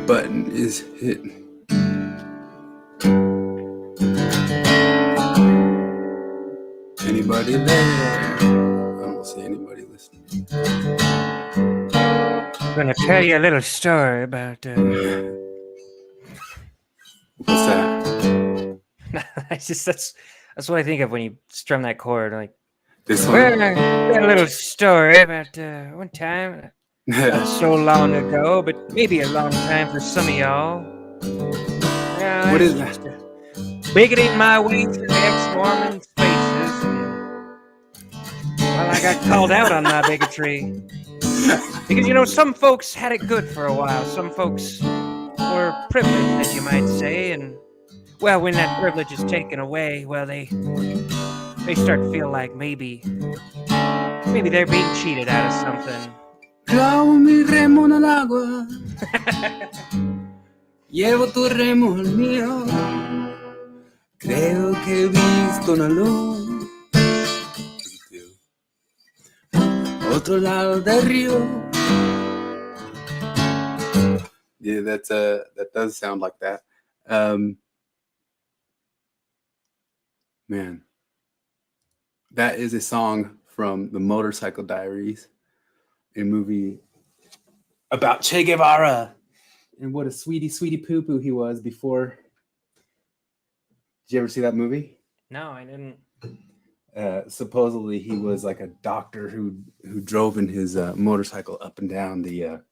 button is hit. Anybody there? I don't see anybody listening. I'm gonna tell you a little story about. What's that? That's what I think of when you strum that chord. Like, This well, one? I got a little story about one time, not so long ago, but maybe a long time for some of y'all. Yeah, What I is was that? just bigoting my way through ex-Mormons' faces, and well, I got called out on my bigotry. Because, some folks had it good for a while. Some folks were privileged, as you might say, and, well, when that privilege is taken away, well, they start to feel like maybe they're being cheated out of something. Clavo mi remo en el agua. Llevo tu remo al mío. Creo que he visto una luz. Otro lado del río. Yeah, that does sound like that. Man, that is a song from the Motorcycle Diaries, a movie about Che Guevara and what a sweetie poo poo he was before. Did you ever see that movie? No, I didn't. Supposedly he was like a doctor who drove in his motorcycle up and down the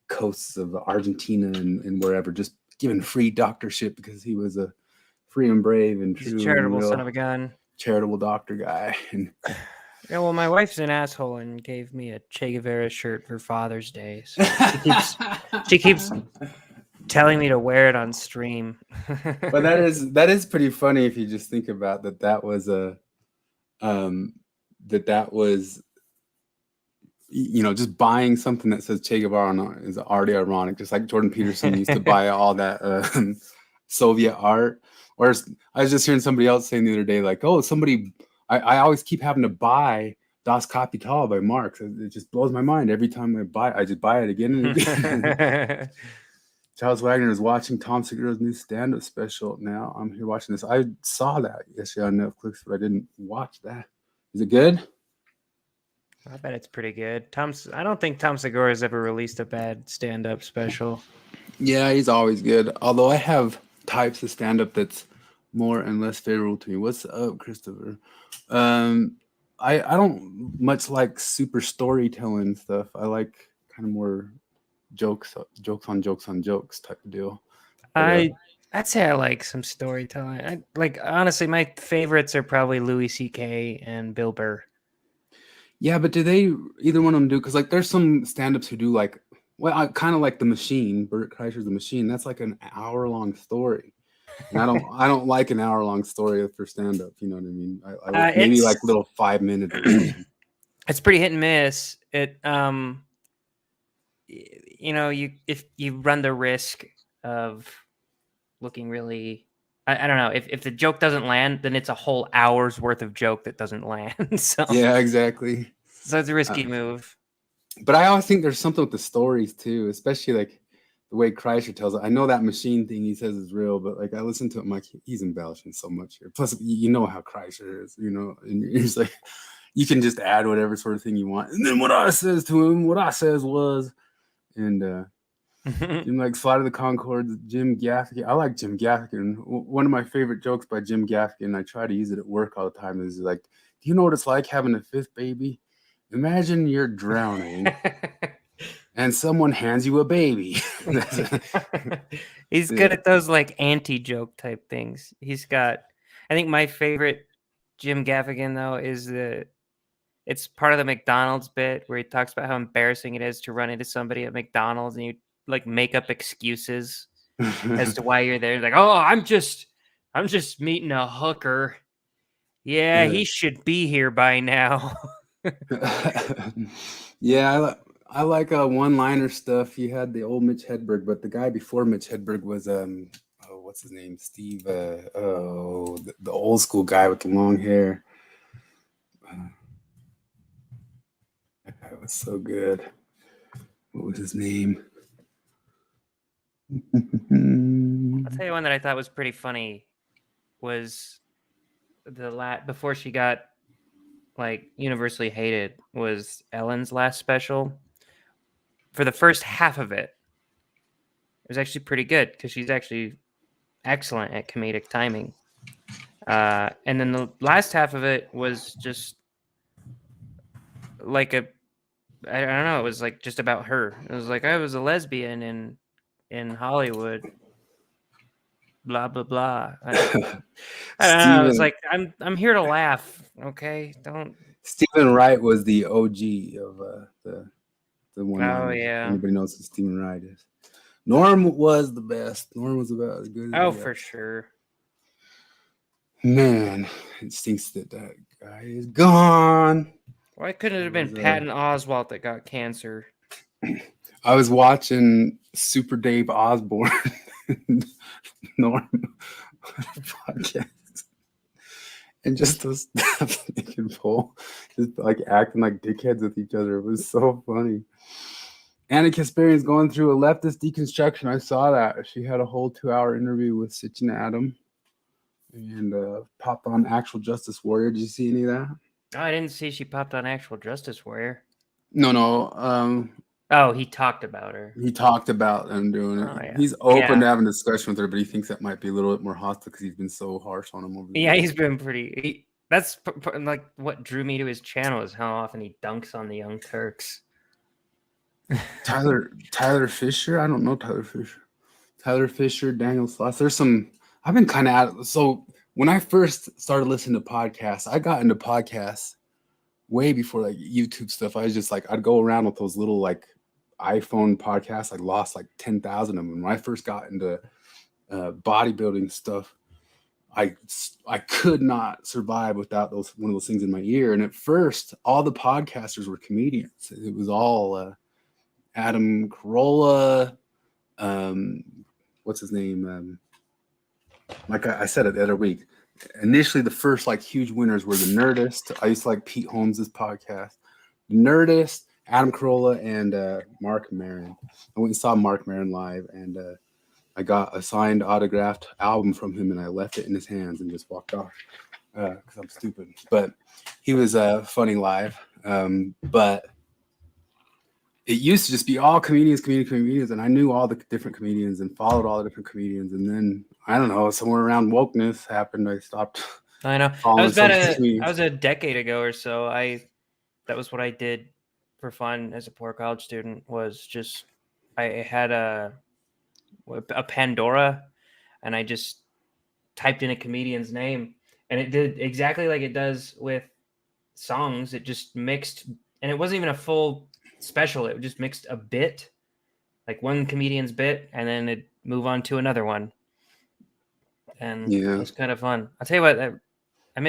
coasts of Argentina and wherever, just giving free doctorship because he was a free and brave and He's true a charitable and real son of a gun. charitable doctor guy. And Yeah, well, my wife's an asshole and gave me a Che Guevara shirt for Father's Day. So she keeps telling me to wear it on stream. But that is pretty funny if you just think about that. That was that was just buying something that says Che Guevara on it is already ironic. Just like Jordan Peterson used to buy all that Soviet art. Whereas I was just hearing somebody else saying the other day, like, oh, I always keep having to buy Das Kapital by Marx. It just blows my mind every time I just buy it again and again. Charles Wagner is watching Tom Segura's new stand-up special now. I'm here watching this. I saw that yesterday on Netflix, but I didn't watch that. Is it good? I bet it's pretty good. I don't think Tom Segura has ever released a bad stand-up special. Yeah, he's always good. Although I have types of stand-up that's more and less favorable to me. What's up, Christopher? I don't much like super storytelling stuff. I like kind of more jokes on jokes type of deal. But, I'd say I like some storytelling. Honestly, my favorites are probably Louis C.K. and Bill Burr. Yeah, but do they either one of them do? Because like there's some stand-ups who do like, well, I kind of like The Machine, Burt Kreischer's The Machine. That's like an hour-long story. And I don't like an hour-long story for stand-up. You know what I mean? I like maybe like little 5 minutes. It's pretty hit and miss. If you run the risk of looking really, I don't know, if the joke doesn't land, then it's a whole hour's worth of joke that doesn't land. So yeah, exactly. So it's a risky move. But I always think there's something with the stories too, especially like the way Kreischer tells it. I know that machine thing he says is real, but like I listen to him, like he's embellishing so much here. Plus, you know how Kreischer is, and he's like, you can just add whatever sort of thing you want. And then what I says was, and like Flight of the Conchords, Jim Gaffigan. I like Jim Gaffigan. One of my favorite jokes by Jim Gaffigan, I try to use it at work all the time, is like, do you know what it's like having a fifth baby? Imagine you're drowning and someone hands you a baby. He's good at those like anti-joke type things. I think my favorite Jim Gaffigan though is it's part of the McDonald's bit where he talks about how embarrassing it is to run into somebody at McDonald's and you like make up excuses as to why you're there. He's like, oh, I'm just meeting a hooker. Yeah, he should be here by now. Yeah, I like one-liner stuff. He had the old Mitch Hedberg, but the guy before Mitch Hedberg was what's his name? Steve. The old school guy with the long hair. That guy was so good. What was his name? I'll tell you one that I thought was pretty funny was before she got like universally hated was Ellen's last special. For the first half of it was actually pretty good because she's actually excellent at comedic timing. And then the last half of it was just like I don't know, it was like just about her. It was like I was a lesbian in Hollywood, blah blah blah. I don't know. It's Stephen like I'm here to laugh. Okay, don't. Stephen Wright was the OG of the one Oh liners. If yeah. anybody knows who Stephen Wright is. Norm was the best. Norm was about as good as Oh, it for got. sure. Man, it stinks that guy is gone. Why couldn't it have been was, Patton Oswalt that got cancer? I was watching Super Dave Osborne Norm podcast, and just those stuff they can pull, just like acting like dickheads with each other. It was so funny. Anna Kasparian's going through a leftist deconstruction. I saw that. She had a whole 2-hour interview with Sitchin Adam and popped on Actual Justice Warrior. Did you see any of that? Oh, I didn't see she popped on Actual Justice Warrior. No. Oh, he talked about her. He talked about them doing it. Oh, yeah. He's open to having a discussion with her, but he thinks that might be a little bit more hostile because he's been so harsh on him over the Yeah, years. he's been pretty. That's like what drew me to his channel is how often he dunks on the Young Turks. Tyler Fisher. I don't know Tyler Fisher. Tyler Fisher, Daniel Sloss. There's some. I've been kind of so when I first started listening to podcasts, I got into podcasts way before like YouTube stuff. I was just like I'd go around with those little like iPhone podcasts. I lost like 10,000 of them. And when I first got into bodybuilding stuff, I could not survive without one of those things in my ear. And at first, all the podcasters were comedians. It was all Adam Carolla. What's his name? Like I said it the other week. Initially, the first like huge winners were the Nerdist. I used to like Pete Holmes' podcast. Nerdist, Adam Carolla, and Mark Maron. I went and saw Mark Maron live, and I got a signed, autographed album from him, and I left it in his hands and just walked off because I'm stupid. But he was funny live. But it used to just be all comedians, and I knew all the different comedians and followed all the different comedians. And then I don't know, somewhere around wokeness happened. I stopped. I know. I was a decade ago or so. That was what I did for fun as a poor college student. Was just I had a Pandora, and I just typed in a comedian's name, and it did exactly like it does with songs. It just mixed, and it wasn't even a full special. It just mixed a bit, like one comedian's bit, and then it'd move on to another one. And it was kind of fun. I'll tell you what, I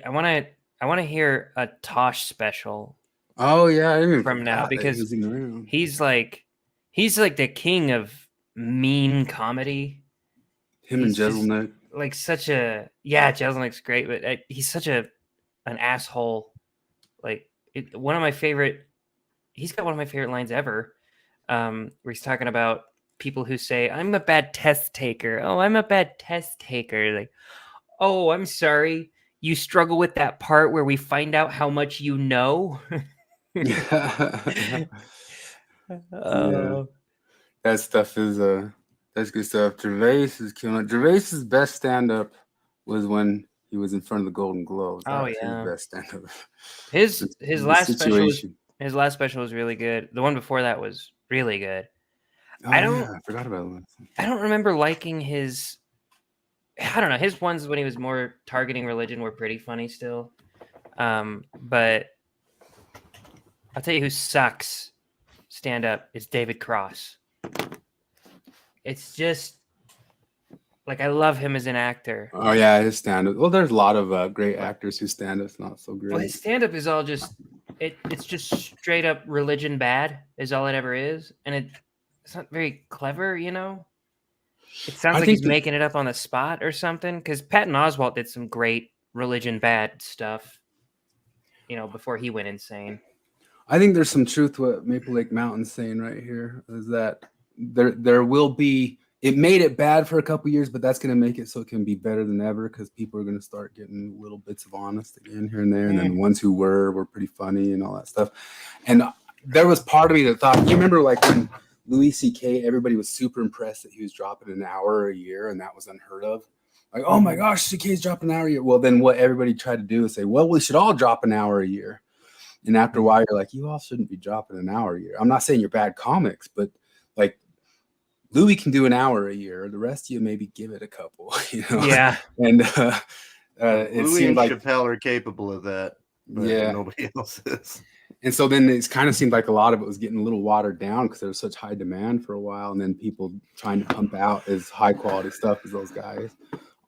want to hear a Tosh special. Oh yeah, I even from now because he's like the king of mean comedy. Him and Jeselnik. Like such a Jeselnik's great, but he's such an asshole. Like one of my favorite. He's got one of my favorite lines ever, where he's talking about people who say, "I'm a bad test taker." Oh, I'm a bad test taker. Like, oh, I'm sorry. You struggle with that part where we find out how much you know. Yeah, that stuff is that's good stuff. Gervais is killing it. Gervais's best stand-up was when he was in front of the Golden Globes. That was his best stand-up. His last special was really good. The one before that was really good. Oh, I forgot about that. I don't remember liking his. I don't know. His ones when he was more targeting religion were pretty funny still. But I'll tell you who sucks stand up is David Cross. It's just like I love him as an actor. Oh yeah, his stand up. Well, there's a lot of great actors whose stand up's not so great. Well, his stand up is all just it's just straight up religion bad is all it ever is, and it's not very clever, you know. It sounds like he's making it up on the spot or something. Because Patton Oswalt did some great religion bad stuff, you know, before he went insane. I think there's some truth to what Maple Lake Mountain's saying right here is that there will be it made it bad for a couple years, but that's going to make it so it can be better than ever because people are going to start getting little bits of honest again here and there. And then the ones who were pretty funny and all that stuff. And there was part of me that thought, you remember like when Louis C.K., everybody was super impressed that he was dropping an hour a year, and that was unheard of. Like, oh my gosh, C.K.'s dropping an hour a year. Well, then what everybody tried to do is say, well, we should all drop an hour a year. And after a while, you're like, you all shouldn't be dropping an hour a year. I'm not saying you're bad comics, but like Louis can do an hour a year. The rest of you maybe give it a couple, you know? Yeah. And Louis it seemed and like Chappelle are capable of that, but nobody else is. And so then it kind of seemed like a lot of it was getting a little watered down because there was such high demand for a while, and then people trying to pump out as high quality stuff as those guys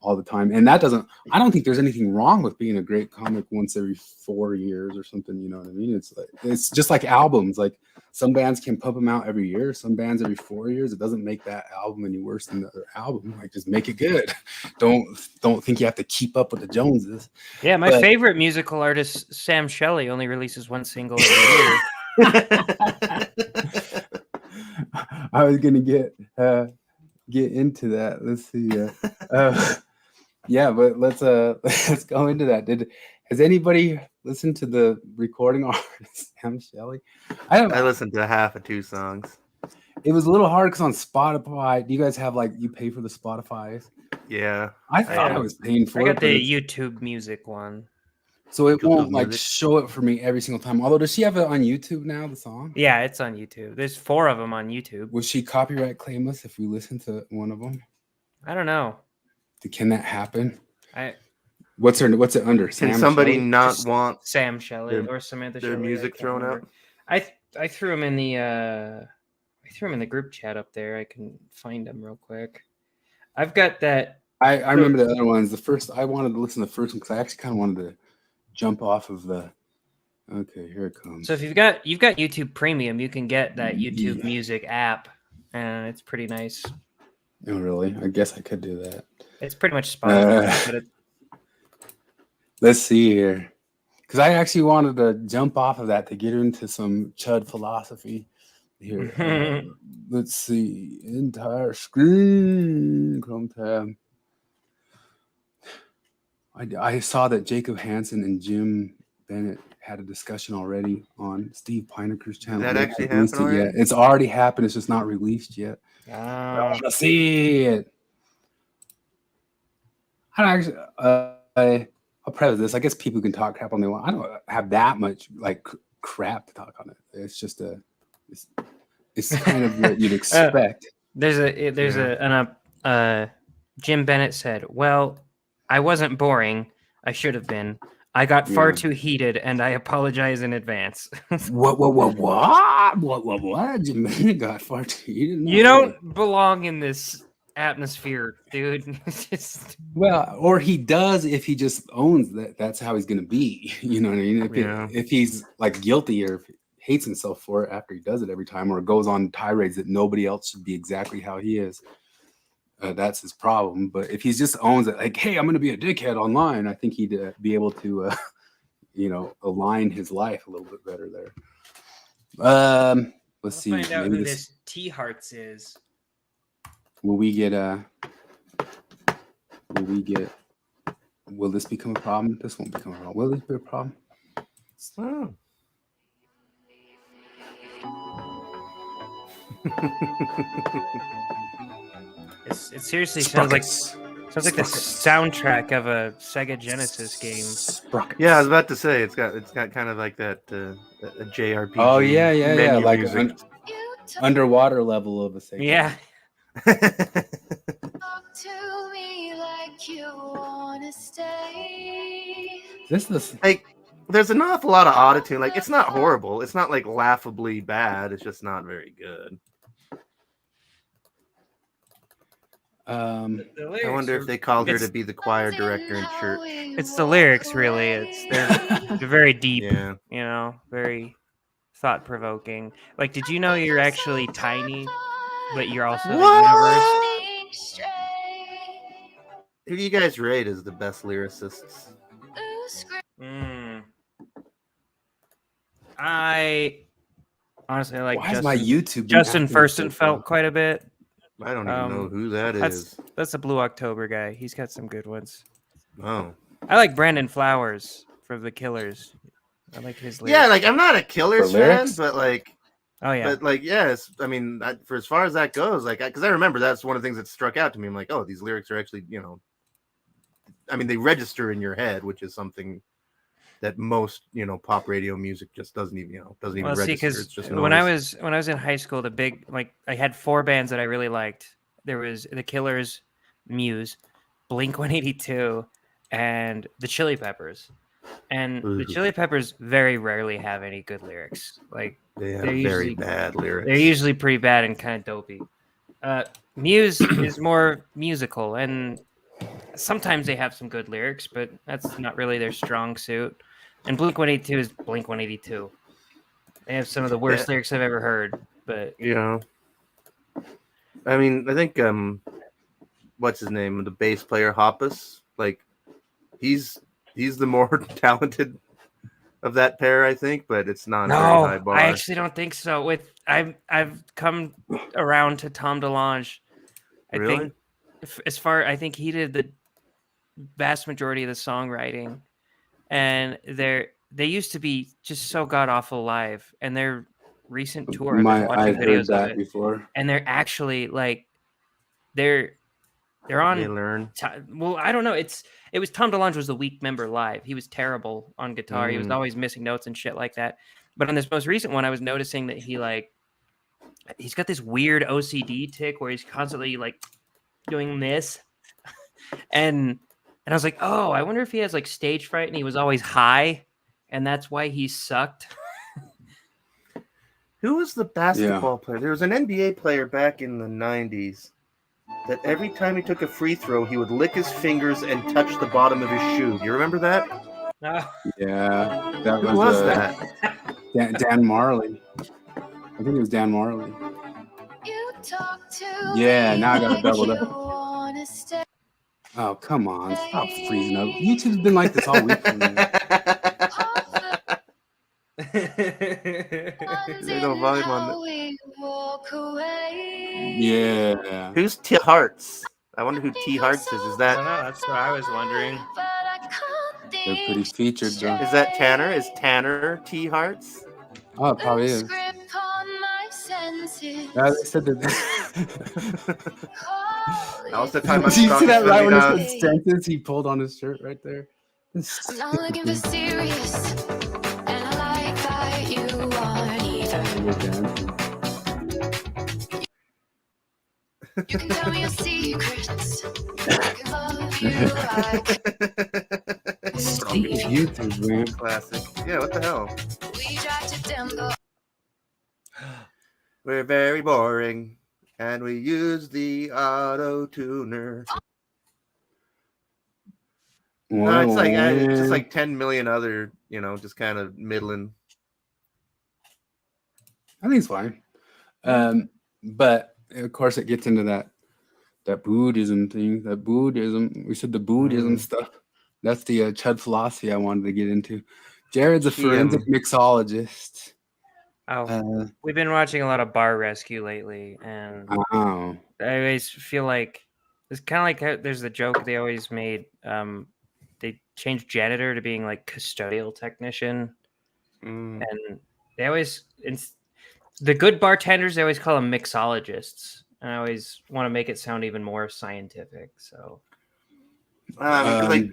all the time. And that doesn't, I don't think there's anything wrong with being a great comic once every 4 years or something, you know what I mean? It's like, it's just like albums. Like some bands can pump them out every year, some bands every 4 years. It doesn't make that album any worse than the other album. Like just make it good. Don't think you have to keep up with the Joneses. Yeah, my favorite musical artist, Sam Shelley, only releases one single every year. I was gonna get into that. Let's see. Yeah, but let's go into that. Has anybody listened to the recording artist Sam Shelley? I listened to half of 2 songs. It was a little hard because on Spotify, do you guys have like you pay for the Spotify's? Yeah, I thought I was paying for it. I got the YouTube Music one. So it won't like show it for me every single time. Although, does she have it on YouTube now, the song? Yeah, it's on YouTube. There's 4 of them on YouTube. Will she copyright claim us if we listen to one of them? I don't know. Can that happen? What's it under? Can Sam somebody Shelley? Not just want Sam Shelley or Samantha their Shelley, music thrown out? I threw him in the group chat up there. I can find them real quick. I've got that. I remember the other ones. The first I wanted to listen to the first one because I actually kind of wanted to jump off of the. Okay, here it comes. So if you've got YouTube Premium, you can get that YouTube Music app, and it's pretty nice. Oh, really? I guess I could do that. It's pretty much Spotify. Let's see here. Because I actually wanted to jump off of that to get into some Chud philosophy. Here. Let's see. Entire screen. Chrome tab. I saw that Jacob Hansen and Jim Bennett had a discussion already on Steve Pineker's channel. That actually happened already? It's already happened. It's just not released yet. I want to see it. I don't actually. I'll preface this. I guess people can talk crap on they want. I don't have that much like crap to talk on it. It's just it's kind of what you'd expect. Jim Bennett said, "Well, I wasn't boring. I should have been. I got far too heated, and I apologize in advance." What? Jim Bennett got far too heated? You don't belong in this atmosphere, dude. Well, or he does if he just owns that. That's how he's gonna be. You know what I mean? If he's like guilty or if he hates himself for it after he does it every time, or goes on tirades that nobody else should be exactly how he is. That's his problem. But if he just owns it, like, hey, I'm going to be a dickhead online, I think he'd be able to, align his life a little bit better there. Let's see. Find out who this T Hearts is. Will this become a problem? This won't become a problem. Will this be a problem? Oh. It seriously sounds like the soundtrack of a Sega Genesis game. Sprockets. Yeah, I was about to say it's got kind of like that a JRPG. Oh yeah, like music. Underwater level of a Sega. Yeah. Talk to me like you wanna stay. This is like there's an awful lot of autotune. Like it's not horrible. It's not like laughably bad. It's just not very good. I wonder if they called her to be the choir director in church. It's the lyrics, really. They're very deep, very thought-provoking. Like, did you know you're actually tiny, but you're also the universe? Who do you guys rate as the best lyricists? I honestly like Justin Furstenfeld quite a bit. I don't even know who that is. That's the Blue October guy. He's got some good ones. Oh. I like Brandon Flowers from The Killers. I like his lyrics. Yeah, like I'm not a Killers For fan, lyrics? but like, Oh yeah. but like, yes, I mean, for as far as that goes, like, because I remember that's one of the things that struck out to me. I'm like, oh, these lyrics are actually, you know, I mean, they register in your head, which is something that most, you know, pop radio music just doesn't even, you know, doesn't even Well, see, register. because It's just when I noise. was in high school, the big I had 4 bands that I really liked. There was The Killers, Muse, Blink-182, and the Chili Peppers. And the Ooh. Chili Peppers very rarely have any good lyrics. Like They have they're very usually bad lyrics. they're usually pretty bad and kind of dopey. Muse is more musical, and sometimes they have some good lyrics, but that's not really their strong suit. And Blink-182 is Blink-182. They have some of the worst lyrics I've ever heard, but you know, I mean, I think what's his name, the bass player Hoppus, like he's the more talented of that pair, I think, but it's not a very high bar. I actually don't think so. I've come around to Tom DeLonge. I think I think he did the vast majority of the songwriting, and they used to be just so god awful live, and their recent tour I've been watching videos of it before, and they're actually like they're on. They learn. Well, I don't know. It was Tom DeLonge was the weak member live. He was terrible on guitar. He was always missing notes and shit like that. But on this most recent one, I was noticing that he's got this weird OCD tick where he's constantly like doing this, and I was like, oh, I wonder if he has like stage fright and he was always high, and that's why he sucked. Who was the basketball player? There was an NBA player back in the 90s that every time he took a free throw, he would lick his fingers and touch the bottom of his shoe. Do you remember that? Yeah, that Who was that? Dan Marley. I think it was Dan Marley. Yeah, now I gotta double that. Oh, come on. Stop freezing up. YouTube's been like this all week. Volume on Yeah. Who's T Hearts? I wonder who T Hearts is. Is that That's what I was wondering. They're pretty featured, though. is that Tanner? Is Tanner T Hearts? Oh, it probably is. Yeah, they said that. That was the time I Did you see that right when down. he said sentence? He pulled on his shirt right there. I'm not looking for serious, and I like that you aren't either. You can tell me your secrets. I can love you like YouTube, man. Classic. Yeah, what the hell? we drive to Denver. We're very boring, and we use the auto tuner. No, it's like just like 10 million other, you know, just kind of middling. I think it's fine. But of course it gets into that Buddhism thing. That Buddhism. We said the Buddhism stuff. That's the Chud philosophy I wanted to get into. Jared's a forensic mixologist. Oh, we've been watching a lot of Bar Rescue lately, and Oh. I always feel like it's kind of like there's the joke they always made. They changed janitor to being like custodial technician, and they always the good bartenders they always call them mixologists, and I always want to make it sound even more scientific. So, like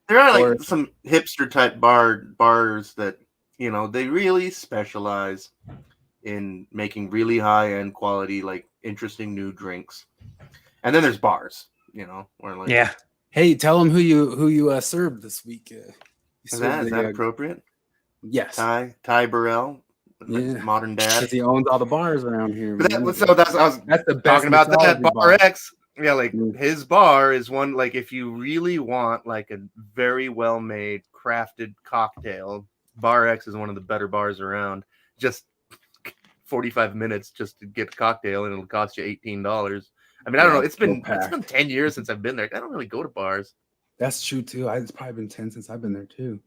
there are like some hipster type bars that, you know, they really specialize in making really high end quality, like interesting new drinks. And then there's bars, you know, where like Hey, tell them who you served this week. Is that appropriate? Yes. Ty Burrell, modern dad. Because he owns all the bars around here. That's the best talking about that Bar X. Yeah, like his bar is one, like if you really want like a very well made crafted cocktail, Bar X is one of the better bars around. Just 45 minutes just to get a cocktail, and it'll cost you $18. I mean, I don't know. It's been 10 years since I've been there. I don't really go to bars. That's true too. It's probably been 10 since I've been there too.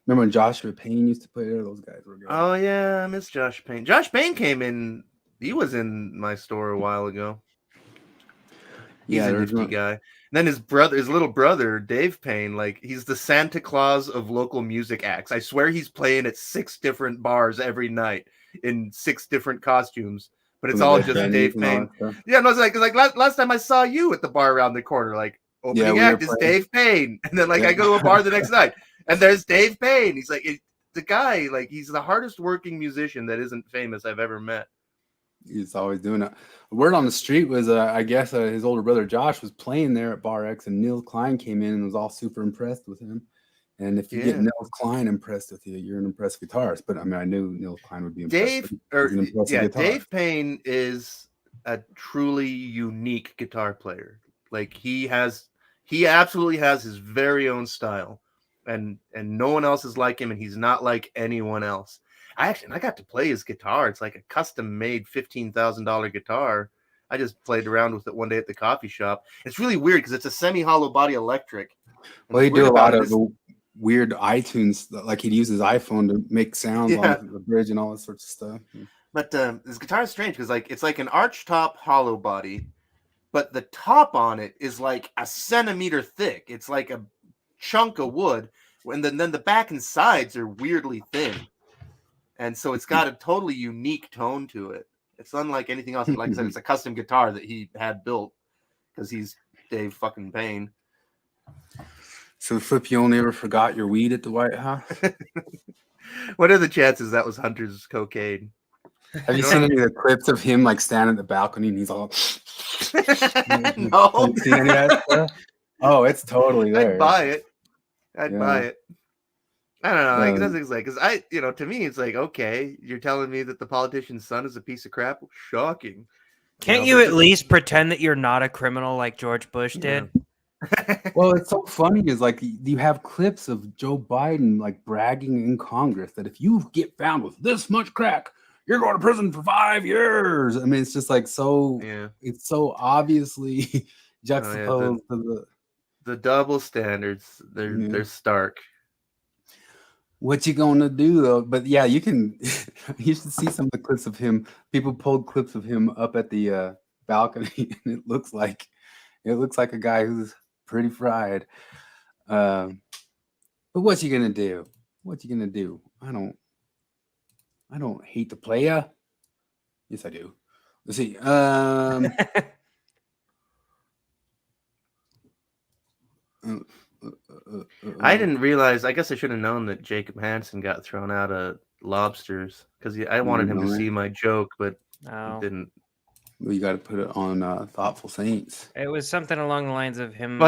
Remember when Joshua Payne used to play there? Those guys were good. Oh yeah, I miss Josh Payne. Josh Payne came in. He was in my store a while ago. He's a nifty guy. And then his little brother, Dave Payne, like he's the Santa Claus of local music acts. I swear he's playing at 6 different bars every night in 6 different costumes, but it's all just Dave Payne. Yeah, no, it's like last time I saw you at the bar around the corner, like opening act is Dave Payne, and then like I go to a bar the next night, and there's Dave Payne. He's like the guy, like he's the hardest working musician that isn't famous I've ever met. He's always doing it. Word on the street was, I guess his older brother Josh was playing there at Bar X, and Neil Klein came in and was all super impressed with him. And if you get Neil Klein impressed with you, you're an impressed guitarist. But I mean, I knew Neil Klein would be impressed. Dave Payne is a truly unique guitar player. Like he absolutely has his very own style, and no one else is like him, and he's not like anyone else. I got to play his guitar. It's like a custom-made $15,000 guitar. I just played around with it one day at the coffee shop. It's really weird because it's a semi-hollow body electric. Well, he do a lot of weird iTunes, like he'd use his iPhone to make sounds on the bridge and all that sorts of stuff. But his guitar is strange because it's like an arch top hollow body, but the top on it is like a centimeter thick. It's like a chunk of wood, and then the back and sides are weirdly thin. And so it's got a totally unique tone to it. It's unlike anything else. Like I said, it's a custom guitar that he had built because he's Dave fucking Payne. So, Flip, you only ever forgot your weed at the White House? What are the chances that was Hunter's cocaine? Have you seen any of the clips of him like standing at the balcony and he's all? No. Have you seen any of that stuff? Oh, it's totally there. I'd buy it. Buy it. I don't know. Like that's like because to me it's like, okay, you're telling me that the politician's son is a piece of crap. Shocking. Can't you at least pretend that you're not a criminal like George Bush did? Well, it's so funny is like you have clips of Joe Biden like bragging in Congress that if you get found with this much crack, you're going to prison for 5 years. I mean, it's just like it's so obviously juxtaposed to the double standards. They're stark. What you gonna do though? But yeah, you should see some of the clips of him. People pulled clips of him up at the balcony, and it looks like a guy who's pretty fried. But what's you gonna do? What you gonna do? I don't hate the player. Yes, I do. Let's see. I didn't realize. I guess I should have known that Jacob Hansen got thrown out of Lobsters because I wanted him to see my joke, but he didn't. Well, you got to put it on Thoughtful Saints. It was something along the lines of him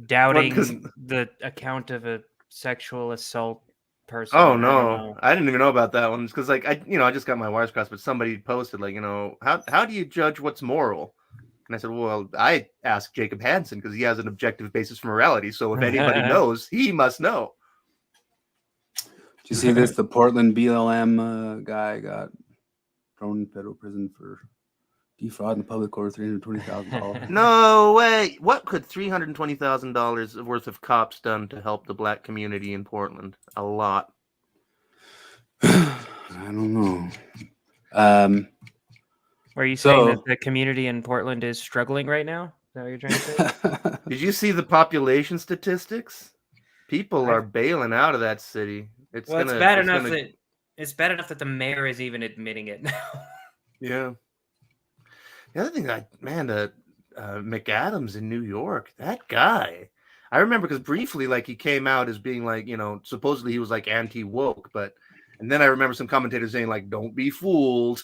doubting the account of a sexual assault person. Oh no, I didn't even know about that one because I just got my wires crossed, but somebody posted how do you judge what's moral? And I said, well, I asked Jacob Hansen because he has an objective basis for morality. So if anybody knows, he must know. Did you see this? The Portland BLM guy got thrown in federal prison for defrauding the public over $320,000. No way. What could $320,000 worth of cops done to help the black community in Portland? A lot. I don't know. Are you saying that the community in Portland is struggling right now? Is that what you're trying to say? Did you see the population statistics? People are bailing out of that city. It's bad enough that the mayor is even admitting it now. Yeah. The other thing, McAdams in New York, that guy. I remember because briefly, he came out as being supposedly he was anti-woke, and then I remember some commentators saying don't be fooled.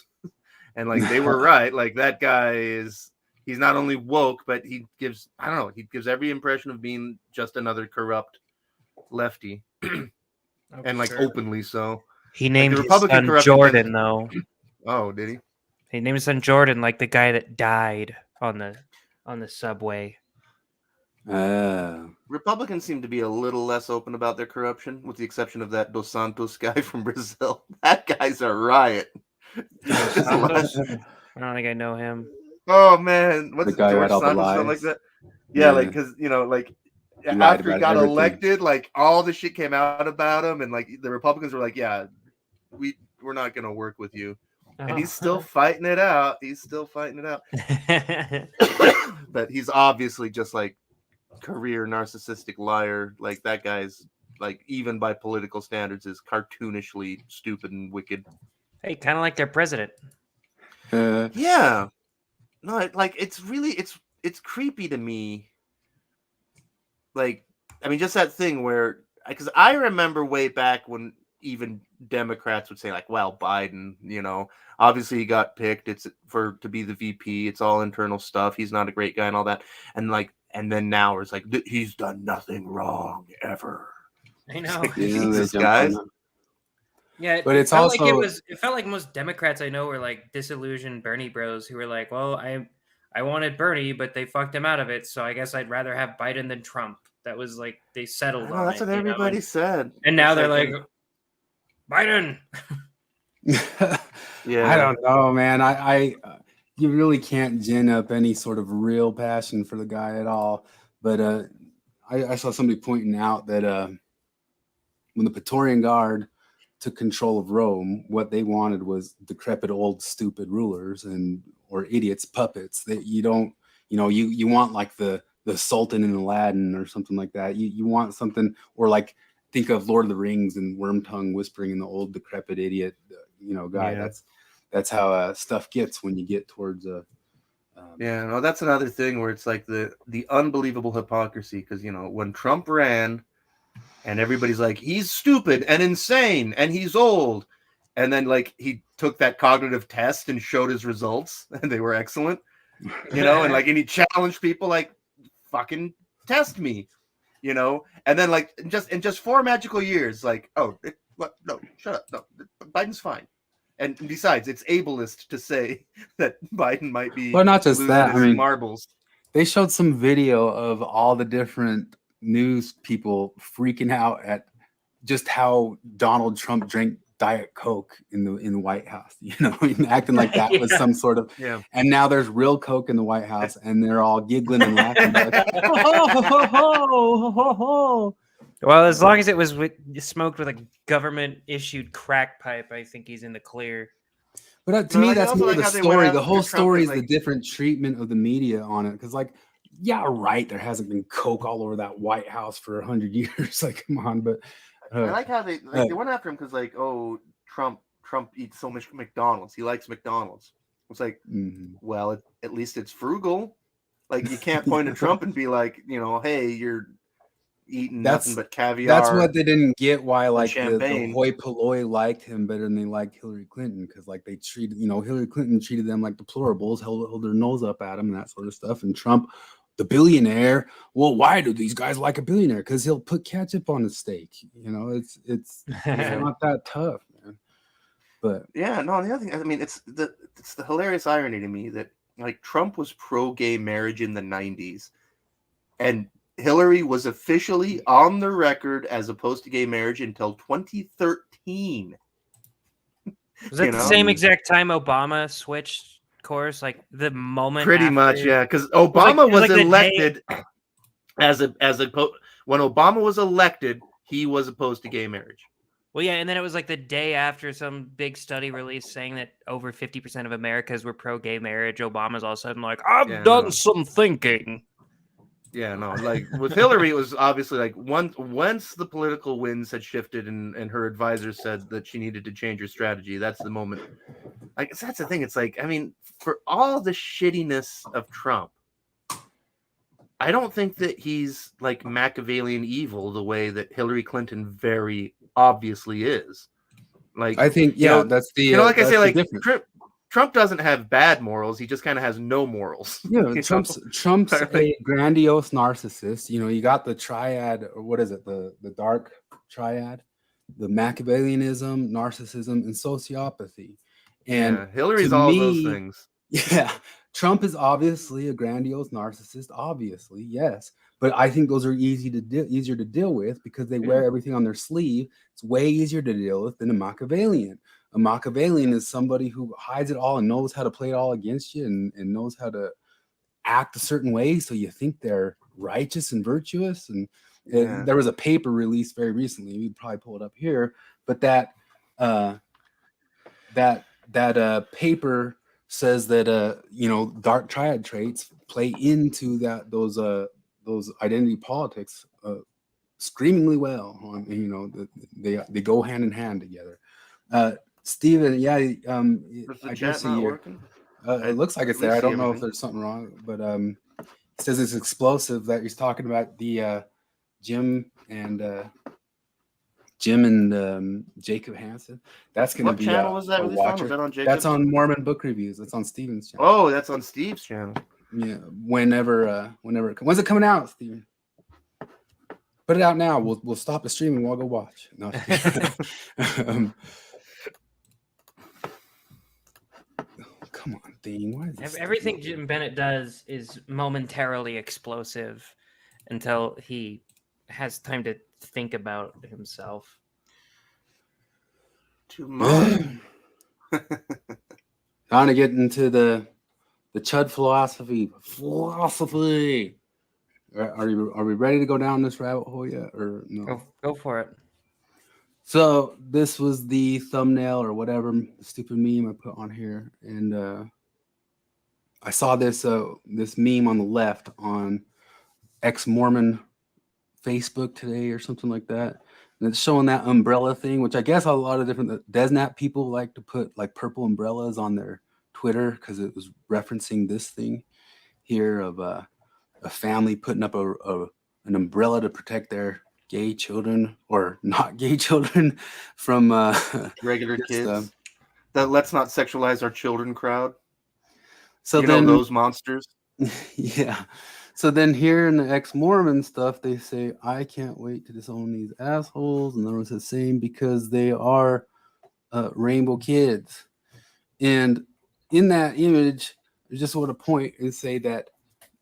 And they were right. That guy he's not only woke, but he gives every impression of being just another corrupt lefty. And openly so. He named his son Jordan though. Oh, did he? He named his son Jordan, like the guy that died on the subway. Republicans seem to be a little less open about their corruption, with the exception of that Dos Santos guy from Brazil. That guy's a riot. I don't think I know him. Oh man, what's the guy George Santos something like that? Yeah, because after he got elected, all the shit came out about him, and the Republicans were like, "Yeah, we're not gonna work with you," and he's still fighting it out. but he's obviously just like career narcissistic liar. Like that guy's like, even by political standards, is cartoonishly stupid and wicked. Hey, kind of like their president. Yeah, no, it's creepy to me. Like, I mean, just that thing where, because I remember way back when even Democrats would say like, well, Biden, obviously he got picked. It's to be the VP. It's all internal stuff. He's not a great guy and all that. And then now it's like, he's done nothing wrong ever. I know. Like, Jesus, guys. Yeah, but it's also like it felt like most Democrats I know were like disillusioned Bernie bros who were like, well, I wanted Bernie, but they fucked him out of it, so I guess I'd rather have Biden than Trump. That was like they settled on That's it. what everybody said. And now they're like Biden. Yeah, I don't know, man. I you really can't gin up any sort of real passion for the guy at all. But I saw somebody pointing out that when the Praetorian Guard took control of Rome, what they wanted was decrepit old stupid rulers or idiots, puppets that you don't, you want like the Sultan in Aladdin or something like that. You want something, or like think of Lord of the Rings and Wormtongue whispering in the old decrepit idiot, guy. Yeah. That's how stuff gets when you get towards that's another thing where it's like the unbelievable hypocrisy, because when Trump ran and everybody's like, he's stupid and insane and he's old, and then like he took that cognitive test and showed his results and they were excellent, and he challenged people like, fucking test me, and then like in just 4 magical years, like, no, shut up, no, Biden's fine. And besides, it's ableist to say that Biden might be. Well, not just that. I mean, marbles. They showed some video of all the different news people freaking out at just how Donald Trump drank Diet Coke in the White House. Acting like that was some sort of. Yeah. And now there's real Coke in the White House, and they're all giggling and laughing. Like, ho. Well, as long as it was smoked with a government-issued crack pipe, I think he's in the clear. But to me, that's more like the how they story. went The after whole Trump story is and, the different treatment of the media on it. Because, like, yeah, right, there hasn't been Coke all over that White House for 100 years. Like, come on. But I like how they went after him because, like, oh, Trump eats so much McDonald's. He likes McDonald's. It's like, well, at least it's frugal. Like, you can't point at Trump and be like, hey, you're eating nothing but caviar. That's what they didn't get. Why, like, the hoi polloi liked him better than they liked Hillary Clinton, because like they treated, Hillary Clinton treated them like deplorables, held their nose up at him and that sort of stuff. And Trump, the billionaire, well, why do these guys like a billionaire? Because he'll put ketchup on his steak. It's not that tough, man. But yeah, no. The other thing, I mean, it's the hilarious irony to me that like Trump was pro-gay marriage in the 90s, and Hillary was officially on the record as opposed to gay marriage until 2013. Was that the same exact time Obama switched course? Like the moment? Pretty much, yeah. Because Obama was elected when Obama was elected, he was opposed to gay marriage. Well, yeah, and then it was like the day after some big study released saying that over 50% of Americans were pro-gay marriage. Obama's all of a sudden like, I've done some thinking. Yeah, no, like with Hillary, it was obviously like once the political winds had shifted and her advisors said that she needed to change her strategy, that's the moment. Like, that's the thing. It's like, I mean, for all the shittiness of Trump, I don't think that he's like Machiavellian evil the way that Hillary Clinton very obviously is. Like, I think, that's the like I say, like difference. Trump doesn't have bad morals. He just kind of has no morals. Yeah, Trump's a grandiose narcissist. You got the triad, or what is it? The dark triad, the Machiavellianism, narcissism, and sociopathy. And Hillary's all of those things. Yeah, Trump is obviously a grandiose narcissist. Obviously, yes. But I think those are easier to deal with because they wear everything on their sleeve. It's way easier to deal with than a Machiavellian. A Machiavellian is somebody who hides it all and knows how to play it all against you and knows how to act a certain way so you think they're righteous and virtuous. And there was a paper released very recently. We'd probably pull it up here, but that paper says that dark triad traits play into those identity politics screamingly well. You know, they go hand in hand together. Stephen, yeah, Is the I chat guess not working? it looks like it's At there. least I see don't know if everything. there's something wrong, but it says it's explosive that he's talking about the Jim and Jacob Hansen. That's going to What be channel was that a released on? watcher. Was that on Jacob's? That's on Mormon Book Reviews. It's on Stephen's channel. Oh, that's on Steve's channel. Yeah, whenever when's it coming out, Steven? Put it out now. We'll stop the stream and we'll go watch. No. Come on, Dean. Why is this Everything Jim Bennett does is momentarily explosive until he has time to think about himself. Too much. Trying to get into the Chud philosophy. Are we ready to go down this rabbit hole yet, or no? Go for it. So this was the thumbnail or whatever stupid meme I put on here, and I saw this meme on the left on ex-Mormon Facebook today or something like that, and it's showing that umbrella thing, which I guess a lot of different Desnat people like to put like purple umbrellas on their Twitter because it was referencing this thing here of a family putting up an umbrella to protect their gay children or not gay children from regular kids. That let's not sexualize our children crowd. So you then know those monsters. Yeah. So then here in the ex-Mormon stuff, they say, I can't wait to disown these assholes. And then it's the same because they are rainbow kids. And in that image, I just want to point and say that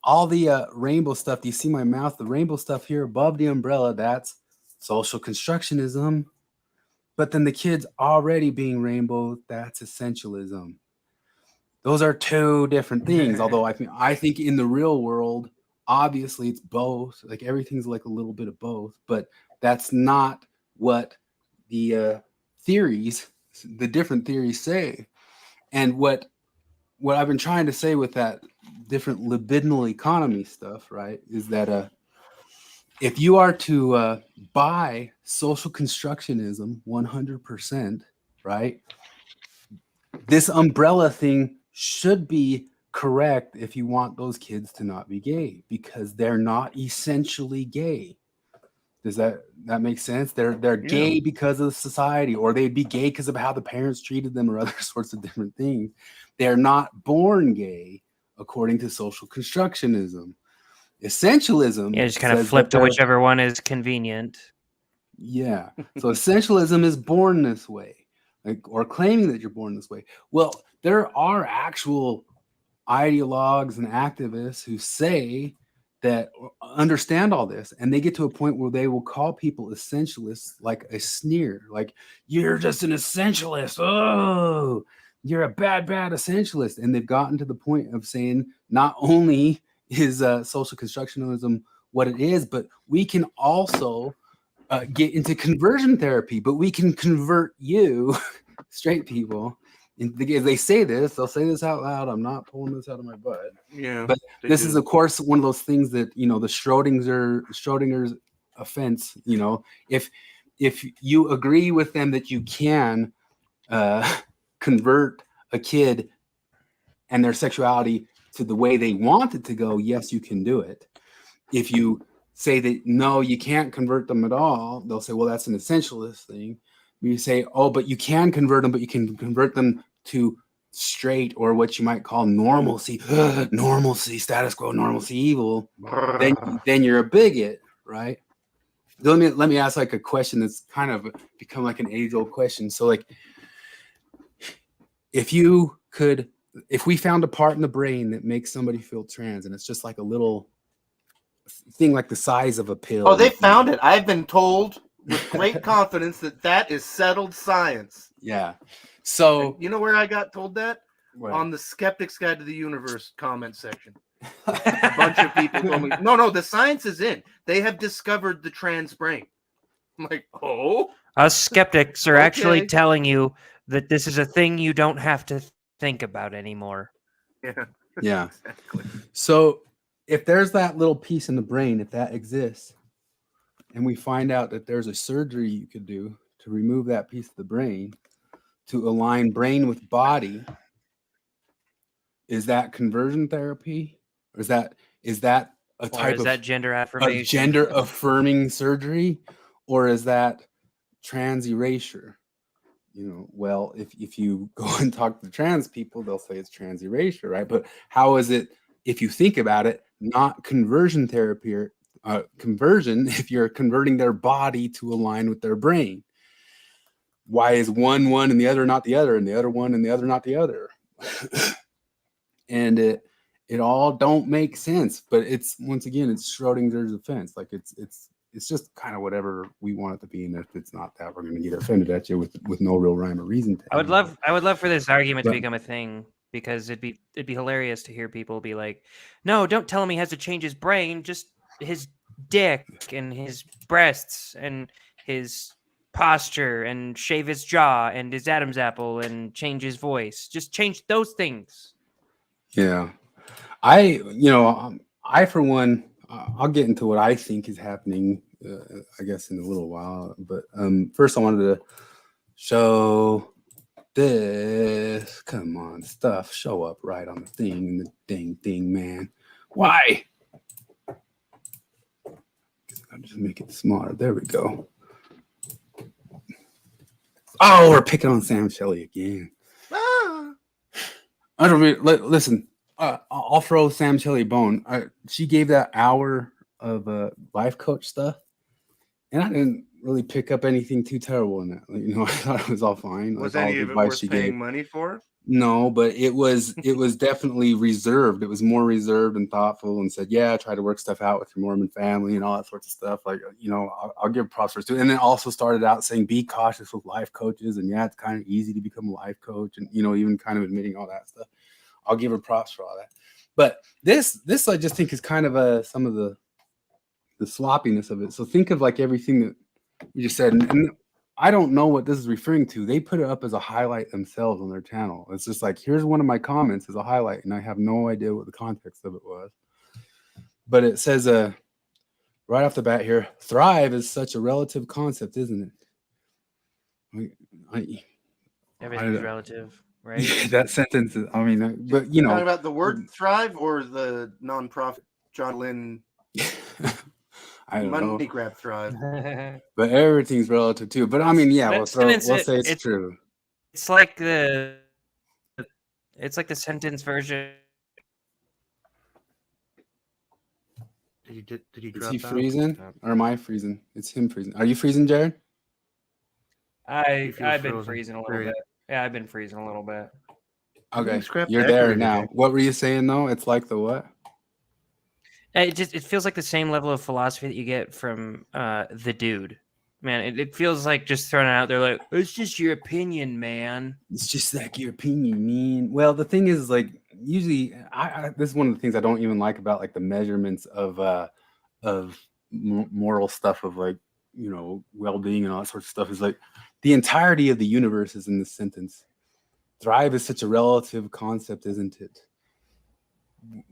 all the rainbow stuff, do you see my mouth? The rainbow stuff here above the umbrella, that's social constructionism. But then the kids already being rainbow, that's essentialism. Those are two different things. Although I think in the real world, obviously it's both. Like everything's like a little bit of both. But that's not what the the different theories say. And what I've been trying to say with that different libidinal economy stuff, right, is that if you are to buy social constructionism 100%, right, this umbrella thing should be correct if you want those kids to not be gay, because they're not essentially gay. Does that make sense? They're gay because of society, or they'd be gay because of how the parents treated them, or other sorts of different things. They're not born gay according to social constructionism. Essentialism, Yeah, just kind of flip to whichever one is convenient. Yeah. So essentialism is born this way, like, or claiming that you're born this way. Well, there are actual ideologues and activists who say that understand all this, and they get to a point where they will call people essentialists like a sneer, like, you're just an essentialist. Oh, you're a bad essentialist. And they've gotten to the point of saying not only is social constructionism what it is, but we can also get into conversion therapy, but we can convert you, straight people. And if they say this, they'll say this out loud. I'm not pulling this out of my butt. Yeah, but this is, of course, one of those things that, you know, the Schrodinger's offense. You know, if you agree with them that you can convert a kid and their sexuality to the way they want it to go, yes, you can do it. If you say that no, you can't convert them at all, they'll say, well, that's an essentialist thing. You say, oh, but you can convert them, but you can convert them to straight, or what you might call normalcy, status quo, normalcy, evil. Then you're a bigot, right? Let me ask like a question that's kind of become like an age-old question. So, like, if we found a part in the brain that makes somebody feel trans, and it's just like a little thing like the size of a pill. Oh, they found it. I've been told with great confidence that is settled science. Yeah. So and you know where I got told that? Where? On the Skeptic's Guide to the Universe comment section. A bunch of people told me, no, the science is in. They have discovered the trans brain. I'm like, oh? Us skeptics are actually telling you that this is a thing you don't have to think about anymore. Yeah. Yeah. Exactly. So if there's that little piece in the brain, if that exists, and we find out that there's a surgery you could do to remove that piece of the brain to align brain with body, is that conversion therapy? Or is that a type is that gender of affirmation? gender affirming surgery? Or is that trans erasure? Well, if you go and talk to trans people, they'll say it's trans erasure, right? But how is it, if you think about it, not conversion therapy or conversion if you're converting their body to align with their brain? Why is one and the other not the other, and the other one and the other not the other? And it all don't make sense. But it's, once again, it's Schrodinger's offense. Like it's just kind of whatever we want it to be, and if it's not that, we're going to get offended at you with no real rhyme or reason. I would love for this argument to become a thing, because it'd be hilarious to hear people be like, "No, don't tell him he has to change his brain, just his dick and his breasts and his posture and shave his jaw and his Adam's apple and change his voice. Just change those things." Yeah, I for one, I'll get into what I think is happening, I guess, in a little while. But first, I wanted to show this. Come on, stuff. Show up right on the thing, and the dang thing, man. Why? I'll just make it smaller. There we go. Oh, we're picking on Sam Shelley again. I don't mean, listen. I'll throw Sam Shelley a bone. She gave that hour of life coach stuff, and I didn't really pick up anything too terrible in that. I thought it was all fine. Was like, any of it worth paying money for? No, but it was definitely reserved. It was more reserved and thoughtful, and said, "Yeah, try to work stuff out with your Mormon family and all that sorts of stuff." Like, I'll give props for it. And then also started out saying, "Be cautious with life coaches," and yeah, it's kind of easy to become a life coach, and even kind of admitting all that stuff. I'll give her props for all that. But this I just think is kind of some of the sloppiness of it. So think of like everything that we just said, and I don't know what this is referring to. They put it up as a highlight themselves on their channel. It's just like, here's one of my comments as a highlight, and I have no idea what the context of it was. But it says, right off the bat here, thrive is such a relative concept, isn't it? Everything's relative, right? Yeah, that sentence is, but Talking about the word thrive or the nonprofit John Lynn I don't money know. grab thrive. But everything's relative too. But we'll say it's true. It's like the sentence version. Did he drop Is he out? freezing? Or am I freezing? It's him freezing. Are you freezing, Jared? I've been freezing a little bit. Yeah, I've been freezing a little bit. Okay, you're there now. What were you saying though? It's like the what? It feels like the same level of philosophy that you get from the dude. Man, it feels like just throwing it out there like, it's just your opinion, man. It's just like your opinion, man. Well, the thing is, like, usually, this is one of the things I don't even like about like the measurements of moral stuff, of like, well-being and all that sort of stuff, is like the entirety of the universe is in this sentence. Thrive is such a relative concept, isn't it?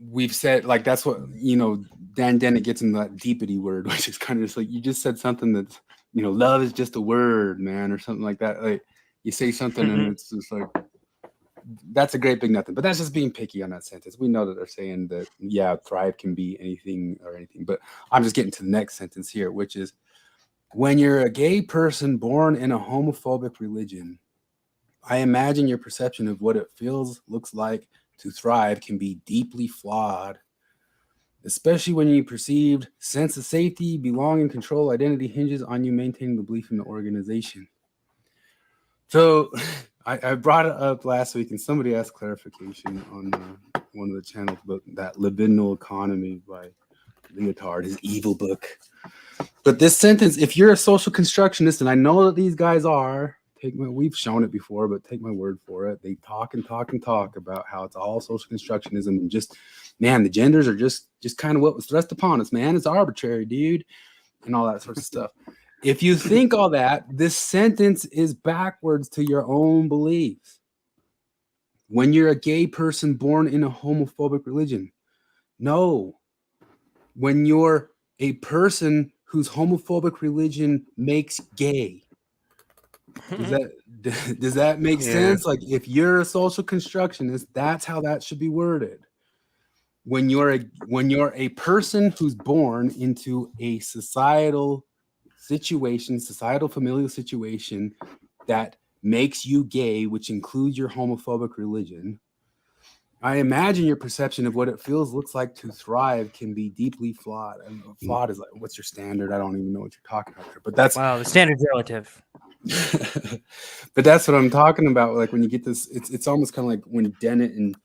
We've said, like, that's what, Dan Dennett gets in that deepity word, which is kind of just like, you just said something that's, love is just a word, man, or something like that. Like, you say something and it's just like, that's a great big nothing. But that's just being picky on that sentence. We know that they're saying that, yeah, thrive can be anything or anything. But I'm just getting to the next sentence here, which is, when you're a gay person born in a homophobic religion, I imagine your perception of what it looks like to thrive can be deeply flawed, especially when your perceived sense of safety, belonging, control, identity hinges on you maintaining the belief in the organization. So I brought it up last week, and somebody asked clarification on one of the channels about that libidinal economy by Leotard, his evil book. But this sentence, if you're a social constructionist, and I know that these guys are, we've shown it before, but take my word for it. They talk and talk and talk about how it's all social constructionism, and just, man, the genders are just kind of what was thrust upon us, man. It's arbitrary, dude, and all that sort of stuff. If you think all that, this sentence is backwards to your own beliefs. When you're a gay person born in a homophobic religion, no, when you're a person whose homophobic religion makes gay. Does that make sense? Like, if you're a social constructionist, that's how that should be worded. When you're a person who's born into a societal familial situation that makes you gay, which includes your homophobic religion, I imagine your perception of what it looks like to thrive can be deeply flawed. And flawed is like, what's your standard? I don't even know what you're talking about there. But that's the standard's relative. But that's what I'm talking about. Like, when you get this, it's almost kind of like when Dennett and,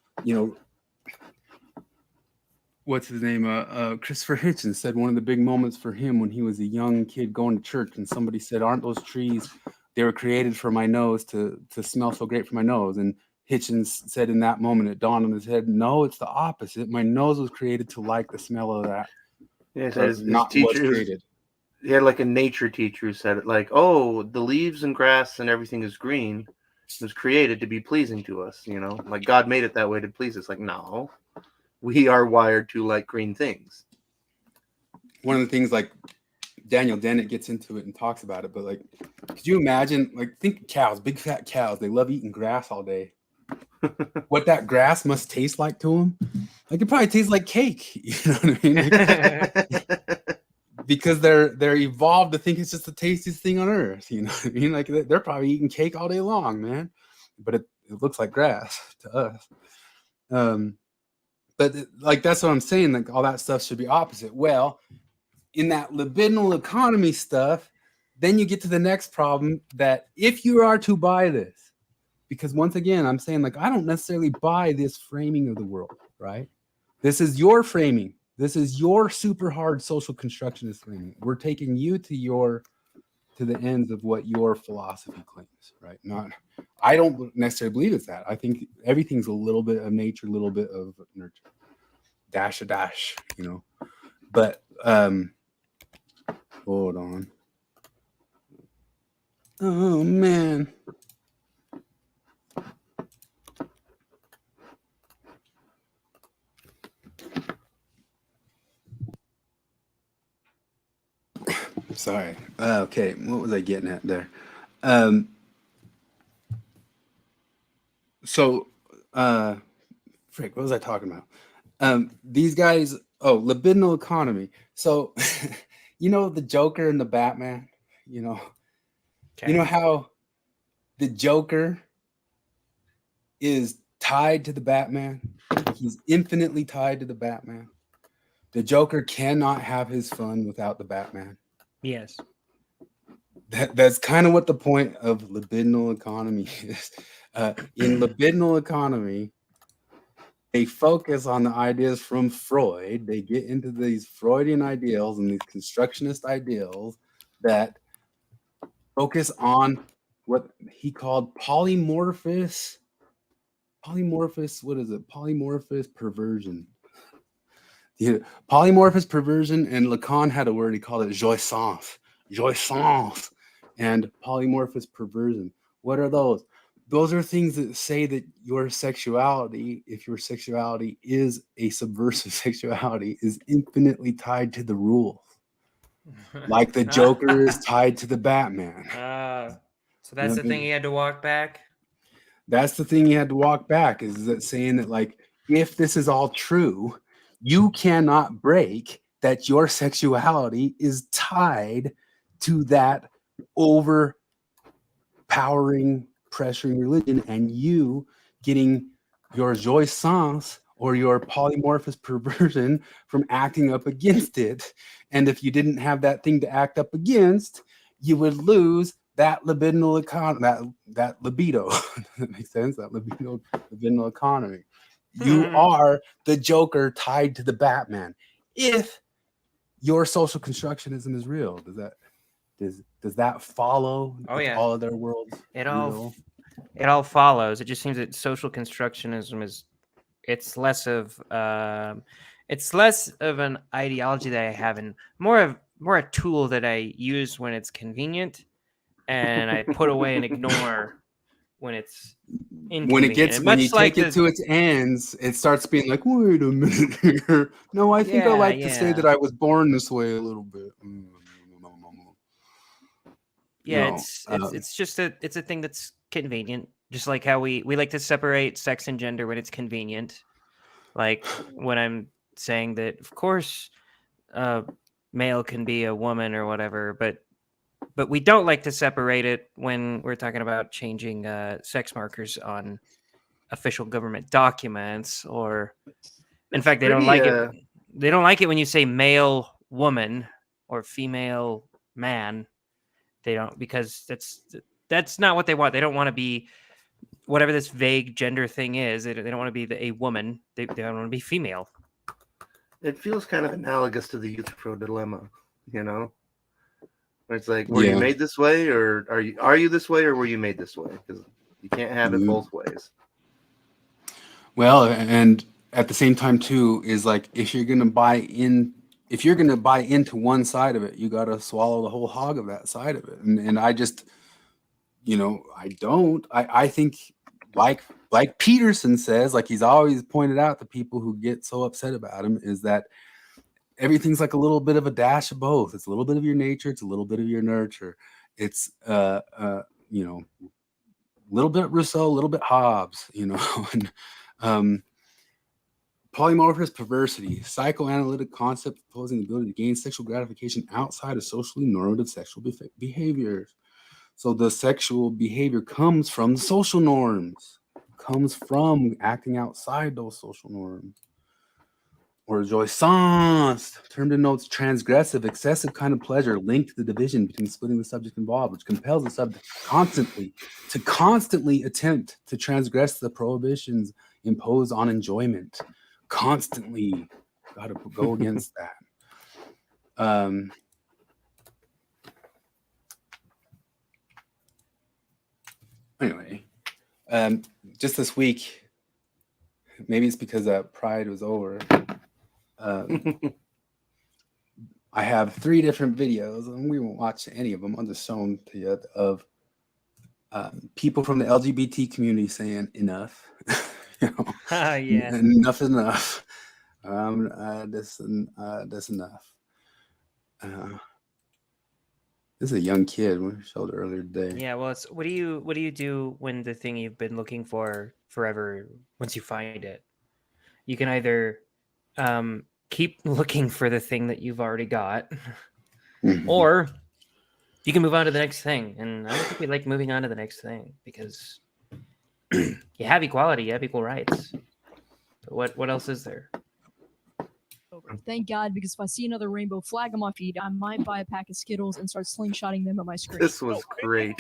what's his name? Christopher Hitchens said one of the big moments for him when he was a young kid going to church, and somebody said, "Aren't those trees? They were created for my nose to smell so great for my nose." And Hitchens said in that moment, it dawned on his head, "No, it's the opposite. My nose was created to like the smell of that." Yeah, his not what's created. He had like a nature teacher who said it, like, "Oh, the leaves and grass and everything is green. It was created to be pleasing to us, like God made it that way to please us." Like, no, we are wired to like green things. One of the things, like, Daniel Dennett gets into it and talks about it, but like, could you imagine, like, think of cows, big fat cows, they love eating grass all day. What that grass must taste like to them? Like, it probably tastes like cake. You know what I mean? Because they're evolved to think it's just the tastiest thing on earth. You know what I mean? Like, they're probably eating cake all day long, man. But it looks like grass to us. But like, that's what I'm saying. Like, all that stuff should be opposite. Well, in that libidinal economy stuff, then you get to the next problem, that if you are to buy this, because once again, I'm saying, like, I don't necessarily buy this framing of the world, right? This is your framing. This is your super hard social constructionist framing. We're taking you to the ends of what your philosophy claims, right? I don't necessarily believe it's that. I think everything's a little bit of nature, a little bit of nurture, dash. But hold on. Oh man. Sorry. Okay, what was I getting at there? Frick, what was I talking about? These guys, libidinal economy. So, the Joker and the Batman, Okay. You know how the Joker is tied to the Batman? He's infinitely tied to the Batman. The Joker cannot have his fun without the Batman. Yes. That's kind of what the point of libidinal economy is. In libidinal economy, they focus on the ideas from Freud. They get into these Freudian ideals and these constructionist ideals that focus on what he called polymorphous, what is it? Polymorphous perversion. Yeah, polymorphous perversion, and Lacan had a word, he called it jouissance, and polymorphous perversion. What are those? Those are things that say that your sexuality, if your sexuality is a subversive sexuality, is infinitely tied to the rules. Like the Joker is tied to the Batman. So that's the thing he had to walk back? That's the thing he had to walk back, is that saying that, like, if this is all true, you cannot break that your sexuality is tied to that overpowering, pressuring religion, and you getting your jouissance or your polymorphous perversion from acting up against it. And if you didn't have that thing to act up against, you would lose that libidinal economy, that libido. That makes sense? That libidinal economy. You are the Joker tied to the Batman. If your social constructionism is real, does that follow? Oh, yeah. All of their worlds. It all follows. It just seems that social constructionism it's less of an ideology that I have, and more a tool that I use when it's convenient, and I put away and ignore when it's when it gets, inconvenient. when you Much like take it to its ends, it starts being like, wait a minute here. No, I think I Yeah, like to say that yeah. I was born this way a little bit. Yeah, No, it's just it's a thing that's convenient. Just like how we like to separate sex and gender when it's convenient. Like when I'm saying that, of course, male can be a woman or whatever, but we don't like to separate it when we're talking about changing sex markers on official government documents, or in fact, they don't pretty, like it. They don't like it when you say male woman or female man. They don't, because that's not what they want. They don't want to be whatever this vague gender thing is. They don't want to be a woman. They don't want to be female. It feels kind of analogous to the Euthyphro dilemma, you know? Where it's like, were you made this way, or are you this way, or were you made this way? Because you can't have it both ways. well, and at the same time too, is like, if you're gonna buy into one side of it, you gotta swallow the whole hog of that side of it. And I just, I think, like Peterson says, like he's always pointed out to people who get so upset about him, is that everything's like a little bit of a dash of both. It's a little bit of your nature, it's a little bit of your nurture. It's a little bit Rousseau, a little bit Hobbes, and polymorphous perversity, psychoanalytic concept proposing the ability to gain sexual gratification outside of socially normative sexual behaviors. So the sexual behavior comes from the social norms, comes from acting outside those social norms. Or jouissance, term denotes transgressive, excessive kind of pleasure linked to the division between splitting the subject involved, which compels the subject constantly attempt to transgress the prohibitions imposed on enjoyment. Constantly got to go against that. Anyway, just this week, maybe it's because Pride was over. I have 3 different videos, and we won't watch any of them. I'll just show them to you, of people from the LGBT community saying enough. Yeah. Enough is enough. That's enough. This is a young kid. We showed it earlier today. Yeah, well, it's what do you do when the thing you've been looking for forever, once you find it? You can either keep looking for the thing that you've already got, or you can move on to the next thing. And I don't think we like moving on to the next thing, because you have equality, you have equal rights. But what else is there? Thank God, because if I see another rainbow flag on my feed, I might buy a pack of Skittles and start slingshotting them at my screen. This was great.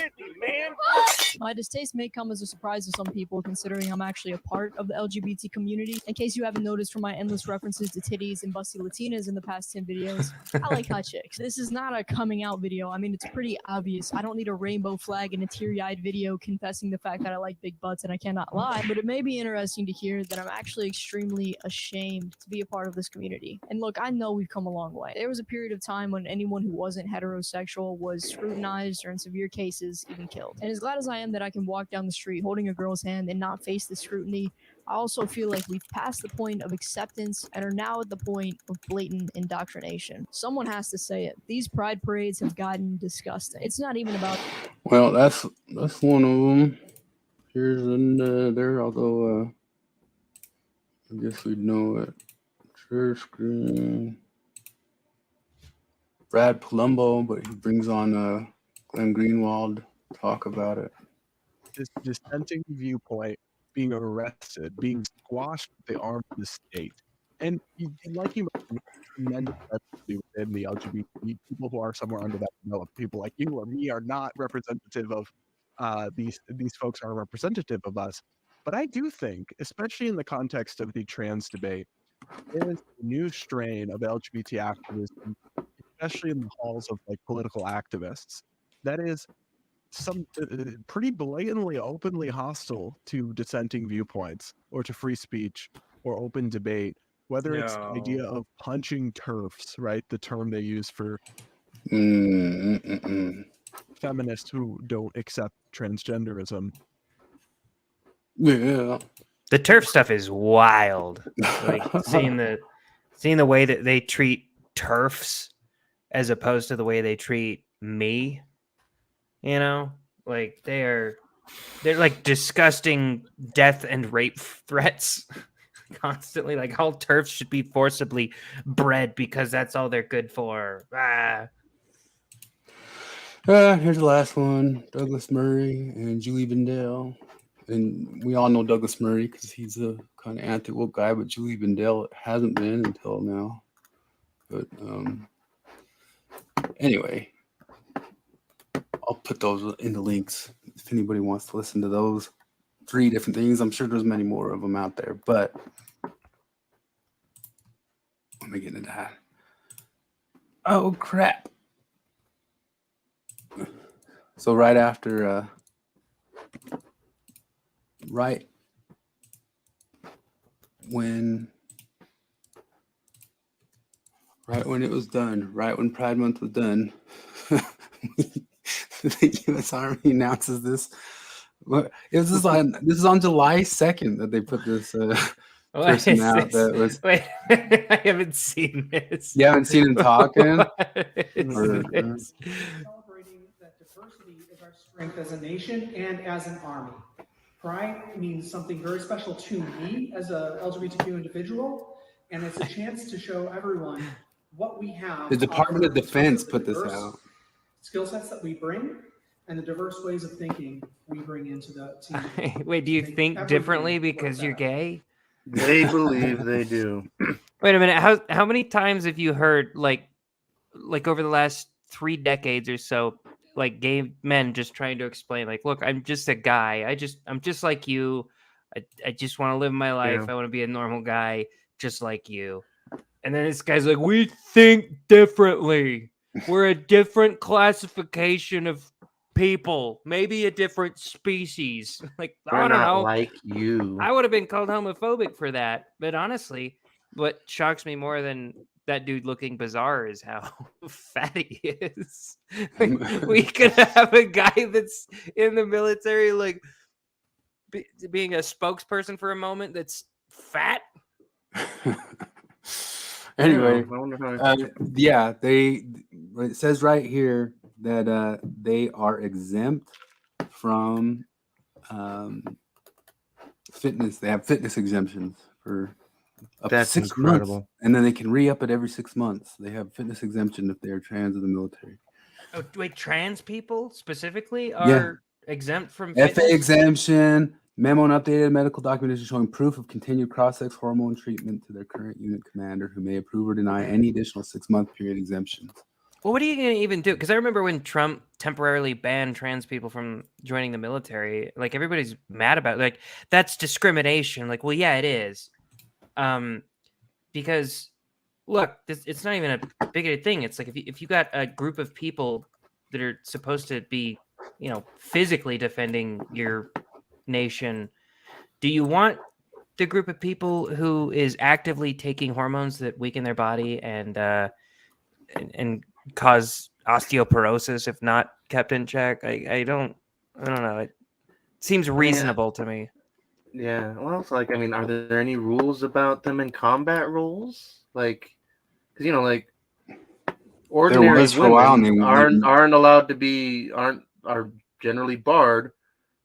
My distaste may come as a surprise to some people, considering I'm actually a part of the LGBT community. In case you haven't noticed from my endless references to titties and busty Latinas in the past 10 videos, I like hot chicks. This is not a coming out video. I mean, it's pretty obvious. I don't need a rainbow flag and a teary-eyed video confessing the fact that I like big butts and I cannot lie, but it may be interesting to hear that I'm actually extremely ashamed to be a part of this community. And look, I know we've come a long way. There was a period of time when anyone who wasn't heterosexual was scrutinized, or in severe cases, even killed. And as glad as I am that I can walk down the street holding a girl's hand and not face the scrutiny, I also feel like we've passed the point of acceptance and are now at the point of blatant indoctrination. Someone has to say it. These pride parades have gotten disgusting. It's not even about... Well, that's one of them. Here's another, although I guess we'd know it. Share screen. Brad Palumbo, but he brings on Glenn Greenwald to talk about it. This dissenting viewpoint, being arrested, being squashed with the arm of the state. And like you mentioned, tremendous diversity within the LGBT people who are somewhere under that umbrella. People like you or me are not representative of these folks are representative of us. But I do think, especially in the context of the trans debate, there is a new strain of LGBT activism, especially in the halls of like political activists, that is some pretty blatantly, openly hostile to dissenting viewpoints or to free speech or open debate. Whether it's the idea of punching TERFs, right? The term they use for feminists who don't accept transgenderism, Yeah. The turf stuff is wild. Like seeing the way that they treat turfs as opposed to the way they treat me. You know, like they're like disgusting death and rape threats constantly. Like all turfs should be forcibly bred because that's all they're good for. Here's the last one: Douglas Murray and Julie Bindel. And we all know Douglas Murray because he's a kind of anti-woke guy, but Julie Bindel hasn't been until now. But anyway, I'll put those in the links if anybody wants to listen to those 3 different things. I'm sure there's many more of them out there, but let me get into that. Oh crap! So right after, right when it was done, right when Pride Month was done, the U.S. Army announces this. This is on July 2nd that they put this person out. That was. Wait, I haven't seen this. You haven't seen him talking. Celebrating that diversity is our strength as a nation and as an army. Pride means something very special to me as a LGBTQ individual, and it's a chance to show everyone what we have. The Department of Defense put this out. Skill sets that we bring and the diverse ways of thinking we bring into the team. Wait, do you think differently because you're gay? They believe they do. Wait a minute. How many times have you heard like over the last 3 decades or so, like gay men just trying to explain, like, look, I'm just a guy. I'm just like you. I just want to live my life. Yeah. I want to be a normal guy, just like you. And then this guy's like, we think differently. We're a different classification of people, maybe a different species. Like, I We're don't not know. like you. I would have been called homophobic for that. But honestly, what shocks me more than that dude looking bizarre is how fat he is. Like, we could have a guy that's in the military, like being a spokesperson for a moment, that's fat. Anyway, I wonder how yeah, it says right here that they are exempt from fitness. They have fitness exemptions for up That's to 6 incredible. months, and then they can re-up it every 6 months. They have fitness exemption if they're trans in the military. Oh, wait, trans people specifically are exempt from FA fitness? exemption, memo and updated medical documentation showing proof of continued cross-sex hormone treatment to their current unit commander, who may approve or deny any additional 6-month period exemptions. Well, what are you going to even do? Because I remember when Trump temporarily banned trans people from joining the military, like everybody's mad about it. Like, that's discrimination. Like, well, yeah, it is. Because look, it's not even a bigoted thing. It's like if you got a group of people that are supposed to be, physically defending your nation, do you want the group of people who is actively taking hormones that weaken their body and cause osteoporosis if not kept in check? I don't know. It seems reasonable to me. Yeah, well, it's like, are there any rules about them in combat rules? Like, because like ordinary was for a while, women aren't allowed to be are generally barred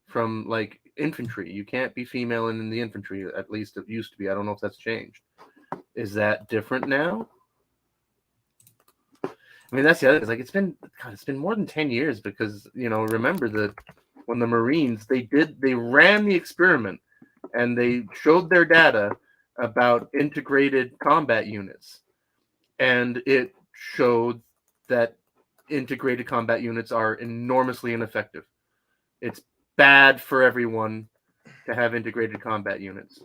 from like infantry. You can't be female in the infantry. At least it used to be. I don't know if that's changed. Is that different now? That's the other. It's like it's been more than 10 years because remember that when the Marines they ran the experiment. And they showed their data about integrated combat units. And it showed that integrated combat units are enormously ineffective. It's bad for everyone to have integrated combat units.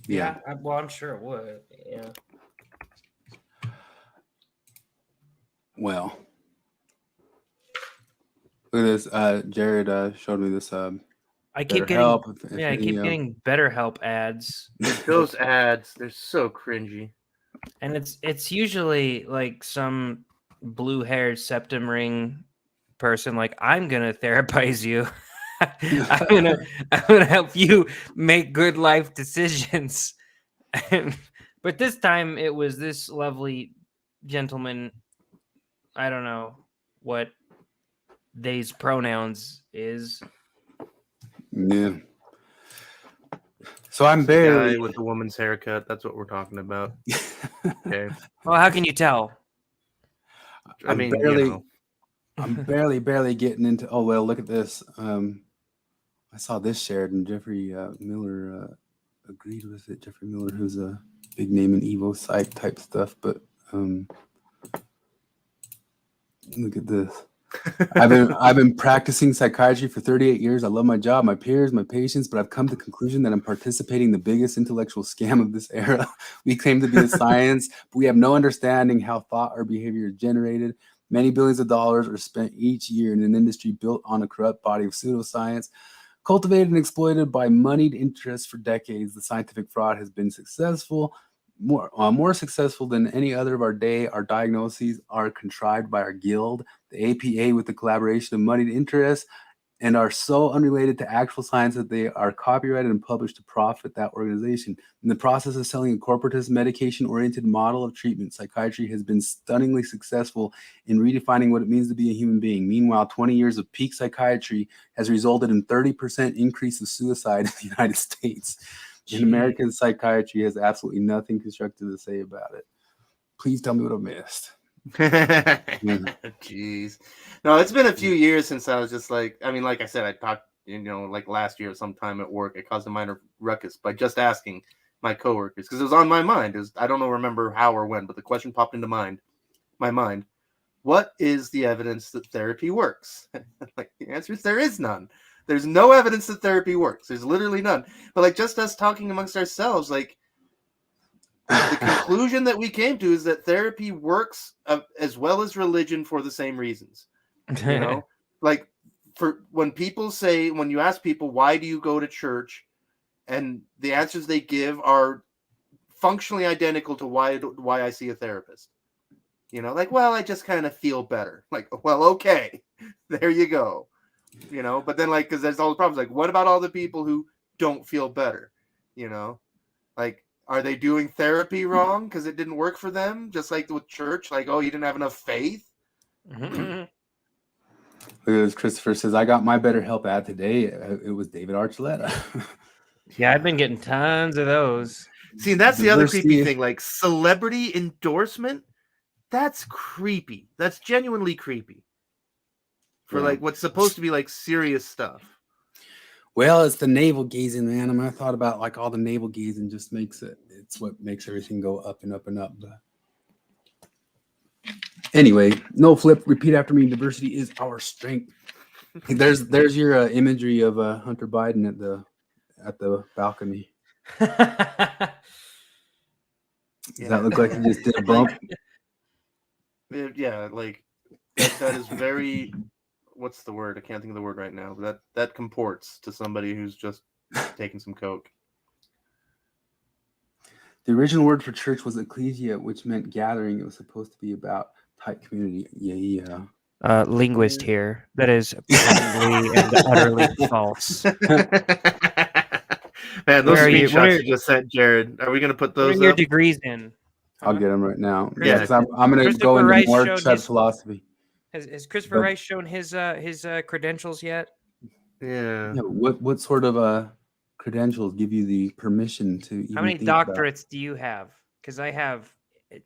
Yeah, well, I'm sure it would. Yeah. Well, look at this. Jared showed me this. I keep getting BetterHelp ads. Those ads, they're so cringy. And it's usually like some blue-haired septum ring person like, I'm gonna therapize you. I'm gonna help you make good life decisions. But this time it was this lovely gentleman. I don't know what they's pronouns is. Yeah. So I'm The guy barely with the woman's haircut. That's what we're talking about. Okay. Well, how can you tell? I mean, I'm barely getting into. Oh well, look at this. I saw this shared, and Jeffrey Miller agreed with it. Jeffrey Miller, who's a big name in Evo psych type stuff, but look at this. I've been practicing psychiatry for 38 years. I love my job, my peers, my patients, but I've come to the conclusion that I'm participating in the biggest intellectual scam of this era. We claim to be a science, but we have no understanding how thought or behavior is generated. Many billions of dollars are spent each year in an industry built on a corrupt body of pseudoscience. Cultivated and exploited by moneyed interests for decades, the scientific fraud has been successful, more successful than any other of our day. Our diagnoses are contrived by our guild, the APA, with the collaboration of moneyed interests, and are so unrelated to actual science that they are copyrighted and published to profit that organization. In the process of selling a corporatist, medication-oriented model of treatment, psychiatry has been stunningly successful in redefining what it means to be a human being. Meanwhile, 20 years of peak psychiatry has resulted in 30% increase of suicide in the United States. In American psychiatry has absolutely nothing constructive to say about it. Please tell me what I missed. Jeez. No, it's been a few years since I was just like, I mean, like I said, I talked, like last year sometime at work, it caused a minor ruckus by just asking my coworkers, because it was on my mind. I don't remember how or when, but the question popped into my mind. What is the evidence that therapy works? Like, the answer is there is none. There's no evidence that therapy works. There's literally none. But like, just us talking amongst ourselves, like, the conclusion that we came to is that therapy works as well as religion for the same reasons. Like, for when you ask people, why do you go to church? And the answers they give are functionally identical to why I see a therapist. Like, well, I just kind of feel better. Like, well, okay, there you go. But then, like, because there's all the problems. Like, what about all the people who don't feel better? Like, are they doing therapy wrong because it didn't work for them? Just like with church, like, oh, you didn't have enough faith. Look at this. Christopher says, I got my better help ad today. It was David Archuleta. Yeah, I've been getting tons of those. See, and that's the other creepy thing. Like, celebrity endorsement, that's creepy. That's genuinely creepy. For like what's supposed to be like serious stuff. Well, it's the navel gazing, man. I mean, I thought about like all the navel gazing just it's what makes everything go up and up and up. But anyway, no flip, repeat after me. Diversity is our strength. There's your imagery of Hunter Biden at the balcony. Does that look like he just did a bump? Yeah, like that is very. What's the word? I can't think of the word right now. But that comports to somebody who's just taking some coke. The original word for church was ecclesia, which meant gathering. It was supposed to be about tight community. Yeah. Linguist here. That is patently and utterly false. Man, those screenshots you just sent, Jared. Are we going to put those? What are your degrees in? I'll get them right now. Yeah, because I'm going to go into more Chud philosophy. Has Christopher Rice shown his credentials yet? Yeah. What sort of credentials give you the permission to? Even How many think doctorates do you have? Because I have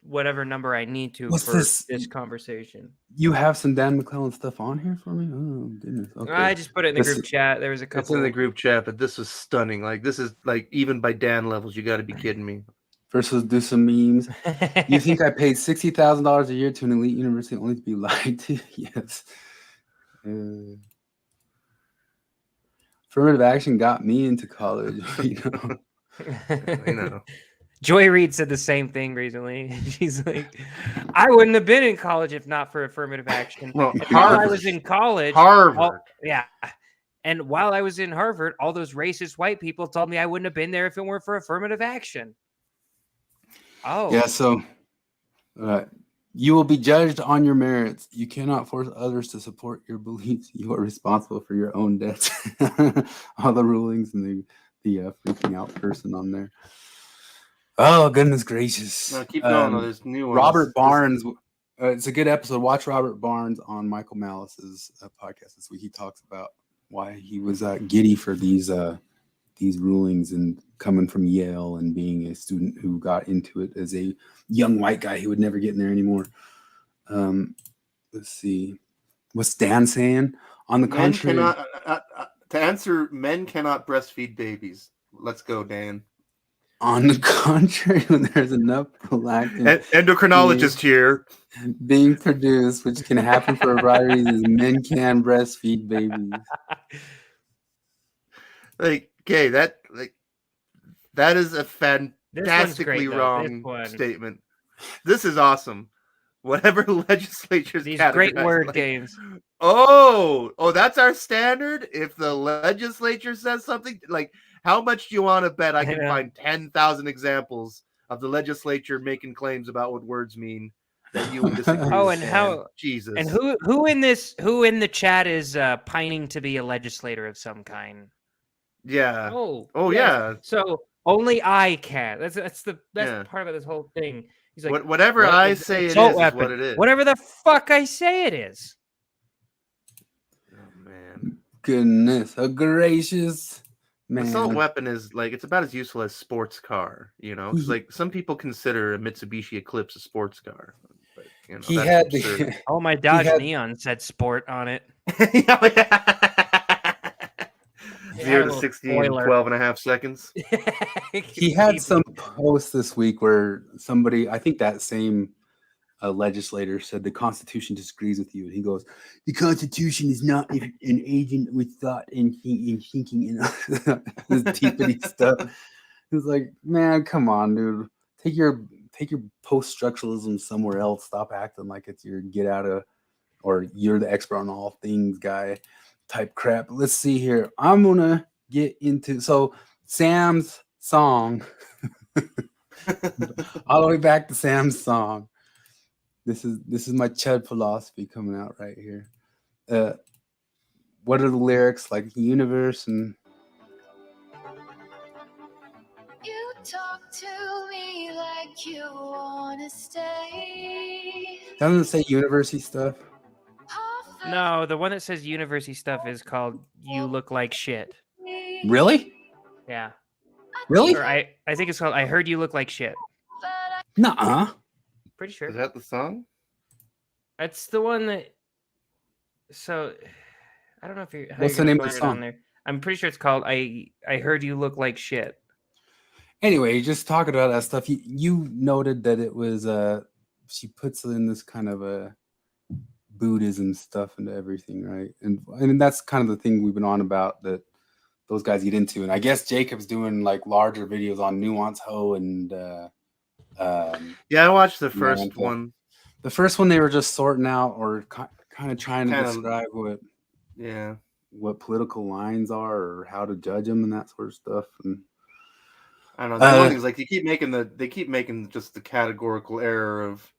whatever number I need to for this conversation. You have some Dan McClellan stuff on here for me? Oh goodness! Okay. I just put it in the group chat. There was a couple. It's in the group chat, but this was stunning. Like, this is like even by Dan levels. You got to be kidding me. First, let's do some memes. You think I paid $60,000 a year to an elite university only to be lied to? Yes. Affirmative action got me into college. I know. Joy Reid said the same thing recently. She's like, I wouldn't have been in college if not for affirmative action. Well, while I was in college, Harvard. And while I was in Harvard, all those racist white people told me I wouldn't have been there if it weren't for affirmative action. Oh. Yeah, so You will be judged on your merits. You cannot force others to support your beliefs. You are responsible for your own debts. All the rulings and the freaking out person on there. Oh, goodness gracious. No, keep going. Though. There's new ones. Robert Barnes. It's a good episode. Watch Robert Barnes on Michael Malice's podcast this week. He talks about why he was giddy for these rulings and coming from Yale and being a student who got into it as a young white guy who would never get in there anymore. Let's see. What's Dan saying? On the contrary, to answer, men cannot breastfeed babies. Let's go, Dan. On the contrary, when there's enough prolactin endocrinologist here being produced, which can happen for a variety of reasons, men can breastfeed babies. That is a fantastically wrong statement. This is awesome. Whatever legislatures, these great word games. Oh, that's our standard. If the legislature says something, like, how much do you want to bet I can find 10,000 examples of the legislature making claims about what words mean that you would disagree with? Oh, and how Jesus. And who in the chat is pining to be a legislator of some kind? Yeah. Oh yes. Yeah. So only I can. That's the best part about this whole thing. He's like, whatever I say it is what it is. Whatever the fuck I say it is. Oh man. Goodness gracious. Man. Assault weapon is like, it's about as useful as sports car, you know. It's like some people consider a Mitsubishi Eclipse a sports car. But, you know, he had my Dodge Neon said sport on it. 0 to 60 in 12 and a half seconds. He had some post this week where somebody, I think that same legislator, said the Constitution disagrees with you, and he goes, "The Constitution is not an agent with thought and thinking in this deepity stuff." It's like, man, come on, dude. Take your post-structuralism somewhere else. Stop acting like it's your get out of, or you're the expert on all things guy type crap. Let's see here. I'm gonna get into Sam's song. All the way back to Sam's song. This is my Chud philosophy coming out right here. What are the lyrics? Like the universe and You talk to me like you wanna stay. Doesn't it say university stuff? No, the one that says university stuff is called "You Look Like Shit." Really? Yeah. Really? Or I think it's called "I Heard You Look Like Shit." Nuh-uh. Pretty sure. Is that the song? It's the one that. So, I don't know if you're. What's the name of the song? There. I'm pretty sure it's called "I Heard You Look Like Shit." Anyway, just talking about that stuff. You noted that it was she puts in this kind of a Buddhism stuff into everything, right? And that's kind of the thing we've been on about, that those guys get into. And I guess Jacob's doing like larger videos on Nuance Ho and yeah, I watched the first one. The first one they were just sorting out or kind of trying to describe what political lines are or how to judge them and that sort of stuff. And I don't know. The one thing is, like, they keep making just the categorical error of,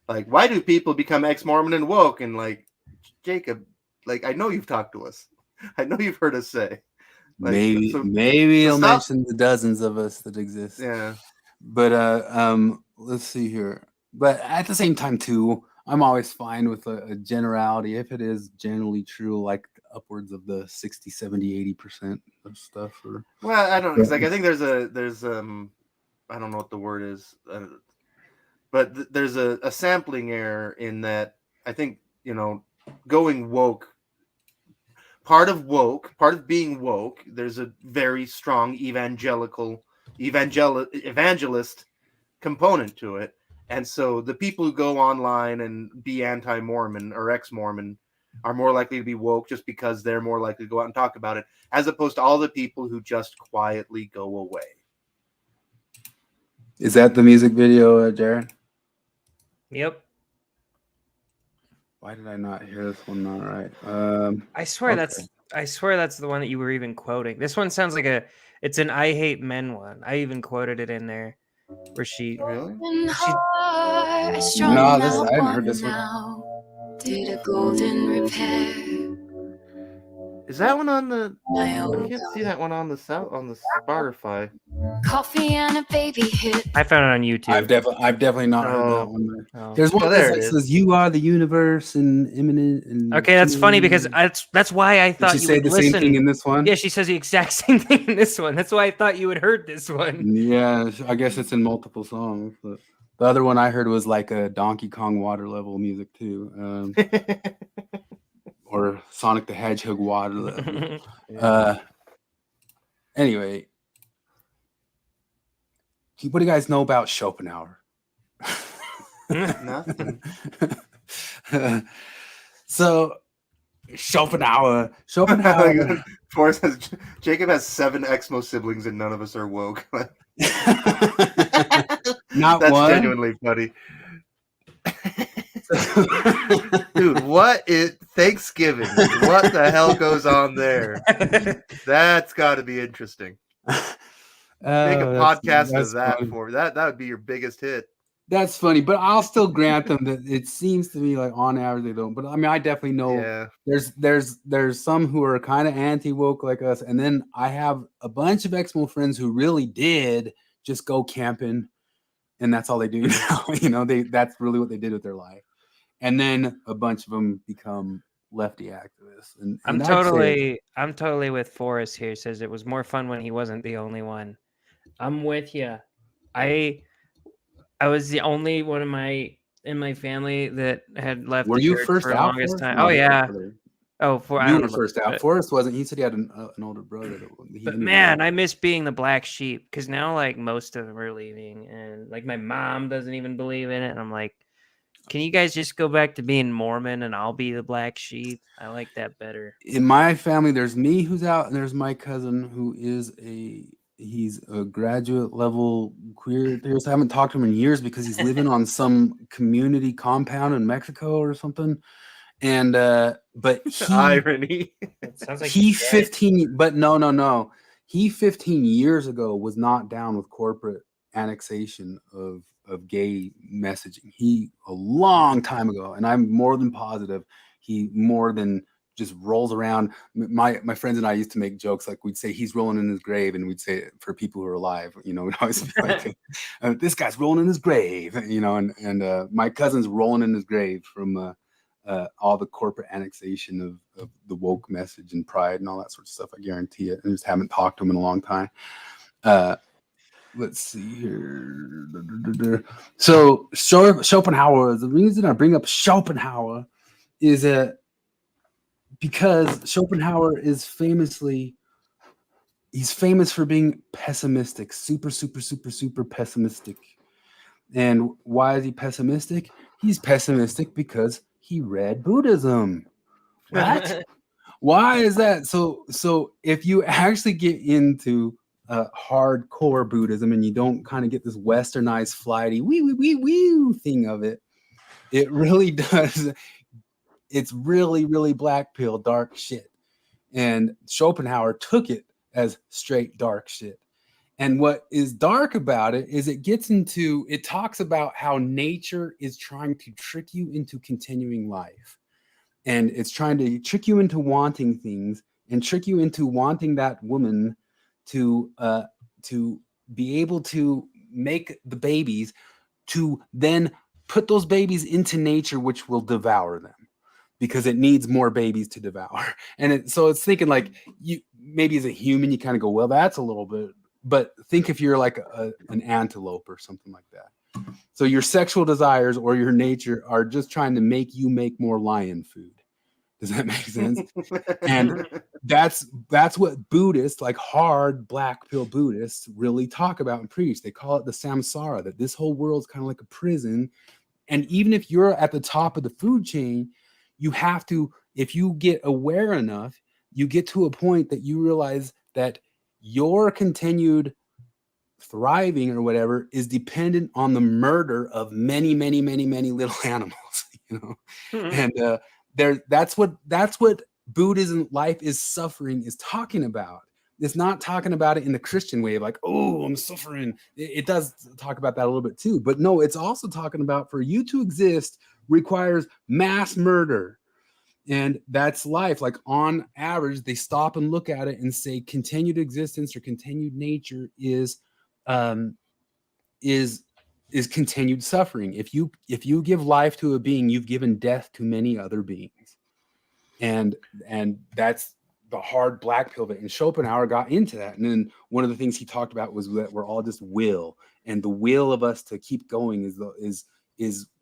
like, why do people become ex-Mormon and woke? And like, Jacob, like, I know you've talked to us. I know you've heard us say. Like, maybe he'll mention the dozens of us that exist. Yeah. But let's see here. But at the same time, too, I'm always fine with a generality if it is generally true, like upwards of the 60, 70, 80% of stuff. Well, I don't know. It's like, I think there's I don't know what the word is. But there's a sampling error in that. I think, you know, going woke, part of being woke, there's a very strong evangelist component to it. And so the people who go online and be anti-Mormon or ex-Mormon are more likely to be woke just because they're more likely to go out and talk about it, as opposed to all the people who just quietly go away. Is that the music video, Jared? Yep. Why did I not hear this one? All right. I swear that's the one that you were even quoting. This one sounds like it's an "I hate men" one. I even quoted it in there. where she Really? Heart, strong No, now, I hadn't heard this born one. now, did a golden repair. Is that one on the? My I old can't see that one on the Spotify. coffee and a baby hit. I found it on YouTube. I've definitely not heard that Oh. one. Oh. There's one Oh, there that it is. says "You are the universe and imminent." And Okay, that's funny because that's why I Did thought she you say would the listen. same thing in this one? Yeah, she says the exact same thing in this one. That's why I thought you had heard this one. Yeah, I guess it's in multiple songs. But the other one I heard was like a Donkey Kong water level music too, or Sonic the Hedgehog water level. Anyway, what do you guys know about Schopenhauer? Nothing. So Schopenhauer. Forrest has Jacob has 7 Exmo siblings and none of us are woke. Not That's one. genuinely funny. Dude, what is Thanksgiving? What the hell goes on there? That's got to be interesting. Make a podcast of that funny. for that. That would be your biggest hit. That's funny, but I'll still grant them that it seems to me like on average they don't. But I mean, I definitely know Yeah. there's some who are kind of anti-woke like us, and then I have a bunch of Exmo friends who really did just go camping, and that's all they do now. You know, that's really what they did with their life. And then a bunch of them become lefty activists. And I'm I'd say- totally with Forrest here. Says it was more fun when he wasn't the only one. I'm with you. I was the only one in my family that had left. Were the you church first for the out? longest Forrest? time. No, Oh your yeah. brother. Oh, for I You don't were know, first out. but- Forrest wasn't. He said he had an older brother. But man, I miss being the black sheep because now like most of them are leaving, and like my mom doesn't even believe in it. And I'm like, can you guys just go back to being Mormon and I'll be the black sheep? I like that better. in my family, there's me who's out, and there's my cousin who is he's a graduate level queer theorist. I haven't talked to him in years because he's living on some community compound in Mexico or something. And but Irony. It sounds like he he's dead. 15, but no. He 15 years ago was not down with corporate annexation of gay messaging. He a long time ago, and I'm more than positive he more than just rolls around. My friends and I used to make jokes like we'd say he's rolling in his grave, and we'd say it for people who are alive. You know, we'd always be like, "This guy's rolling in his grave," you know. And my cousin's rolling in his grave from all the corporate annexation of the woke message and pride and all that sort of stuff. I guarantee it. I just haven't talked to him in a long time. Let's see here. So Schopenhauer. The reason I bring up Schopenhauer is that because Schopenhauer is he's famous for being pessimistic, super pessimistic. And why is he pessimistic? He's pessimistic because he read Buddhism. What? Why is that? So if you actually get into hardcore Buddhism and you don't kind of get this westernized flighty wee thing of it, it really does. It's really black pill, dark shit. And Schopenhauer took it as straight dark shit. And what is dark about it is it talks about how nature is trying to trick you into continuing life. And it's trying to trick you into wanting things and trick you into wanting that woman to be able to make the babies, to then put those babies into nature, which will devour them because it needs more babies to devour. And so it's thinking like you maybe as a human, you kind of go, well, that's a little bit, but think if you're like an antelope or something like that. So your sexual desires or your nature are just trying to make you make more lion food. Does that make sense? And that's what Buddhists, like hard black pill Buddhists, really talk about and preach. They call it the samsara, that this whole world's kind of like a prison. And even if you're at the top of the food chain, you have to, if you get aware enough, you get to a point that you realize that your continued thriving or whatever is dependent on the murder of many little animals, you know. And that's what Buddhism life is suffering is talking about. it's not talking about it in the Christian way of like, oh, I'm suffering. It does talk about that a little bit too, but no, it's also talking about for you to exist requires mass murder. And that's life. Like on average, they stop and look at it and say continued existence or continued nature is continued suffering. If you give life to a being, you've given death to many other beings. And that's the hard black pill of it. And Schopenhauer got into that. And then one of the things he talked about was that we're all just will, and the will of us to keep going is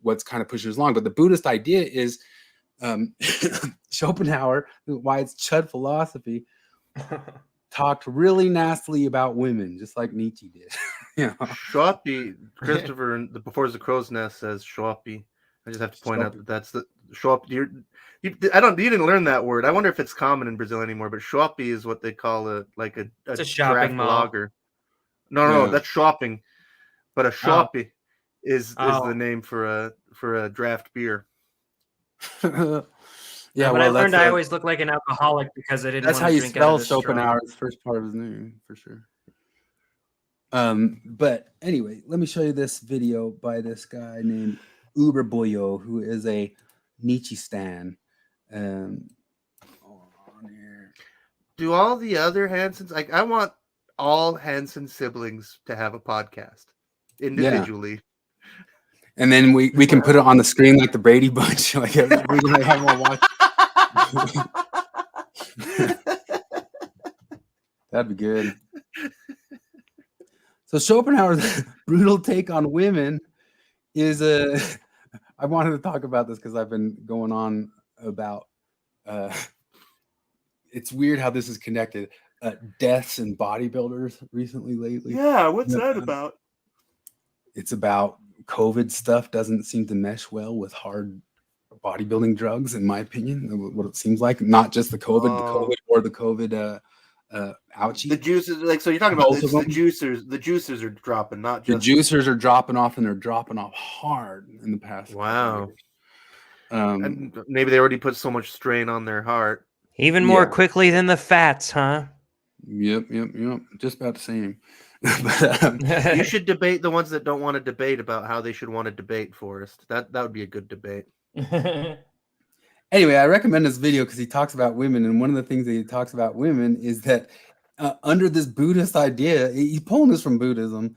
what's kind of pushing us along. But the Buddhist idea is Schopenhauer, why it's Chud philosophy, talked really nastily about women, just like Nietzsche did. Shoppy, Christopher, in the Before the Crow's Nest says shoppy. I just have to point out that that's the shop. You didn't learn that word. I wonder if it's common in Brazil anymore. But shoppy is what they call a shopping mall. lager. No, that's shopping. But a shoppy is the name for a draft beer. Yeah, but I learned I always look like an alcoholic because I didn't. That's want how to you drink spell out of Schopenhauer's first part of his name, for sure. But anyway, let me show you this video by this guy named Uber Boyo, who is a Nietzsche stan. Hold on here. Do all the other Hansons, like, I want all Hanson siblings to have a podcast individually. Yeah. And then we can put it on the screen like the Brady Bunch. Like we can have them watch. That'd be good. So Schopenhauer's brutal take on women is I wanted to talk about this because I've been going on about it's weird how this is connected. Deaths in bodybuilders recently lately. Yeah, what's that about? It's about COVID stuff doesn't seem to mesh well with hard bodybuilding drugs, in my opinion. What it seems like, not just the COVID or the COVID ouchie. The juices, like, so you're talking about the juicers. The juicers are dropping, not just the juicers are dropping off, and they're dropping off hard in the past. Wow. And maybe they already put so much strain on their heart. Even more quickly than the fats, huh? Yep. Just about the same. But, you should debate the ones that don't want to debate about how they should want to debate, Forrest. That would be a good debate. Anyway, I recommend this video because he talks about women, and one of the things that he talks about women is that under this Buddhist idea, he's pulling this from Buddhism.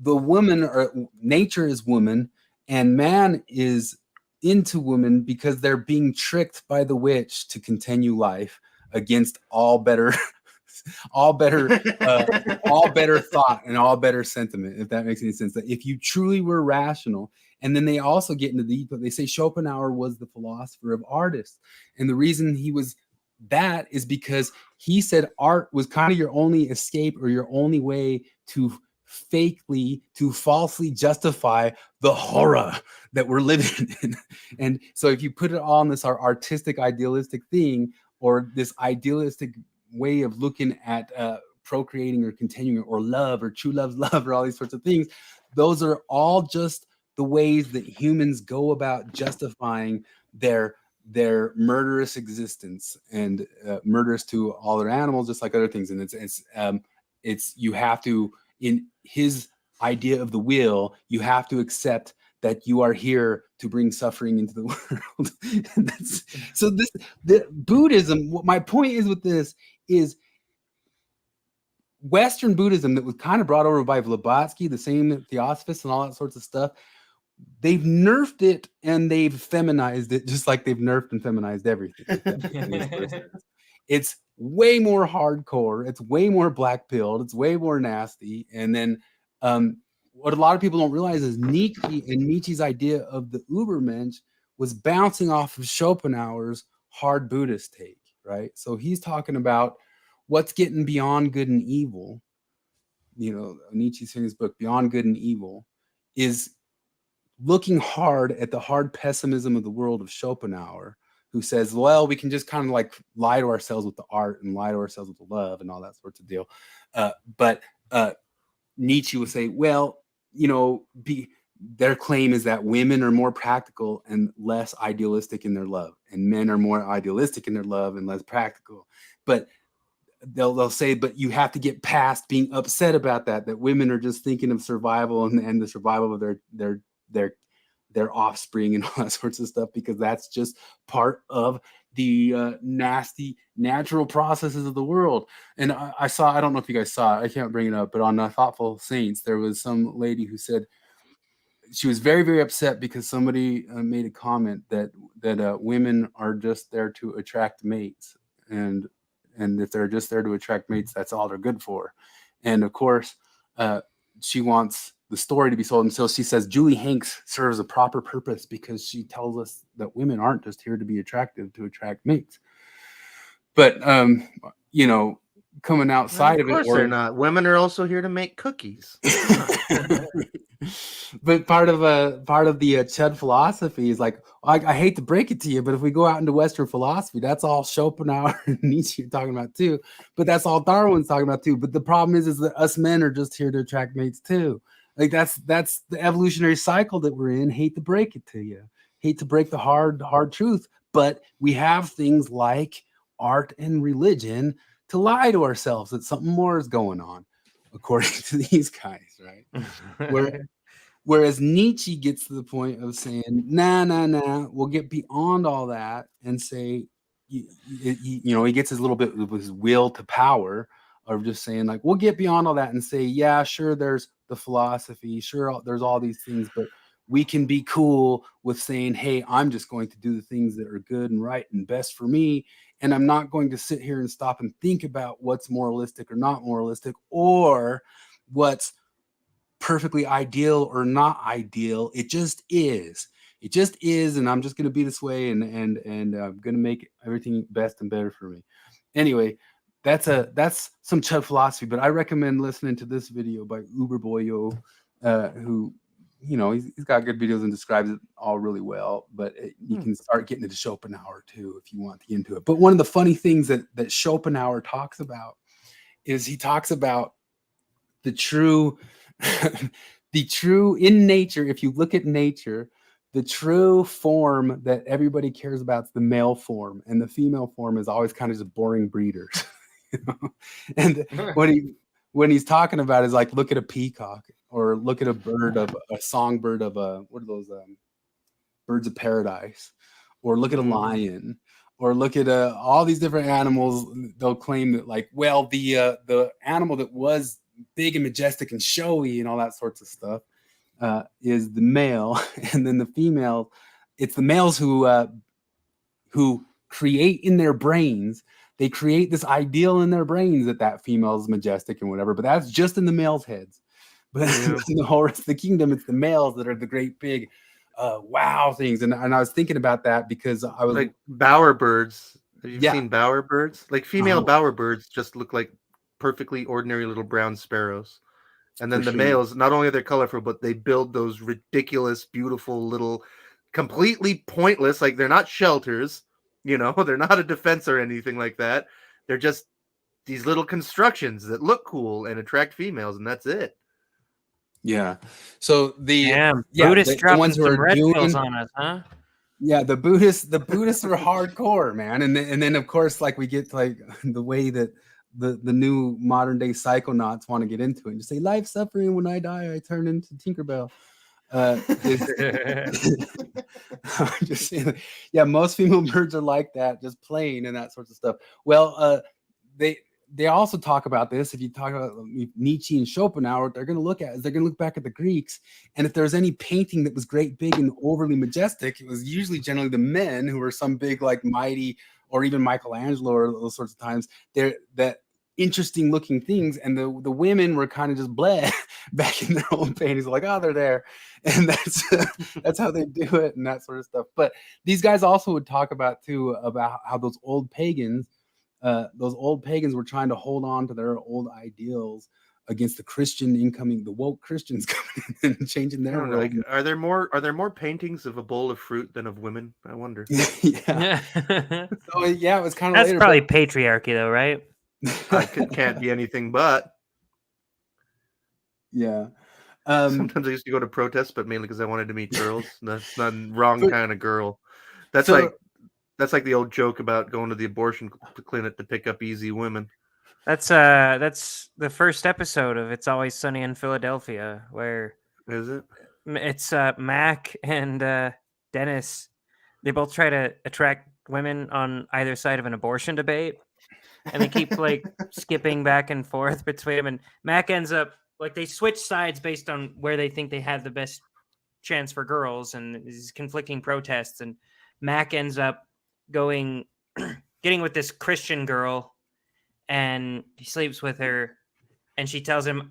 The woman, or nature, is woman, and man is into woman because they're being tricked by the witch to continue life against all better thought and all better sentiment, if that makes any sense. That if you truly were rational, and then they also get into they say Schopenhauer was the philosopher of artists, and the reason he was that is because he said art was kind of your only escape or your only way to falsely justify the horror that we're living in. And so if you put it all on this artistic idealistic thing, or this idealistic way of looking at procreating or continuing, or love, or true love's love, or all these sorts of things, those are all just the ways that humans go about justifying their murderous existence, and murderous to all their animals, just like other things. And it's you have to, in his idea of the will, you have to accept that you are here to bring suffering into the world. And the Buddhism, what my point is with this is Western Buddhism that was kind of brought over by Blavatsky, the same Theosophists and all that sorts of stuff. They've nerfed it and they've feminized it, just like they've nerfed and feminized everything. It's way more hardcore. It's way more black pilled. It's way more nasty. And then what a lot of people don't realize is Nietzsche's idea of the Übermensch was bouncing off of Schopenhauer's hard Buddhist take, right? So he's talking about what's getting beyond good and evil. Nietzsche's in his book, Beyond Good and Evil, is looking hard at the hard pessimism of the world of Schopenhauer, who says, well, we can just kind of like lie to ourselves with the art and lie to ourselves with the love and all that sorts of deal. But Nietzsche would say, well, their claim is that women are more practical and less idealistic in their love, and men are more idealistic in their love and less practical. But they'll say, but you have to get past being upset about that women are just thinking of survival and the survival of their offspring and all that sorts of stuff, because that's just part of the nasty natural processes of the world. And I don't know if you guys saw it, I can't bring it up, but on Thoughtful Saints, there was some lady who said she was very, very upset because somebody made a comment that women are just there to attract mates, and if they're just there to attract mates, that's all they're good for. And of course, she wants the story to be sold, and so she says Julie Hanks serves a proper purpose because she tells us that women aren't just here to be attractive to attract mates. But coming outside of it, of course they're not. Women are also here to make cookies. But part of the Chud philosophy is like, I hate to break it to you, but if we go out into Western philosophy, that's all Schopenhauer and Nietzsche are talking about too. But that's all Darwin's talking about too. But the problem is that us men are just here to attract mates too. Like that's the evolutionary cycle that we're in. Hate to break it to you. Hate to break the hard truth. But we have things like art and religion to lie to ourselves that something more is going on, according to these guys, right? Whereas Nietzsche gets to the point of saying, nah, we'll get beyond all that and say, he gets his little bit of his will to power of just saying, like, we'll get beyond all that and say, yeah, sure, there's the philosophy, sure, there's all these things, but we can be cool with saying, hey, I'm just going to do the things that are good and right and best for me. And I'm not going to sit here and stop and think about what's moralistic or not moralistic, or what's perfectly ideal or not ideal. It just is. And I'm just going to be this way, and I'm going to make everything best and better for me. Anyway, that's some Chud philosophy, but I recommend listening to this video by Uberboyo, who, he's got good videos and describes it all really well, but you can start getting into Schopenhauer too if you want to get into it. But one of the funny things that Schopenhauer talks about is he talks about the true in nature. If you look at nature, the true form that everybody cares about is the male form, and the female form is always kind of just boring breeders. And when he's talking about is like, look at a peacock, or look at a songbird of what are those birds of paradise, or look at a lion, or look at all these different animals. They'll claim that, like, well, the animal that was big and majestic and showy and all that sorts of stuff is the male, and then the female, it's the males who create in their brains. They create this ideal in their brains that female is majestic and whatever, but that's just in the males' heads. But in the whole rest of the kingdom, it's the males that are the great big wow things. And I was thinking about that because I was like bowerbirds. Have you seen bowerbirds? Like female bowerbirds just look like perfectly ordinary little brown sparrows. And then males, not only are they colorful, but they build those ridiculous, beautiful little, completely pointless, like they're not shelters, they're not a defense or anything like that. They're just these little constructions that look cool and attract females, and that's it. Yeah. So Buddhists dropping some red pills on us, huh? Yeah, the Buddhists are hardcore, man. And then of course, like, we get to, like, the way that the new modern day psychonauts want to get into it and just say, life suffering, when I die, I turn into Tinkerbell. I'm just saying, yeah, most female birds are like that, just playing and that sorts of stuff. Well, they also talk about this. If you talk about Nietzsche and Schopenhauer, they're going to look back at the Greeks, and if there's any painting that was great, big, and overly majestic, it was usually generally the men who were some big, like, mighty, or even Michelangelo or those sorts of times. That interesting looking things, and the women were kind of just bleh back in their own paintings, like, oh, they're there, and that's how they do it and that sort of stuff. But these guys also would talk about how those old pagans were trying to hold on to their old ideals against the woke Christians coming in and changing their world. Like, are there more paintings of a bowl of fruit than of women? I wonder. Yeah. So yeah, it was kind of that's later, probably patriarchy, though, right? Can't be anything but. Yeah. Sometimes I used to go to protests, but mainly because I wanted to meet girls. That's not the wrong kind of girl. That's like the old joke about going to the abortion clinic to pick up easy women. That's the first episode of It's Always Sunny in Philadelphia, where Is it? it's Mac and Dennis. They both try to attract women on either side of an abortion debate, and they keep like skipping back and forth between them. And Mac ends up like they switch sides based on where they think they have the best chance for girls, and these conflicting protests. And Mac ends up going getting with this Christian girl, and he sleeps with her, and she tells him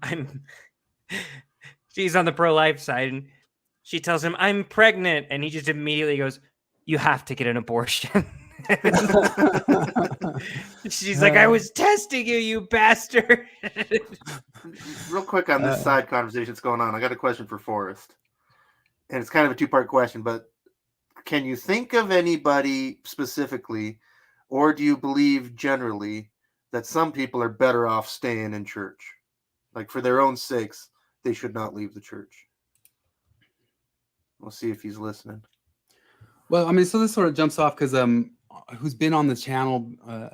she's on the pro-life side, and she tells him I'm pregnant, and he just immediately goes, you have to get an abortion. She's like, I was testing you, you bastard. Real quick on this side conversation that's going on, I got a question for Forrest. And it's kind of a two-part question, but can you think of anybody specifically, or do you believe generally that some people are better off staying in church? Like for their own sakes, they should not leave the church. We'll see if he's listening. Well, I mean, so this sort of jumps off because who's been on the channel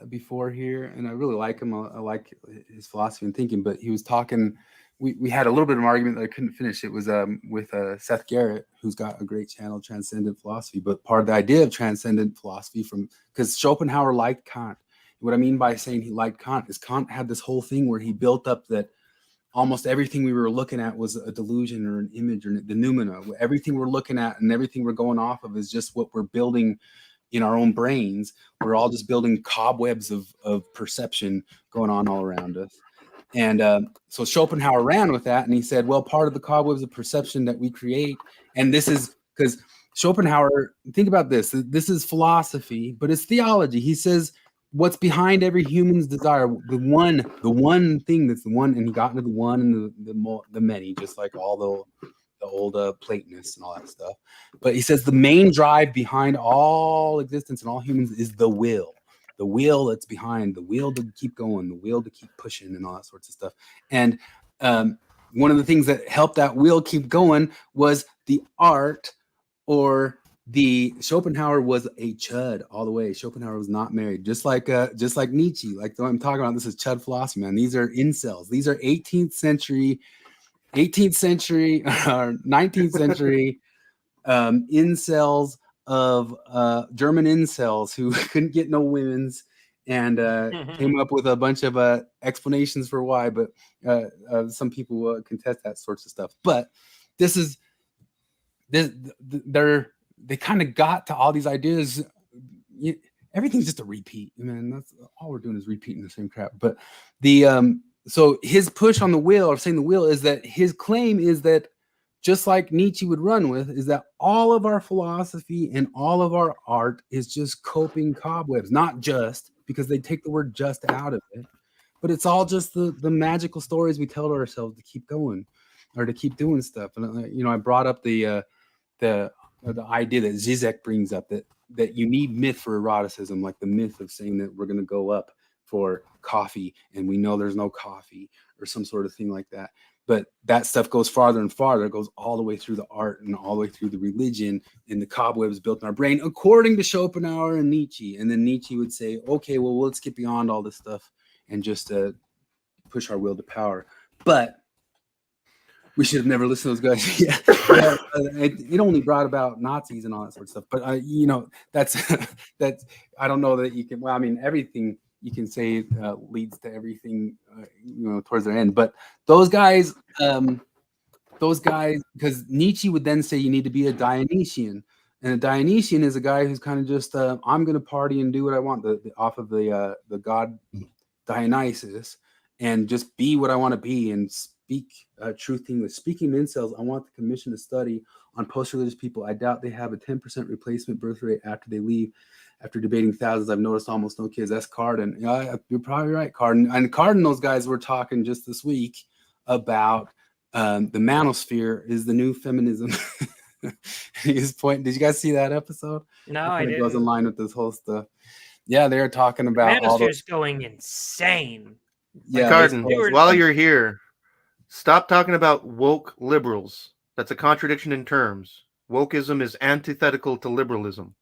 before here, and I really like him. I like his philosophy and thinking, but he was talking. We had a little bit of an argument that I couldn't finish. It was with Seth Garrett, who's got a great channel, Transcendent Philosophy. But part of the idea of transcendent philosophy, because Schopenhauer liked Kant. What I mean by saying he liked Kant is Kant had this whole thing where he built up that almost everything we were looking at was a delusion or an image or the noumena. Everything we're looking at and everything we're going off of is just what we're building in our own brains. We're all just building cobwebs of perception going on all around us. And so Schopenhauer ran with that, and he said, well, part of the cobwebs of perception that we create, and this is because Schopenhauer, think about this is philosophy, but it's theology. He says, what's behind every human's desire, the one thing that's the one, and he got into the one and the many, just like all the old Platonists and all that stuff. But he says the main drive behind all existence and all humans is the will that's behind, the will to keep going, the will to keep pushing and all that sorts of stuff. And one of the things that helped that will keep going was the art, or the Schopenhauer was a chud all the way. Schopenhauer was not married, just like Nietzsche. Like what I'm talking about, this is chud philosophy, man. These are incels. These are 18th century or 19th century incels of German incels who couldn't get no women's, and came up with a bunch of explanations for why. But some people will contest that sorts of stuff. But they kind of got to all these ideas. Everything's just a repeat, man. That's all we're doing is repeating the same crap. But so his push on the will, or saying the will, is that his claim is that, just like Nietzsche would run with, is that all of our philosophy and all of our art is just coping cobwebs. Not just, because they take the word just out of it, but it's all just the magical stories we tell to ourselves to keep going or to keep doing stuff. And I brought up the idea that Zizek brings up, that you need myth for eroticism, like the myth of saying that we're going to go up for coffee and we know there's no coffee, or some sort of thing like that. But that stuff goes farther and farther. It goes all the way through the art and all the way through the religion and the cobwebs built in our brain, according to Schopenhauer and Nietzsche. And then Nietzsche would say, okay, well, let's get beyond all this stuff and just push our will to power. But we should have never listened to those guys. It only brought about Nazis and all that sort of stuff. But that's I don't know that you can. Well, I mean, everything you can say leads to everything, towards their end. But those guys, because Nietzsche would then say you need to be a Dionysian, and a Dionysian is a guy who's kind of just I'm going to party and do what I want, off of the god Dionysus, and just be what I want to be and speak truth to English. Speaking of incels, I want the commission to study on post-religious people. I doubt they have a 10% replacement birth rate after they leave. After debating thousands, I've noticed almost no kids. That's Carden. You're probably right, Carden. And Carden, those guys were talking just this week about the manosphere is the new feminism. His point. Did you guys see that episode? No, I didn't. It goes in line with this whole stuff. Yeah, they're talking about manosphere's going insane. Yeah, Carden, while you're here, stop talking about woke liberals. That's a contradiction in terms. Wokeism is antithetical to liberalism.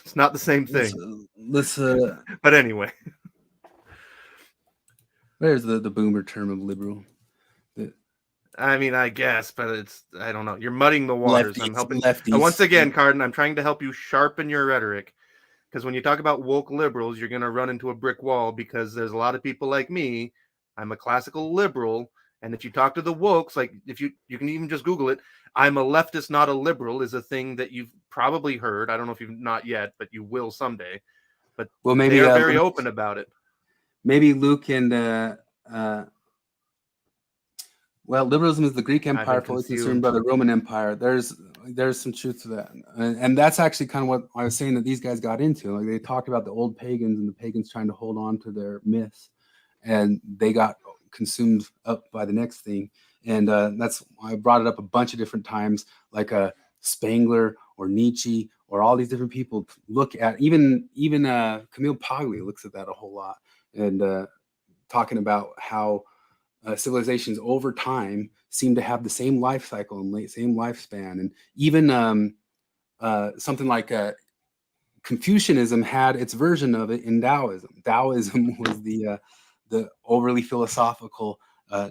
It's not the same thing. Listen. But anyway. There's the boomer term of liberal. I mean, I guess, but I don't know. You're muddying the waters. I'm helping. Lefties. Once again, Carden, I'm trying to help you sharpen your rhetoric. Because when you talk about woke liberals, you're going to run into a brick wall because there's a lot of people like me. I'm a classical liberal. And if you talk to the wokes, like if you can even just Google it, I'm a leftist, not a liberal is a thing that you've probably heard. I don't know if you've not yet, but you will someday. But well, maybe they're very open about it. Maybe Luke and well, liberalism is the Greek Empire fully consumed by the Roman Empire. There's some truth to that, and that's actually kind of what I was saying that these guys got into. Like they talked about the old pagans and the pagans trying to hold on to their myths, and they got consumed up by the next thing. And that's I brought it up a bunch of different times, like Spengler or Nietzsche or all these different people look at even Camille Paglia looks at that a whole lot, and talking about how civilizations over time seem to have the same life cycle and same lifespan. And even something like Confucianism had its version of it in Taoism. Taoism was the overly philosophical,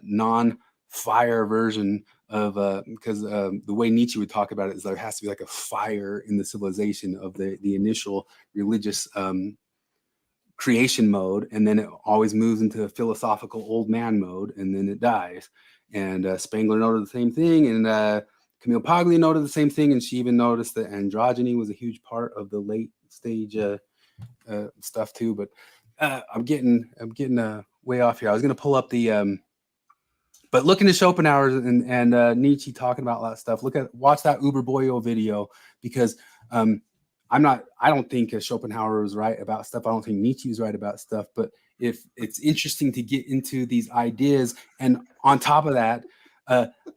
non-fire version of because the way Nietzsche would talk about it is there has to be like a fire in the civilization of the initial religious creation mode, and then it always moves into a philosophical old man mode, and then it dies. And Spengler noted the same thing, and Camille Paglia noted the same thing, and she even noticed that androgyny was a huge part of the late stage stuff too. But I'm getting way off here. I was going to pull up the but looking at Schopenhauer and Nietzsche talking about all that stuff. Watch that Uber Boyo video, because I don't think Schopenhauer was right about stuff. I don't think Nietzsche was right about stuff, but if it's interesting to get into these ideas, and on top of that,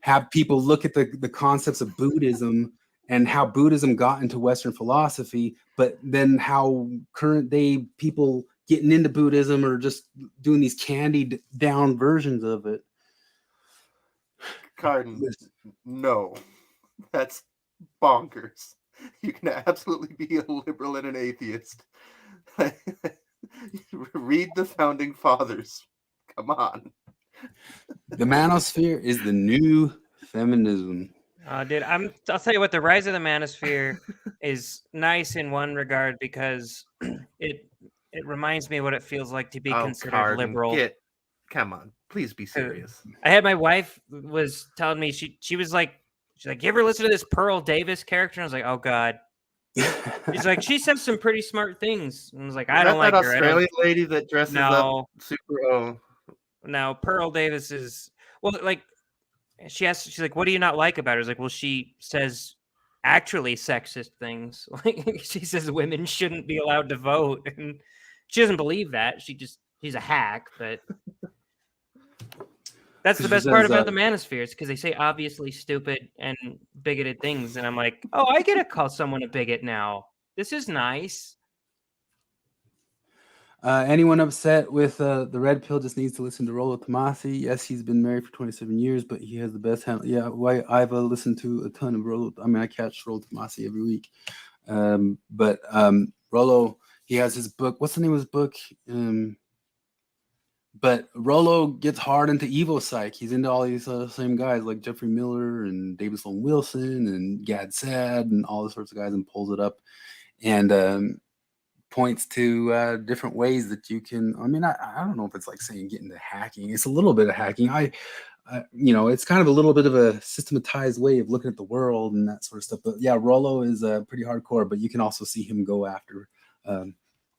have people look at the concepts of Buddhism and how Buddhism got into Western philosophy, but then how current day people getting into Buddhism are just doing these candied down versions of it. Carden, no, that's bonkers. You can absolutely be a liberal and an atheist. Read the founding fathers. Come on. The manosphere is the new feminism. Dude, I'll tell you what, the rise of the manosphere is nice in one regard because it reminds me what it feels like to be considered Carden, liberal. Come on, please be serious. I had my wife was telling me she was like, she's like, you ever listen to this Pearl Davis character? And I was like, oh God. She's like, she says some pretty smart things. And I was like, I don't like that her. Australian lady that dresses up super. No, Pearl Davis is like she's like, what do you not like about her? I was like, well, she says actually sexist things. Like she says women shouldn't be allowed to vote, and she doesn't believe that. She's a hack, but that's the best part about the manosphere, because they say obviously stupid and bigoted things, and I'm like, oh, I get to call someone a bigot now. This is nice. Anyone upset with the red pill just needs to listen to Rollo Tomasi. Yes, he's been married for 27 years, but he has the best handle. Yeah, I've listened to a ton of Rollo. I mean, I catch Rollo Tomasi every week. But Rollo, he has his book. What's the name of his book? But Rollo gets hard into Evo Psych. He's into all these same guys like Jeffrey Miller and David Sloan Wilson and Gad Sad and all those sorts of guys, and pulls it up and points to different ways that you can. I mean, I don't know if it's like saying get into hacking. It's a little bit of hacking. It's kind of a little bit of a systematized way of looking at the world and that sort of stuff. But yeah, Rollo is pretty hardcore, but you can also see him go after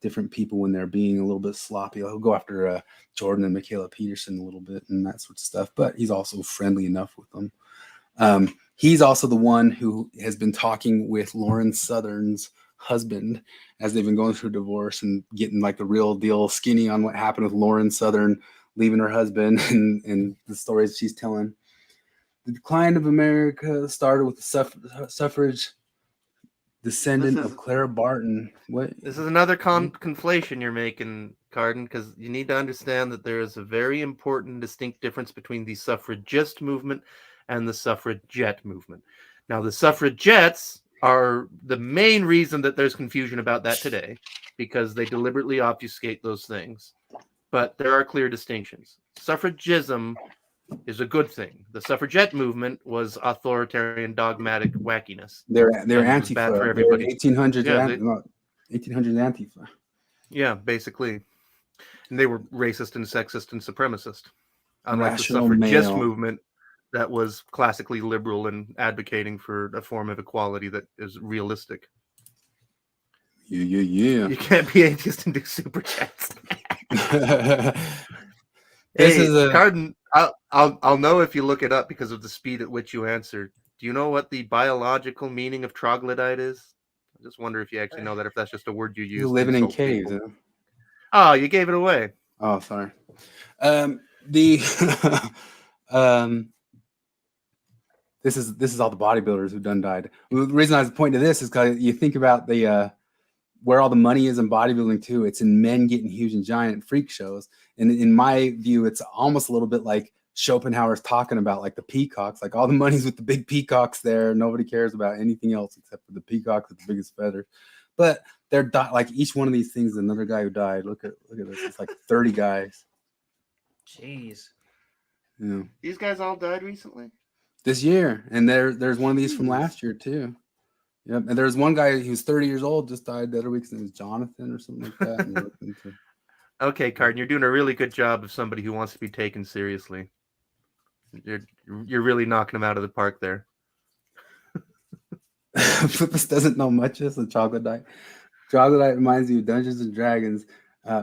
different people when they're being a little bit sloppy. He'll go after Jordan and Michaela Peterson a little bit and that sort of stuff, but he's also friendly enough with them. He's also the one who has been talking with Lauren Southern's husband as they've been going through divorce and getting like the real deal skinny on what happened with Lauren Southern leaving her husband and the stories she's telling. The decline of America started with the suffrage descendant of Clara Barton. What? This is another conflation you're making, Carden, because you need to understand that there is a very important, distinct difference between the suffragist movement and the suffragette movement. Now, the suffragettes are the main reason that there's confusion about that today, because they deliberately obfuscate those things. But there are clear distinctions. suffragism is a good thing. The suffragette movement was authoritarian, dogmatic wackiness. They're And it was Antifa. bad for They're everybody. 1800s, Yeah, 1800s Antifa. Yeah, basically. And they were racist and sexist and supremacist. Unlike Rational the suffragist male. movement that was classically liberal and advocating for a form of equality that is realistic. Yeah. You can't be atheist and do super chats. This Hey, is a Carden, I'll know if you look it up because of the speed at which you answer. Do you know what the biological meaning of troglodyte is? I just wonder if you actually know that, if that's just a word you use. you're to living in insult caves. people. Huh? Oh, you gave it away. Oh, sorry. The this is all the bodybuilders who done died. The reason I was pointing to this is because you think about the where all the money is in bodybuilding too. It's in men getting huge and giant freak shows. And in my view, it's almost a little bit like Schopenhauer's talking about, like the peacocks. Like all the money's with the big peacocks there. Nobody cares about anything else except for the peacock with the biggest feathers. But they're like each one of these things is another guy who died. Look at this. It's like 30 guys. Jeez. Yeah. These guys all died recently? This year. And there's one of these from last year too. Yep. And there's one guy who's 30 years old, just died the other week. His name was Jonathan or something like that. And Okay, Carden, you're doing a really good job of somebody who wants to be taken seriously. You're really knocking them out of the park there. Flippus doesn't know much of the troglodyte. Troglodyte reminds you of Dungeons and Dragons.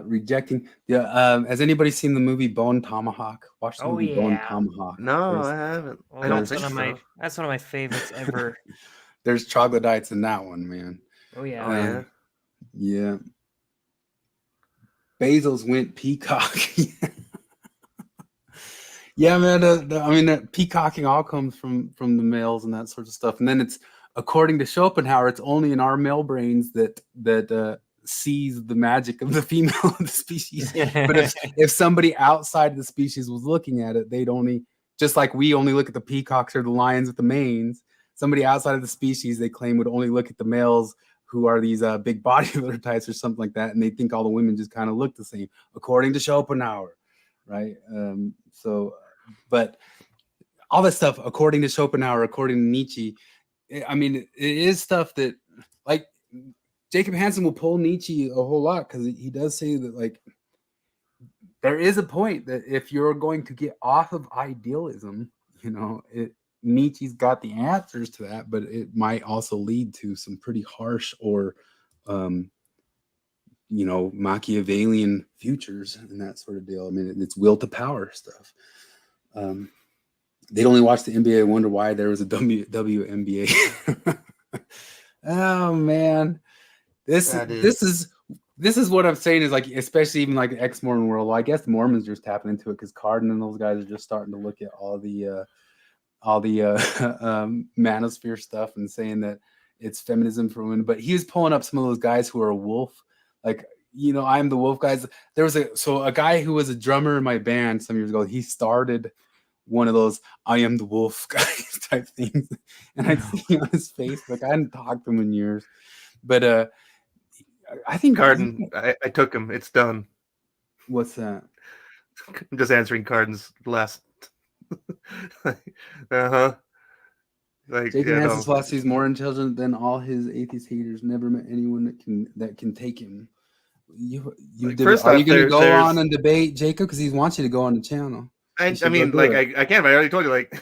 Rejecting. Yeah. Has anybody seen the movie Bone Tomahawk? Watch the movie Bone yeah. Tomahawk. No, I haven't. Well, I don't that's think one of so. my that's one of my favorites ever. There's troglodytes in that one, man. Oh yeah. Oh, yeah. Yeah. Bezos went peacock. Yeah, man. I mean, the peacocking all comes from the males and that sort of stuff. And then it's, according to Schopenhauer, it's only in our male brains that sees the magic of the female of the species. But if somebody outside of the species was looking at it, they'd only, just like we only look at the peacocks or the lions with the manes, somebody outside of the species, they claim, would only look at the males who are these big bodybuilder types or something like that, and they think all the women just kind of look the same, according to Schopenhauer, right? But all this stuff, according to Schopenhauer, according to Nietzsche, I mean, it is stuff that, like, Jacob Hansen will pull Nietzsche a whole lot, because he does say that, like, there is a point that if you're going to get off of idealism, you know, Nietzsche's got the answers to that, but it might also lead to some pretty harsh or, Machiavellian futures and that sort of deal. I mean, it's will to power stuff. They'd only watch the NBA and wonder why there was a WNBA. Oh man, this is what I'm saying is, like, especially even like the ex-Mormon world. Well, I guess the Mormons are just tapping into it because Cardin and those guys are just starting to look at all the manosphere stuff and saying that it's feminism for women. But he was pulling up some of those guys who are a wolf, like, you know, I'm the wolf guys. There was a guy who was a drummer in my band some years ago. He started one of those I am the wolf guys type things, and I'd see on his face, like, I hadn't talked to him in years, but I think Carden, I took him. It's done. What's that? I'm just answering Carden's last. Uh-huh. Like, Jacob Hansen's philosophy is more intelligent than all his atheist haters. Never met anyone that can take him. Are you going to go on and debate Jacob? Because he wants you to go on the channel. I mean, like, I can, but I already told you, like,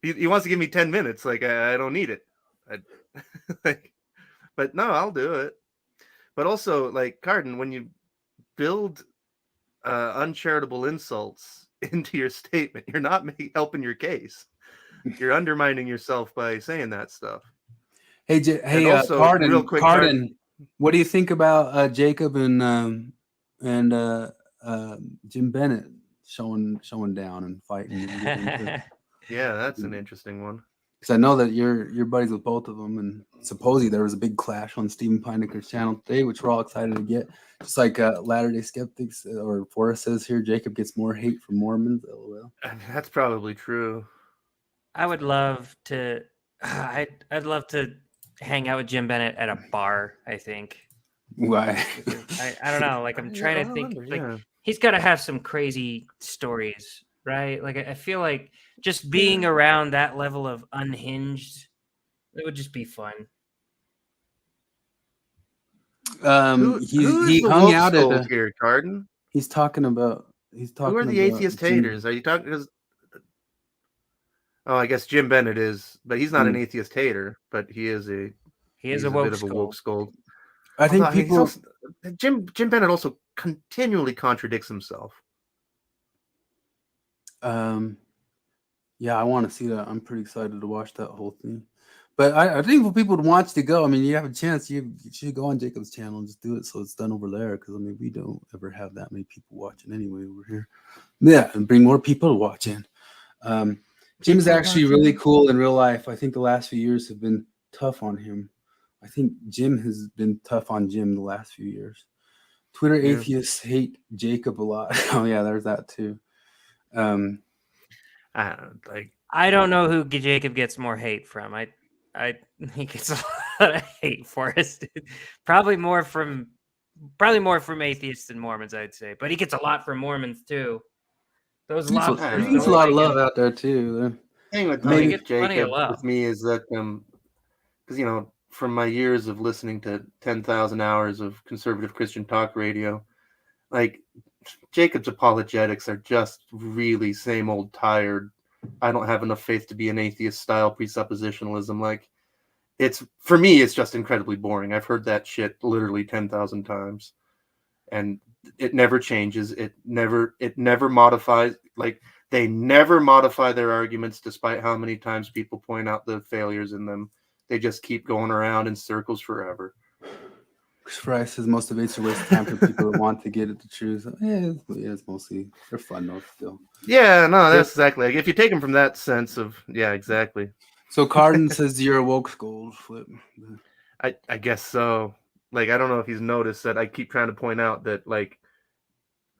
he wants to give me 10 minutes. Like, I don't need it. But no, I'll do it. But also, like, Carden, when you build uncharitable insults into your statement, you're not helping your case. You're undermining yourself by saying that stuff. Hey, also, Carden, real quick, Carden, what do you think about Jacob and Jim Bennett showing down and fighting? Yeah, that's an interesting one. Because I know that you're buddies with both of them, and supposedly there was a big clash on Stephen Pinecker's channel today, which we're all excited to get. Just like Latter-day Skeptics or Forrest says here, Jacob gets more hate from Mormons. LOL. That's probably true. I would love to. I'd love to hang out with Jim Bennett at a bar. I think. Why? I don't know. Like, I'm trying to think. Like, he's got to have some crazy stories, right? Like I feel like just being around that level of unhinged, it would just be fun. Who's He the hung woke out at scold here, Carden? he's talking about Who are the atheist haters? Are you talking? Oh, I guess Jim Bennett is, but he's not an atheist hater, but he is a woke bit of a woke scold. I think Although, people Jim Bennett also continually contradicts himself. Yeah, I want to see that. I'm pretty excited to watch that whole thing. But I think for people to watch to go, I mean, you have a chance. You should go on Jacob's channel and just do it so it's done over there. Because I mean, we don't ever have that many people watching anyway over here. Yeah, and bring more people to watch in. Jim's actually really cool in real life. I think the last few years have been tough on him. I think Jim has been tough on Jim the last few years. Twitter atheists hate Jacob a lot. Oh yeah, there's that too. I don't know who Jacob gets more hate from. I he gets a lot of hate for us. Probably more from atheists and Mormons, I'd say. But he gets a lot from Mormons too. Those lobsters. There's a lot of love out there too. The thing with Jacob with me is that because from my years of listening to 10,000 hours of conservative Christian talk radio, like Jacob's apologetics are just really same old tired. I don't have enough faith to be an atheist style presuppositionalism. Like for me, it's just incredibly boring. I've heard that shit literally 10,000 times, and it never changes. It never modifies. Like they never modify their arguments, despite how many times people point out the failures in them. They just keep going around in circles forever. Fry says most debates are a waste of time for people that want to get at the truth. Yeah, it's mostly they're fun though still. Yeah, no, that's exactly. Like, if you take them from that sense of exactly. So Carden says you're a woke scold, Flip. I guess so. Like, I don't know if he's noticed that I keep trying to point out that like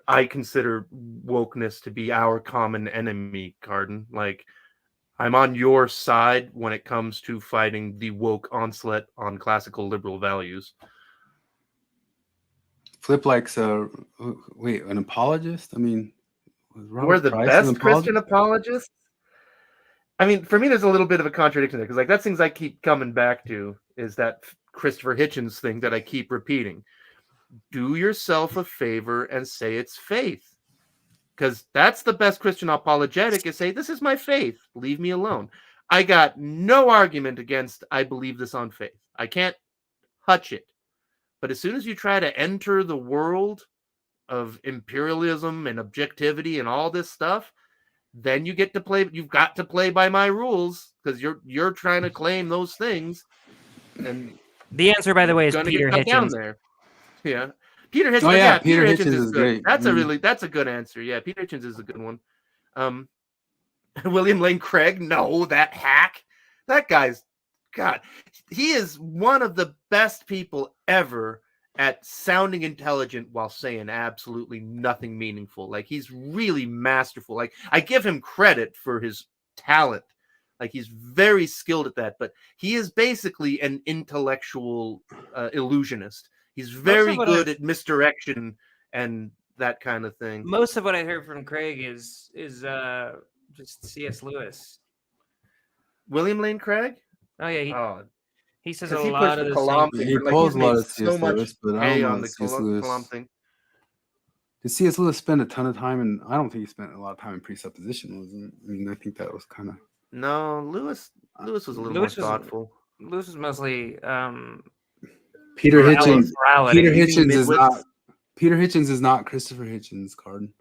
I consider wokeness to be our common enemy, Carden. Like, I'm on your side when it comes to fighting the woke onslaught on classical liberal values. Flip likes an apologist? I mean, we're the best Christian apologists? I mean, for me, there's a little bit of a contradiction there because like that's things I keep coming back to is that Christopher Hitchens thing that I keep repeating. Do yourself a favor and say it's faith. Because that's the best Christian apologetic is say, this is my faith. Leave me alone. I got no argument against I believe this on faith. I can't hutch it. But as soon as you try to enter the world of imperialism and objectivity and all this stuff, then you get to play. You've got to play by my rules because you're trying to claim those things. And the answer, by the way, is Peter Hitchens. Down there. Yeah. Peter Hitchens. Oh yeah, Peter Hitchens is good. That's a good answer. Yeah, Peter Hitchens is a good one. William Lane Craig, no, that hack. That guy's God. He is one of the best people ever at sounding intelligent while saying absolutely nothing meaningful. Like he's really masterful. Like I give him credit for his talent. Like he's very skilled at that, but he is basically an intellectual illusionist. He's very good at misdirection and that kind of thing. Most of what I heard from Craig is just C.S. Lewis. William Lane Craig? Oh yeah, he says a lot lot of the Kalam same. He pulls a lot of so much Lewis, but I don't know on the C.S. Kalam thing. Did C.S. Lewis spend a ton of time and I don't think he spent a lot of time in presuppositionalism. I mean, I think that was kind of no. Lewis was a little more thoughtful. Lewis was mostly Peter Hitchens. Morality. Peter Hitchens is not Christopher Hitchens, Carden.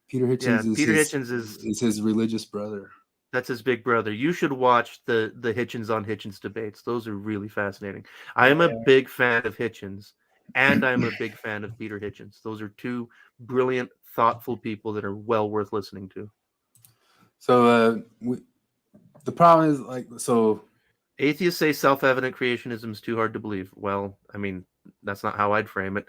Peter Hitchens is his religious brother. That's his big brother. You should watch the Hitchens on Hitchens debates. Those are really fascinating. I am a big fan of Hitchens, and I'm a big fan of Peter Hitchens. Those are two brilliant, thoughtful people that are well worth listening to. So the problem is atheists say self-evident creationism is too hard to believe. Well, I mean, that's not how I'd frame it.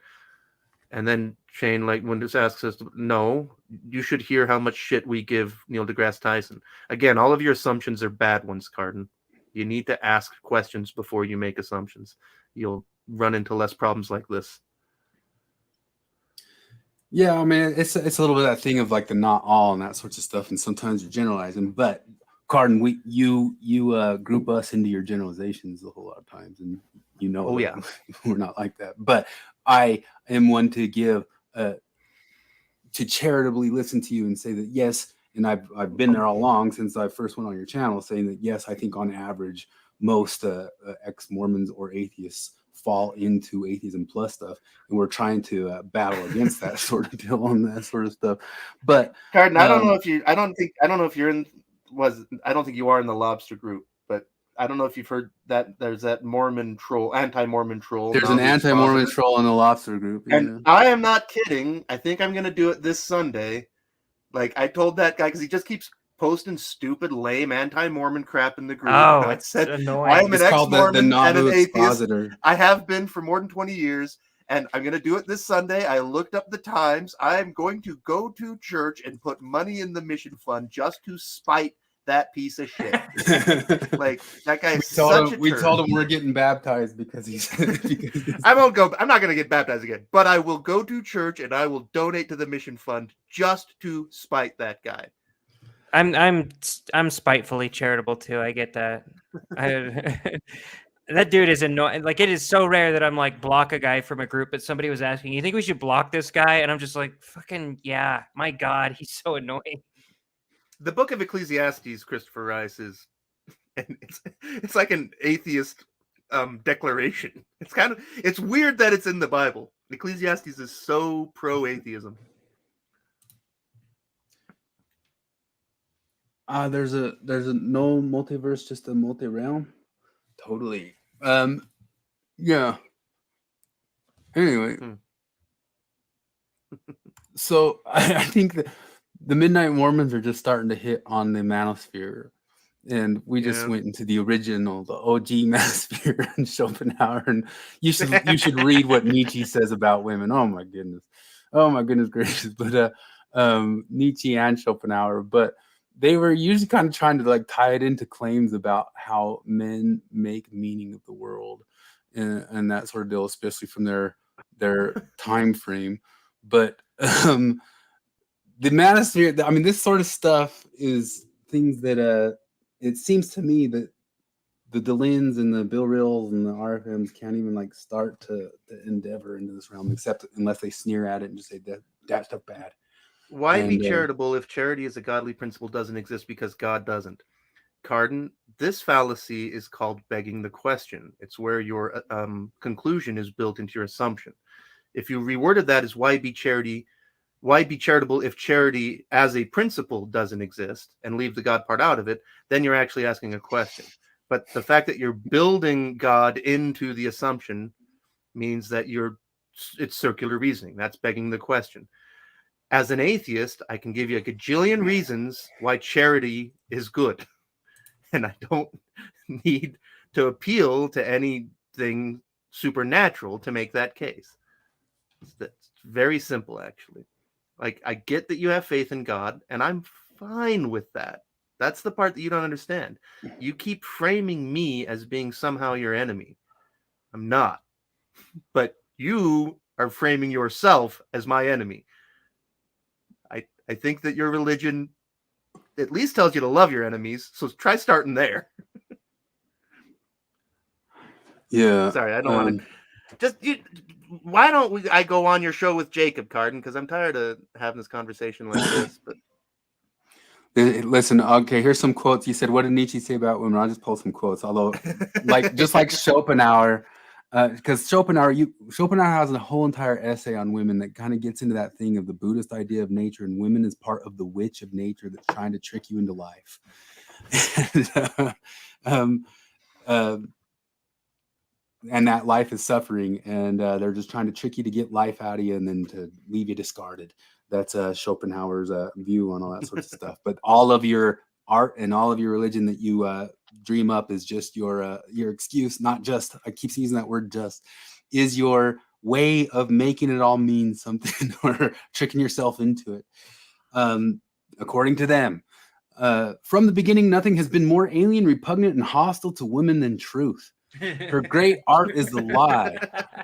And then Shane, when this asks us, no, you should hear how much shit we give Neil deGrasse Tyson. Again, all of your assumptions are bad ones, Carden. You need to ask questions before you make assumptions. You'll run into less problems like this. Yeah, I mean, it's a little bit of that thing of like the not all and that sorts of stuff, and sometimes you're generalizing. But Carden, you group us into your generalizations a whole lot of times, and you know, Oh, yeah. we're not like that. But I am one to give to charitably listen to you and say that yes, and I've been there all along since I first went on your channel, saying that yes, I think on average most ex-Mormons or atheists fall into atheism plus stuff, and we're trying to battle against that sort of deal and that sort of stuff. But Carden, I don't know if you. I don't know if you're in. I don't think you are in the Lobster group, but I don't know if you've heard that there's that Mormon troll, anti-Mormon troll. There's an anti-Mormon troll in the Lobster group, and I am not kidding. I think I'm gonna do it this Sunday. Like I told that guy because he just keeps posting stupid, lame anti-Mormon crap in the group. Oh, I it's said annoying. I am an ex-Mormon and an atheist. Expositor. I have been for more than 20 years. And I'm going to do it this Sunday. I looked up the times. I'm going to go to church and put money in the mission fund just to spite that piece of shit. Like, that guy is such a turd. We told him we're getting baptized because he's... I won't go. I'm not going to get baptized again. But I will go to church and I will donate to the mission fund just to spite that guy. I'm spitefully charitable too. I get that. That dude is annoying. Like, it is so rare that I'm like block a guy from a group, but somebody was asking, "You think we should block this guy?" And I'm just like, "Fucking yeah!" My God, he's so annoying. The Book of Ecclesiastes, Christopher Rice, is, and it's like an atheist declaration. It's weird that it's in the Bible. Ecclesiastes is so pro-atheism. There's a no multiverse, just a multi-realm. Totally. Yeah. Anyway. So I think that the Midnight Mormons are just starting to hit on the manosphere. And we just went into the original, the OG manosphere and Schopenhauer. And you should read what Nietzsche says about women. Oh my goodness gracious. But Nietzsche and Schopenhauer. But they were usually kind of trying to like tie it into claims about how men make meaning of the world and that sort of deal, especially from their time frame. But the manosphere, I mean, this sort of stuff is things that it seems to me that the Delins and the Bill Rills and the RFMs can't even like start to endeavor into this realm, except unless they sneer at it and just say that stuff bad. Why be charitable if charity as a godly principle doesn't exist because God doesn't? Carden, this fallacy is called begging the question. It's where your conclusion is built into your assumption. If you reworded that as why be charitable if charity as a principle doesn't exist and leave the God part out of it, then you're actually asking a question. But the fact that you're building God into the assumption means that it's circular reasoning. That's begging the question. As an atheist, I can give you a gajillion reasons why charity is good. And I don't need to appeal to anything supernatural to make that case. It's very simple, actually. Like, I get that you have faith in God, and I'm fine with that. That's the part that you don't understand. You keep framing me as being somehow your enemy. I'm not. But you are framing yourself as my enemy. I think that your religion at least tells you to love your enemies, so try starting there. Yeah. Sorry, I don't want to. Why don't I go on your show with Jacob, Carden? Because I'm tired of having this conversation like this. But listen, okay, here's some quotes. You said, "What did Nietzsche say about women?" I'll just pull some quotes. Although, just like Schopenhauer. Because Schopenhauer has a whole entire essay on women that kind of gets into that thing of the Buddhist idea of nature, and women is part of the witch of nature that's trying to trick you into life. And that life is suffering, and they're just trying to trick you to get life out of you and then to leave you discarded. That's Schopenhauer's view on all that sorts of stuff. But all of your art and all of your religion that you dream up is just your excuse, not just, I keep using that word just, is your way of making it all mean something or tricking yourself into it. According to them, from the beginning, nothing has been more alien, repugnant, and hostile to women than truth. Her great art is the lie.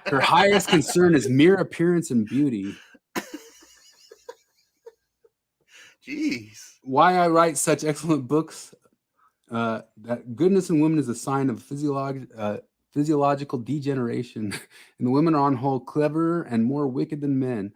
Her highest concern is mere appearance and beauty. Jeez. Why I write such excellent books. That goodness in women is a sign of physiological degeneration, and the women are on whole cleverer and more wicked than men.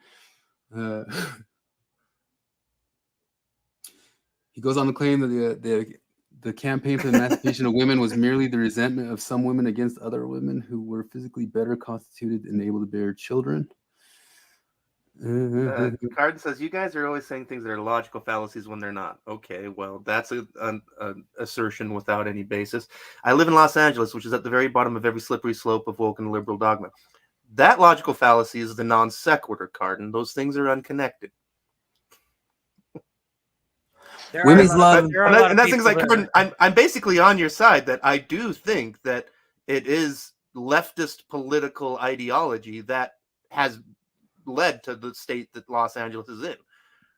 He goes on to claim that the campaign for the emancipation of women was merely the resentment of some women against other women who were physically better constituted and able to bear children. Cardin says, you guys are always saying things that are logical fallacies when they're not. Okay, well, that's an assertion without any basis. I live in Los Angeles, which is at the very bottom of every slippery slope of woke and liberal dogma. That logical fallacy is the non sequitur, Cardin. Those things are unconnected. Women's love, and that's things like, I'm basically on your side that I do think that it is leftist political ideology that has led to the state that Los Angeles is in.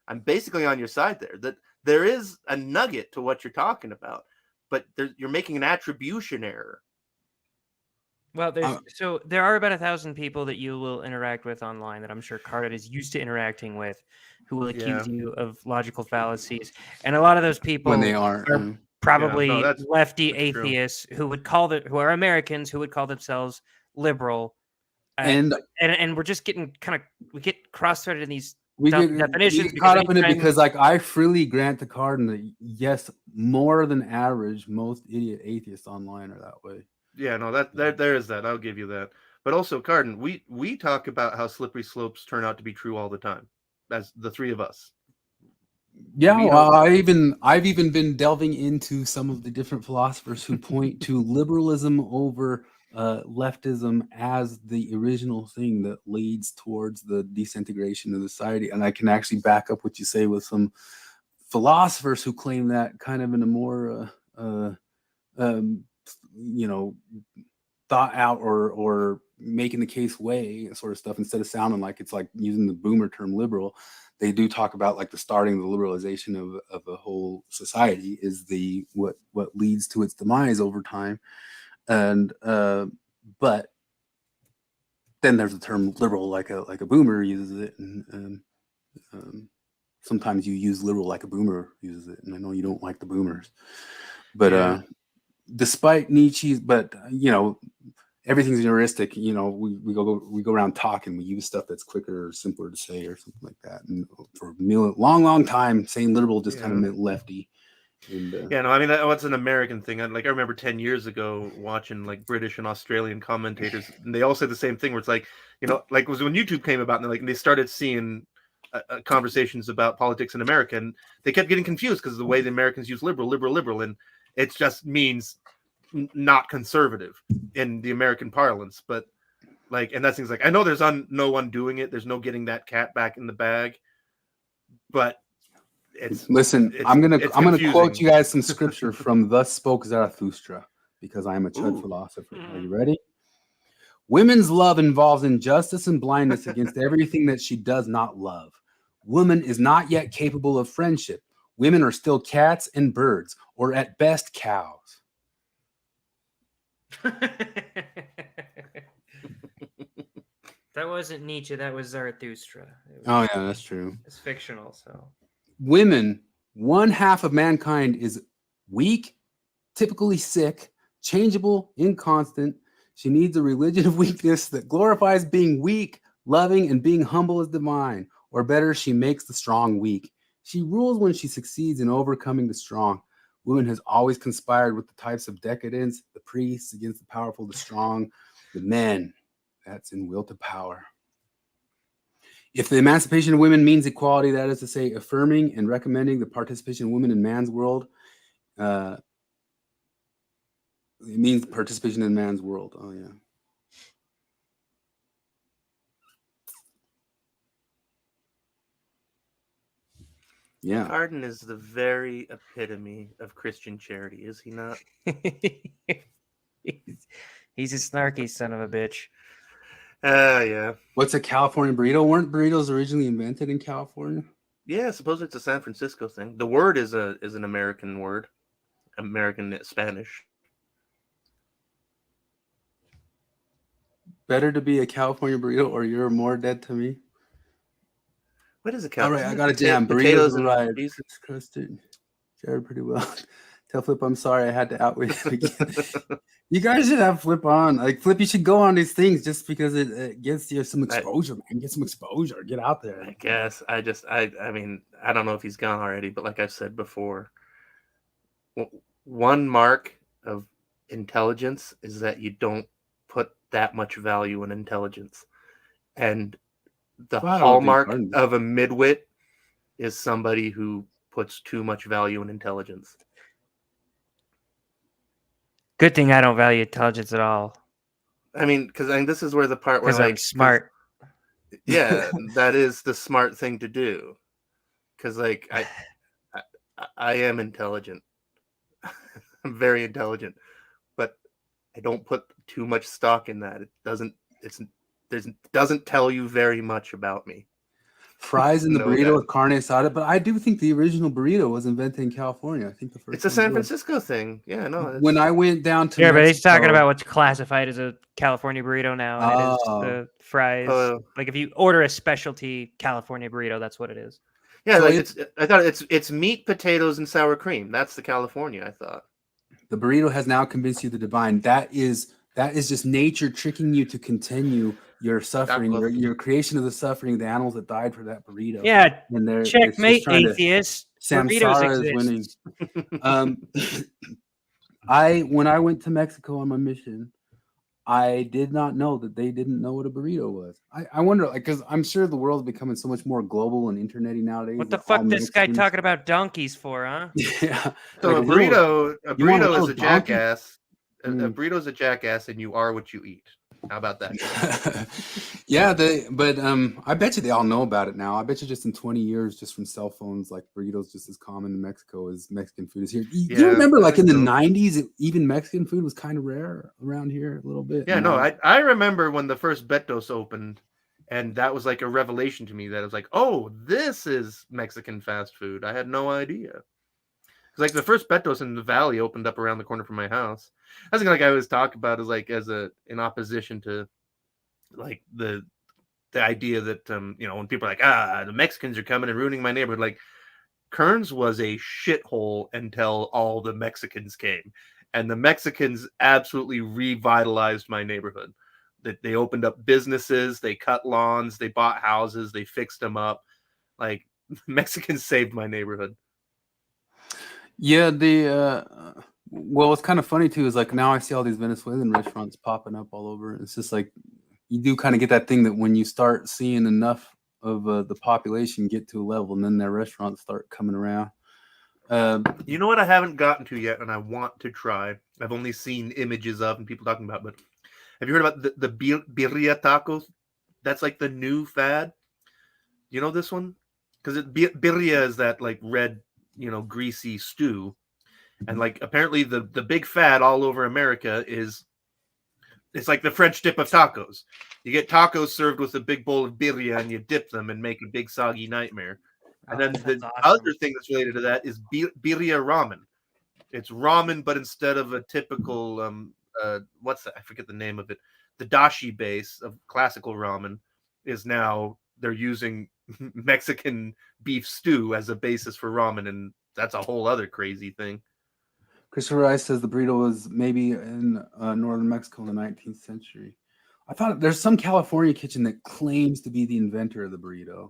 I'm basically on your side there, that there is a nugget to what you're talking about, but you're making an attribution error. Well, so there are about 1,000 people that you will interact with online that I'm sure Cardin is used to interacting with, who will accuse you of logical fallacies, and a lot of those people when they are probably lefty atheists who are Americans who would call themselves liberal, and we're just getting we get cross-threaded in these definitions. We get caught up in it because, like, I freely grant to Cardin that yes, more than average, most idiot atheists online are that way. Yeah, no, there is that. I'll give you that. But also, Cardin, we talk about how slippery slopes turn out to be true all the time, as the three of us. Yeah, well, I've even been delving into some of the different philosophers who point to liberalism over leftism as the original thing that leads towards the disintegration of society. And I can actually back up what you say with some philosophers who claim that kind of in a more thought out or making the case way sort of stuff, instead of sounding like it's like using the boomer term liberal. They do talk about like the starting of the liberalization of a whole society is the what leads to its demise over time. And but then there's the term liberal like a boomer uses it, and sometimes you use liberal like a boomer uses it, and I know you don't like the boomers, but despite Nietzsche's, but everything's heuristic. We go around talking. We use stuff that's quicker or simpler to say or something like that. And for a long time, saying liberal just kind of meant lefty. And, I mean, that's an American thing. I remember 10 years ago watching like British and Australian commentators, and they all said the same thing. Where it's like, like it was when YouTube came about, and they started seeing conversations about politics in America, and they kept getting confused because of the way the Americans use liberal, and it just means not conservative in the American parlance. But and that's things like, I know there's no one doing it. There's no getting that cat back in the bag, but I'm gonna quote you guys some scripture from Thus Spoke Zarathustra, because I am a chud philosopher. Are you ready? Women's love involves injustice and blindness against everything that she does not love. Woman is not yet capable of friendship. Women are still cats and birds, or at best cows. That wasn't Nietzsche, that was Zarathustra. Oh yeah, that's true. It's fictional, so. Women, one half of mankind, is weak, typically sick, changeable, inconstant. She needs a religion of weakness that glorifies being weak, loving, and being humble as divine. Or better, she makes the strong weak. She rules when she succeeds in overcoming the strong. Woman has always conspired with the types of decadence, the priests against the powerful, the strong, the men. That's in will to power. If the emancipation of women means equality, that is to say, affirming and recommending the participation of women in man's world, it means participation in man's world. Oh, yeah. Yeah. Cardin is the very epitome of Christian charity, is he not? He's a snarky son of a bitch. Yeah. What's a California burrito? Weren't burritos originally invented in California? Yeah, supposedly it's a San Francisco thing. The word is an American word, American Spanish. Better to be a California burrito or you're more dead to me. What is it? All right, I got a jam. Burritos arrived. It's crusted. Jared pretty well. Tell Flip I'm sorry I had to outwit him again. You guys should have Flip on. Like Flip, you should go on these things just because it gets you some exposure, man. Get some exposure. Get out there. I guess. I mean, I don't know if he's gone already, but like I've said before, one mark of intelligence is that you don't put that much value in intelligence. And the hallmark of a midwit is somebody who puts too much value in intelligence. Good thing I don't value intelligence at all. I mean, because this is where the part where I'm smart. Yeah, that is the smart thing to do. Because like I am intelligent. I'm very intelligent, but I don't put too much stock in that. It doesn't tell you very much about me. Fries in the burrito with carne asada, but I do think the original burrito was invented in California. I think the first. It's a San Francisco thing. Yeah, no. When I went down to Mexico, but he's talking about what's classified as a California burrito now, and it is the fries. Like if you order a specialty California burrito, that's what it is. Yeah, so like I thought it's meat, potatoes, and sour cream. That's the California. I thought the burrito has now convinced you the divine. That is just nature tricking you to continue your suffering, your creation of the suffering of the animals that died for that burrito. Yeah, checkmate, atheist. Samsara is winning. When I went to Mexico on my mission, I did not know that they didn't know what a burrito was. I wonder, like, because I'm sure the world's becoming so much more global and internety nowadays. What the fuck this guy talking about donkeys for, huh? Yeah. So like a burrito is a jackass. A burrito is a jackass, and you are what you eat. How about that? Yeah, I bet you they all know about it now. I bet you just in 20 years, just from cell phones, like burritos just as common in Mexico as Mexican food is here. You remember, like in the 90s, even Mexican food was kind of rare around here a little bit. Yeah, no, I remember when the first Betos opened, and that was like a revelation to me that it was like, oh, this is Mexican fast food. I had no idea. Like the first Betos in the Valley opened up around the corner from my house. I think like I always talk about is like in opposition to like the idea that when people are like the Mexicans are coming and ruining my neighborhood, like Kearns was a shithole until all the Mexicans came, and the Mexicans absolutely revitalized my neighborhood. That they opened up businesses, they cut lawns, they bought houses, they fixed them up. Like Mexicans saved my neighborhood. Yeah, what's kind of funny too is like now I see all these Venezuelan restaurants popping up all over. It's just like you do kind of get that thing that when you start seeing enough of the population get to a level, and then their restaurants start coming around. You know what I haven't gotten to yet, and I want to try. I've only seen images of and people talking about, but have you heard about the birria tacos? That's like the new fad. You know this one? Because birria is that like red, greasy stew, and like apparently the big fad all over America is it's like the French dip of tacos. You get tacos served with a big bowl of birria, and you dip them and make a big soggy nightmare. And then the other thing that's related to that is birria ramen. It's ramen, but instead of a typical what's that? I forget the name of it. The dashi base of classical ramen is now they're using Mexican beef stew as a basis for ramen, and that's a whole other crazy thing. Christopher Rice says the burrito was maybe in northern Mexico in the 19th century. I thought there's some California kitchen that claims to be the inventor of the burrito,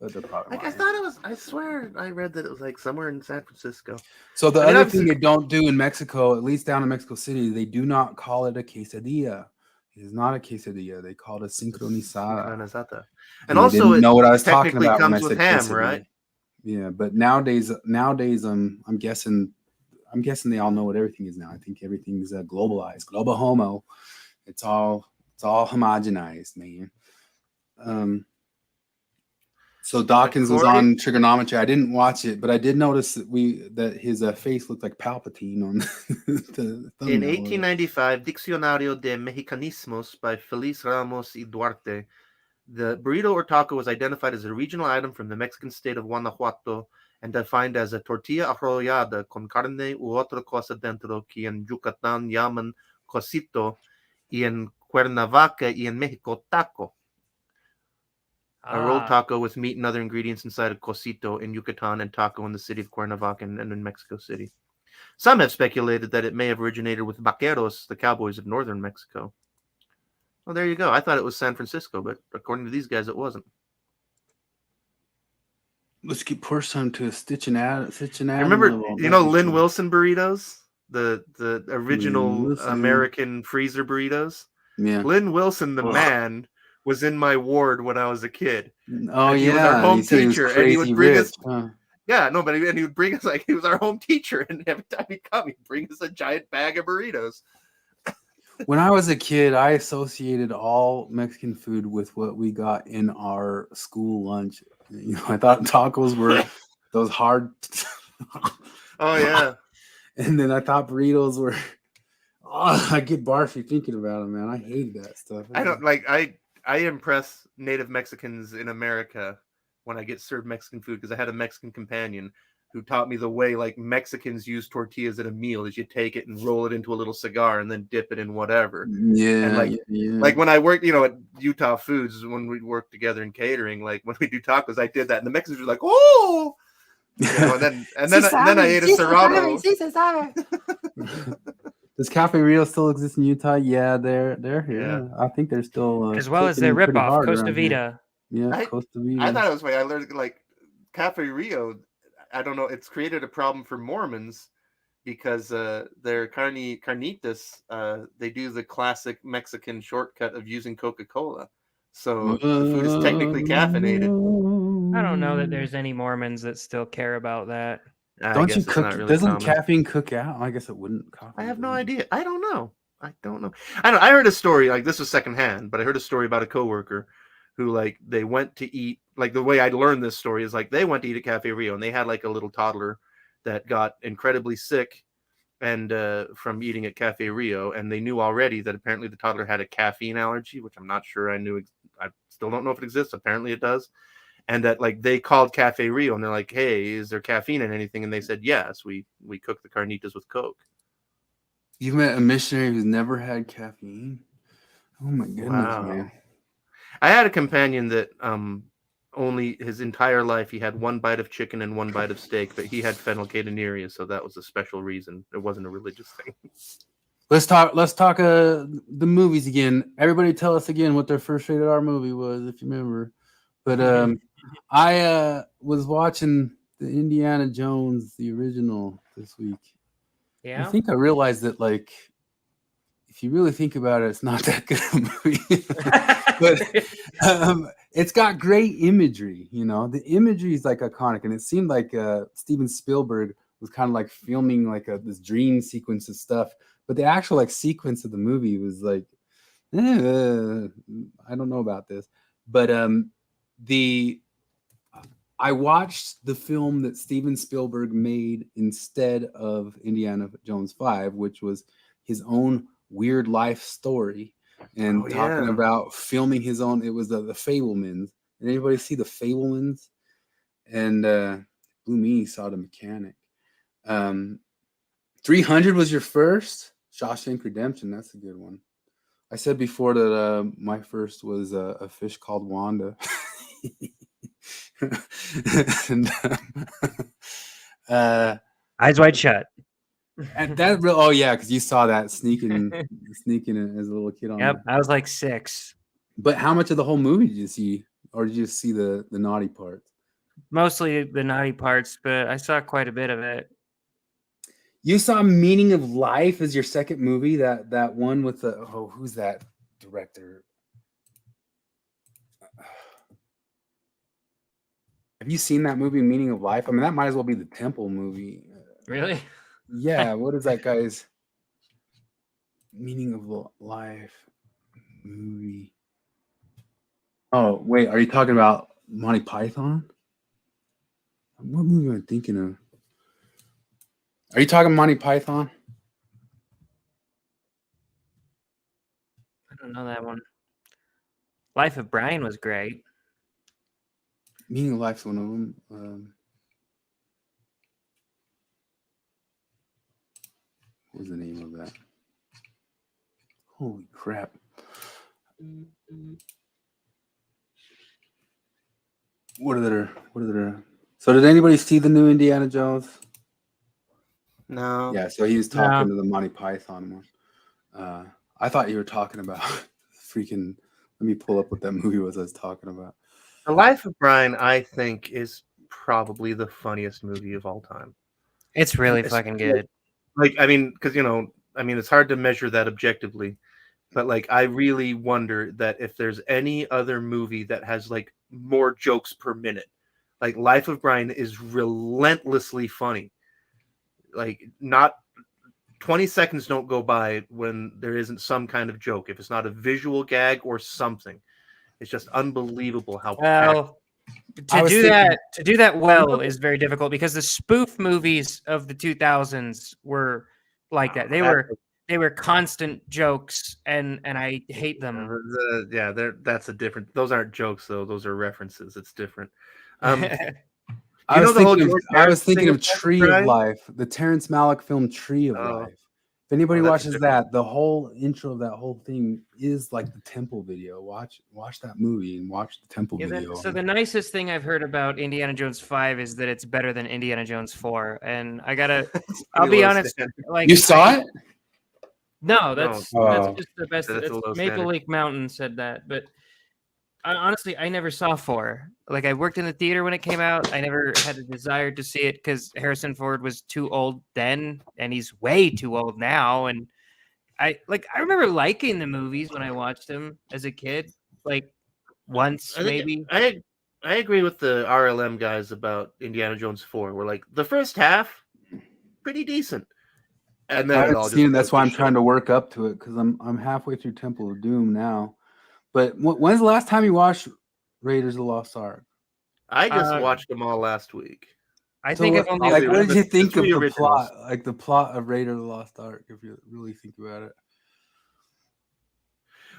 but they're probably I thought it was. I swear I read that it was like somewhere in San Francisco. So the other thing they don't do in Mexico, at least down in Mexico City, they do not call it a quesadilla. It is not a quesadilla. They call it a sincronizada. And also, know what I was talking about when I said ham, quesadilla. Right? Yeah, but nowadays, I'm guessing they all know what everything is now. I think everything is globalized, global homo. It's all homogenized, man. So Dawkins was on trigonometry. I didn't watch it, but I did notice that his face looked like Palpatine on the thumbnail. In 1895, Diccionario de Mexicanismos by Feliz Ramos y Duarte, the burrito or taco was identified as a regional item from the Mexican state of Guanajuato and defined as a tortilla arrollada con carne u otra cosa dentro que en Yucatán llaman cosito y en Cuernavaca y en México taco. A rolled taco with meat and other ingredients inside a cosito in Yucatan and taco in the city of Cuernavaca and in Mexico City. Some have speculated that it may have originated with vaqueros, the cowboys of northern Mexico. Well, there you go. I thought it was San Francisco, but according to these guys, it wasn't. Let's get push time to a stitch and add. Remember, Lynn Wilson burritos, the original Wilson. American freezer burritos. Yeah. Lynn Wilson, the man, was in my ward when I was a kid. Oh, and he yeah. was our home He said he was teacher, and he would crazy bring rich, us. huh? Yeah, no, but he would bring us he was our home teacher, and every time he'd come, he'd bring us a giant bag of burritos. When I was a kid, I associated all Mexican food with what we got in our school lunch. I thought tacos were those hard. Oh yeah. And then I thought burritos were. Oh, I get barfy thinking about them, man. I hated that stuff. I don't like. I impress native Mexicans in America when I get served Mexican food because I had a Mexican companion who taught me the way like Mexicans use tortillas at a meal is you take it and roll it into a little cigar and then dip it in whatever. Yeah. And like when I worked, at Utah Foods, when we worked together in catering, like when we do tacos, I did that. And the Mexicans were like, oh, and then I ate a Serrano. Does Cafe Rio still exist in Utah? Yeah, they're here. Yeah. I think they're still as well as their kicking pretty ripoff, hard Costa around here. Vida. Yeah, Costa Vida. I thought it was funny. I learned like Cafe Rio. I don't know. It's created a problem for Mormons because their carnitas, they do the classic Mexican shortcut of using Coca-Cola. So the food is technically caffeinated. I don't know that there's any Mormons that still care about that. Don't you cook? Really doesn't common. caffeine cook out? I guess it wouldn't. I have no idea. I don't know. I heard a story, like this was secondhand, but I heard a story about a coworker who like they went to eat, like the way I learned this story is like they went to eat at Cafe Rio and they had like a little toddler that got incredibly sick and from eating at Cafe Rio, and they knew already that apparently the toddler had a caffeine allergy, which I'm not sure I knew. I still don't know if it exists. Apparently it does. And that like they called Cafe Rio and they're like, hey, is there caffeine in anything? And they said, yes, we cook the carnitas with Coke. You've met a missionary who's never had caffeine? Oh my goodness, Wow. man. I had a companion that only his entire life he had one bite of chicken and one bite of steak, but he had phenylketonuria, so that was a special reason. It wasn't a religious thing. Let's talk the movies again. Everybody tell us again what their first rated R movie was, if you remember. But I was watching the Indiana Jones, the original, this week. Yeah. I think I realized that, like, if you really think about it, it's not that good of a movie. But it's got great imagery, The imagery is like iconic, and it seemed like Steven Spielberg was kind of like filming like this dream sequence of stuff. But the actual like sequence of the movie was like, I don't know about this. But I watched the film that Steven Spielberg made instead of Indiana Jones 5, which was his own weird life story, and talking about filming his own. It was the Fabelmans. Did anybody see the Fabelmans? And Blue Meanie saw The Mechanic. 300 was your first. Shawshank Redemption. That's a good one. I said before that my first was A Fish Called Wanda. And, Eyes Wide Shut. and that because you saw that sneaking as a little kid on. Yep, I was like 6. But how much of the whole movie did you see, or did you just see the naughty parts? Mostly the naughty parts, but I saw quite a bit of it. You saw Meaning of Life as your second movie. That one with the who's that director? Have you seen that movie, Meaning of Life? I mean, that might as well be the Temple movie. Really? Yeah. What is that guy's Meaning of Life movie? Oh, wait. Are you talking about Monty Python? What movie am I thinking of? Are you talking Monty Python? I don't know that one. Life of Brian was great. Meaning of Life's one of them. What was the name of that? Holy crap. What are there? So did anybody see the new Indiana Jones? No. Yeah, so he was talking to the Monty Python one. I thought you were talking about freaking. Let me pull up what that movie was I was talking about. The Life of Brian, I think, is probably the funniest movie of all time. It's really fucking good. Like, I mean, because it's hard to measure that objectively, but like, I really wonder that if there's any other movie that has like more jokes per minute, like Life of Brian is relentlessly funny. Like, not 20 seconds don't go by when there isn't some kind of joke. If it's not a visual gag or something, it's just unbelievable how. Well, to do that well is very difficult because the spoof movies of the 2000s were like that. They were constant jokes, and I hate them. That's a different. Those aren't jokes though. Those are references. It's different. I was thinking of Tree of Life, the Terrence Malick film Tree of Life. If anybody watches that, the whole intro of that whole thing is like the temple video. Watch that movie and watch the temple video. So the nicest thing I've heard about Indiana Jones 5 is that it's better than Indiana Jones 4. And I'll be honest. Like, you saw it? No, that's just the best. Maple Lake Mountain said that, but honestly, I never saw 4. Like, I worked in the theater when it came out. I never had a desire to see it because Harrison Ford was too old then, and he's way too old now. And I remember liking the movies when I watched them as a kid, like once maybe. I agree with the RLM guys about Indiana Jones 4. We're like, the first half, pretty decent. And then I haven't seen it. That's why I'm trying to work up to it because I'm halfway through Temple of Doom now. But when's the last time you watched Raiders of the Lost Ark? I just watched them all last week. I think I've only what did you think of the plot? Like the plot of Raiders of the Lost Ark, if you really think about it.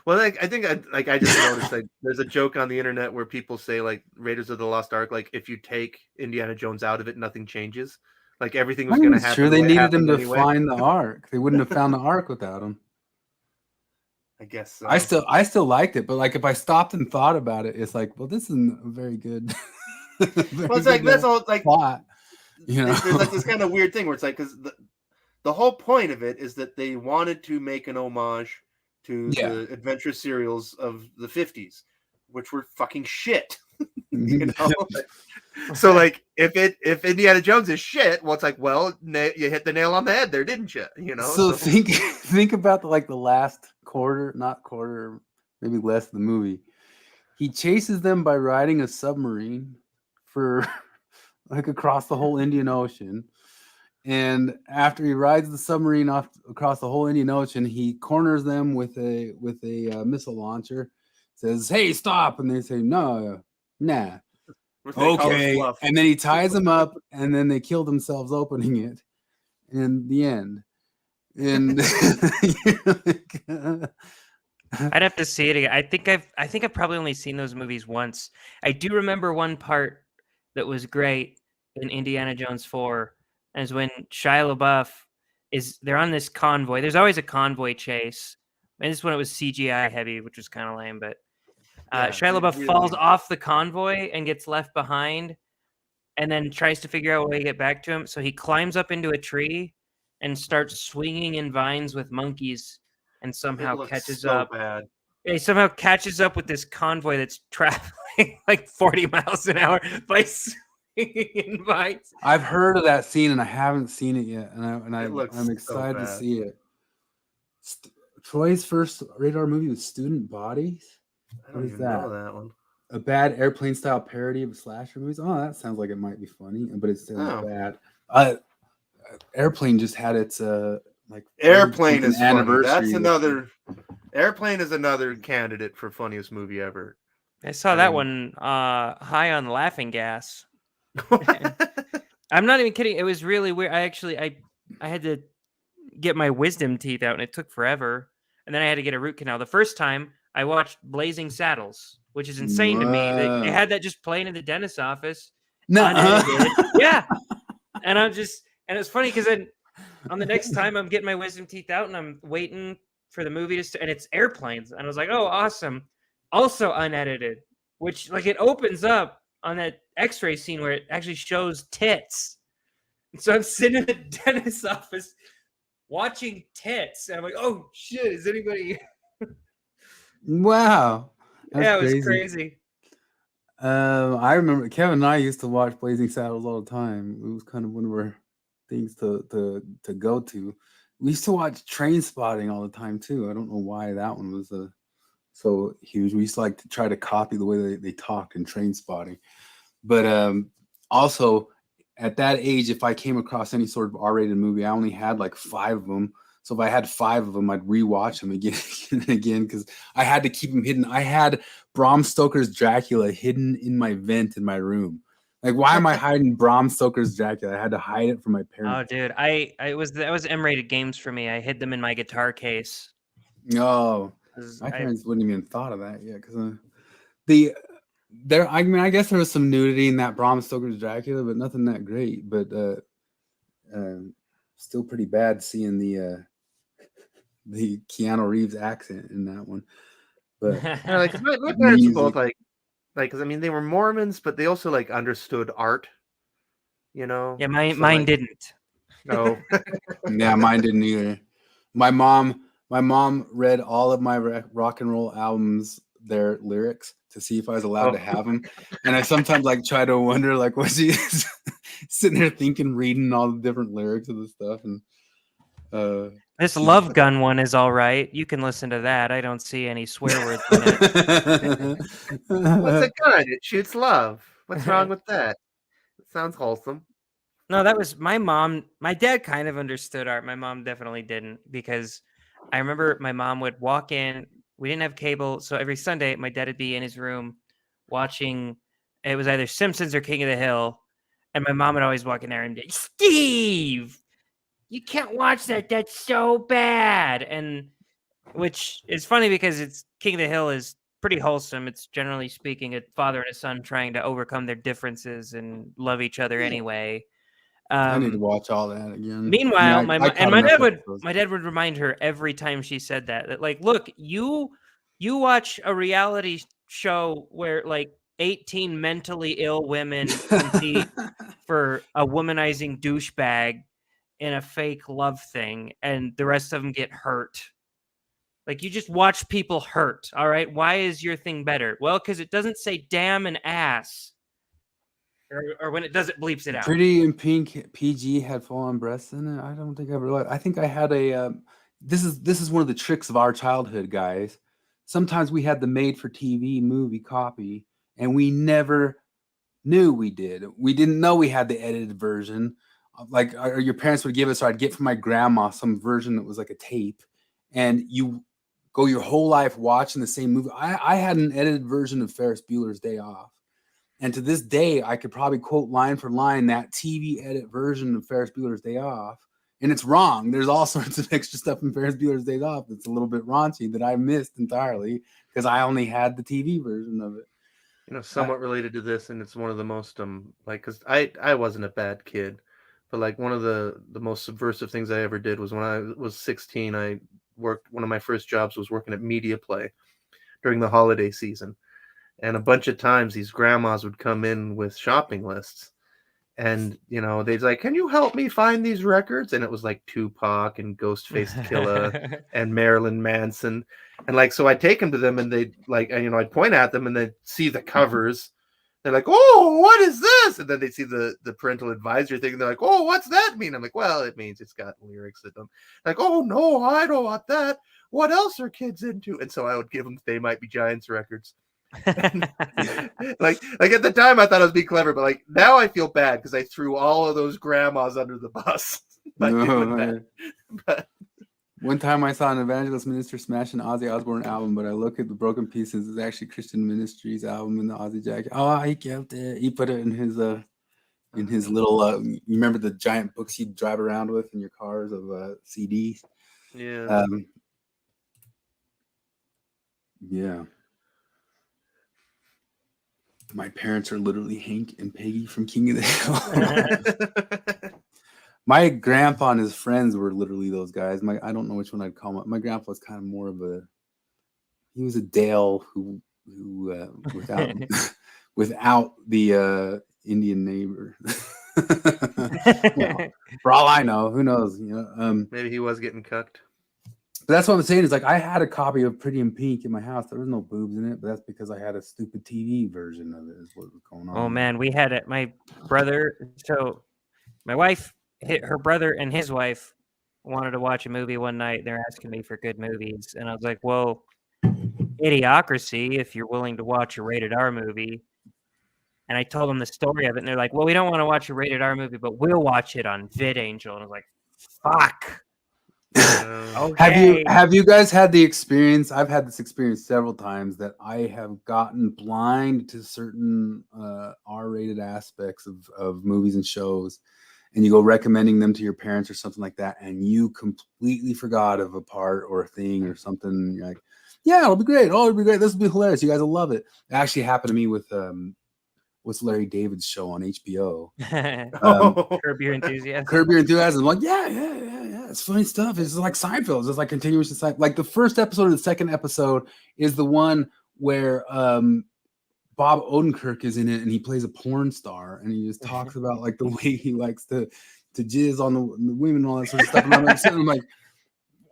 Well, I think I just noticed like there's a joke on the internet where people say like Raiders of the Lost Ark, like if you take Indiana Jones out of it, nothing changes. Like everything was going to happen. Sure, they needed him to find the Ark. They wouldn't have found the Ark without him. I guess so. I still liked it, but like if I stopped and thought about it, it's like, well, this isn't a very good. Well, it's like that's all like plot. You know, there's like this kind of weird thing where it's like because the whole point of it is that they wanted to make an homage to the adventure serials of the 50s, which were fucking shit. You know? So like if Indiana Jones is shit, well, it's like, well, you hit the nail on the head there, didn't you? You know. So think about the last quarter, maybe less of the movie. He chases them by riding a submarine for like across the whole Indian Ocean. And after he rides the submarine across the whole Indian Ocean, he corners them with a missile launcher. Says, "Hey, stop!" And they say, "No, nah." Okay. And then he ties them up, and then they kill themselves opening it. In the end, and I'd have to see it again. I think I've probably only seen those movies once. I do remember one part that was great in Indiana Jones 4. Is when Shia LaBeouf they're on this convoy. There's always a convoy chase. And this one it was CGI heavy, which was kind of lame, but Shia LaBeouf falls off the convoy and gets left behind and then tries to figure out a way to get back to him. So he climbs up into a tree and starts swinging in vines with monkeys and somehow catches up. Bad. He somehow catches up with this convoy that's traveling like 40 miles an hour by invites. I've heard of that scene and I haven't seen it yet, and I'm excited to see it. Troy's first radar movie was Student Bodies. I don't even know that one. A bad airplane style parody of slasher movies. Oh, that sounds like it might be funny, but it's still bad. Airplane just had its like Airplane is anniversary. That's another. Airplane is another candidate for funniest movie ever. I saw that one high on laughing gas. I'm not even kidding. It was really weird. I had to get my wisdom teeth out, and it took forever. And then I had to get a root canal. The first time I watched Blazing Saddles, which is insane to me. They had that just playing in the dentist's office. Yeah. And it's funny because then on the next time I'm getting my wisdom teeth out and I'm waiting for the movie and it's airplanes. And I was like, oh, awesome. Also unedited, which like it opens up on that X-ray scene where it actually shows tits. And so I'm sitting in the dentist's office watching tits, and I'm like, "Oh shit! Is anybody?" Wow, that's Yeah, it was crazy. crazy. I remember Kevin and I used to watch Blazing Saddles all the time. It was kind of one of our things to go to. We used to watch Train Spotting all the time too. I don't know why that one was so huge. We used to like to try to copy the way they talked in Train Spotting. But also at that age, if I came across any sort of R-rated movie, I only had like 5 of them. So if I had 5 of them, I'd rewatch them again and again because I had to keep them hidden. I had Bram Stoker's Dracula hidden in my vent in my room. Like, why am I hiding Bram Stoker's Dracula? I had to hide it from my Oh, parents. dude, that was M-rated games for me. I hid them in my guitar case. No, 'Cause my I- parents wouldn't even thought of that yet because I mean, I guess there was some nudity in that Bram Stoker's Dracula, but nothing that great. But still pretty bad seeing the Keanu Reeves accent in that one. But Yeah, like my parents were both like, because I mean they were Mormons, but they also like understood art. You know. yeah, So, mine like, didn't. No. yeah, mine didn't either. My mom read all of my rock and roll albums, their lyrics, to see if I was allowed to have them. And I sometimes like try to wonder, like, was she sitting there thinking, reading all the different lyrics of the stuff? And This Love Gun one is all right. You can listen to that. I don't see any swear words in it. What's a gun? It shoots love. What's wrong with that? It sounds wholesome. No, that was my mom. My dad kind of understood art. My mom definitely didn't, because I remember my mom would walk in. We didn't have cable, so every Sunday my dad would be in his room watching. It was either Simpsons or King of the Hill, and my mom would always walk in there and be like, "Steve, you can't watch that. That's so bad." And which is funny because it's King of the Hill is pretty wholesome. It's generally speaking a father and a son trying to overcome their differences and love each other anyway. I need to watch all that again. Meanwhile, I my caught enough episodes. dad would remind her every time she said that like, look, you watch a reality show where like 18 mentally ill women compete for a womanizing douchebag in a fake love thing, and the rest of them get hurt. Like, you just watch people hurt, all right? Why is your thing better? Well, because it doesn't say damn and ass. Or when it does, it bleeps it out. Pretty in Pink PG had full-on breasts in it. I don't think I realized. I think I had a. This is one of the tricks of our childhood, guys. Sometimes we had the made-for-TV movie copy, and we never knew we did. We didn't know we had the edited version. Like, or your parents would give us, or I'd get from my grandma some version that was like a tape, and you go your whole life watching the same movie. I had an edited version of Ferris Bueller's Day Off. And to this day, I could probably quote line for line that TV edit version of Ferris Bueller's Day Off. And it's wrong. There's all sorts of extra stuff in Ferris Bueller's Day Off that's a little bit raunchy that I missed entirely because I only had the TV version of it. You know, somewhat related to this, and it's one of the most like, because I wasn't a bad kid, but like one of the most subversive things I ever did was when I was 16. I worked, one of my first jobs was working at Media Play during the holiday season. And a bunch of times these grandmas would come in with shopping lists, and you know, they'd like, "Can you help me find these records?" And it was like Tupac and Ghostface Killah and Marilyn Manson, and like, so I'd take them to them, and they'd like, and, you know, I'd point at them, and they'd see the covers. They're like, "Oh, what is this?" And then they see the parental advisory thing, and they're like, "Oh, what's that mean?" I'm like, "Well, it means it's got lyrics that don't." Like, "Oh no, I don't want that. What else are kids into?" And so I would give them They Might Be Giants records. like at the time I thought I was being clever, but like now I feel bad because I threw all of those grandmas under the bus by doing that. But one time I saw an evangelist minister smash an Ozzy Osbourne album, but I look at the broken pieces. It's actually Christian Ministries album in the Ozzy jacket. Oh, he kept it. He put it in his little. You remember the giant books you'd drive around with in your cars of CDs? Yeah. Yeah. My parents are literally Hank and Peggy from King of the Hill. My grandpa and his friends were literally those guys. I don't know which one I'd call him. My grandpa was kind of more of he was a Dale who without without the Indian neighbor. Well, for all I know, who knows? Maybe he was getting cucked. But that's what I'm saying is like I had a copy of Pretty in Pink in my house. There was no boobs in it, but that's because I had a stupid TV version of it. Is what was going on. Oh man, we had it. My brother. So my wife, her brother, and his wife wanted to watch a movie one night. They're asking me for good movies, and I was like, "Well, Idiocracy, if you're willing to watch a rated R movie." And I told them the story of it, and they're like, "Well, we don't want to watch a rated R movie, but we'll watch it on VidAngel." And I was like, "Fuck." Okay. Have you guys had the experience? I've had this experience several times that I have gotten blind to certain R-rated aspects of movies and shows, and you go recommending them to your parents or something like that, and you completely forgot of a part or a thing or something. You're like, yeah, it'll be great. Oh, it'll be great. This will be hilarious. You guys will love it. It actually happened to me with what's Larry David's show on HBO? Curb Your Enthusiasm. Curb Your Enthusiasm. I'm like, yeah. It's funny stuff. It's like Seinfeld. It's like continuation Seinfeld. Like the first episode and the second episode is the one where Bob Odenkirk is in it and he plays a porn star and he just talks about like the way he likes to jizz on the women and all that sort of stuff. And I'm like,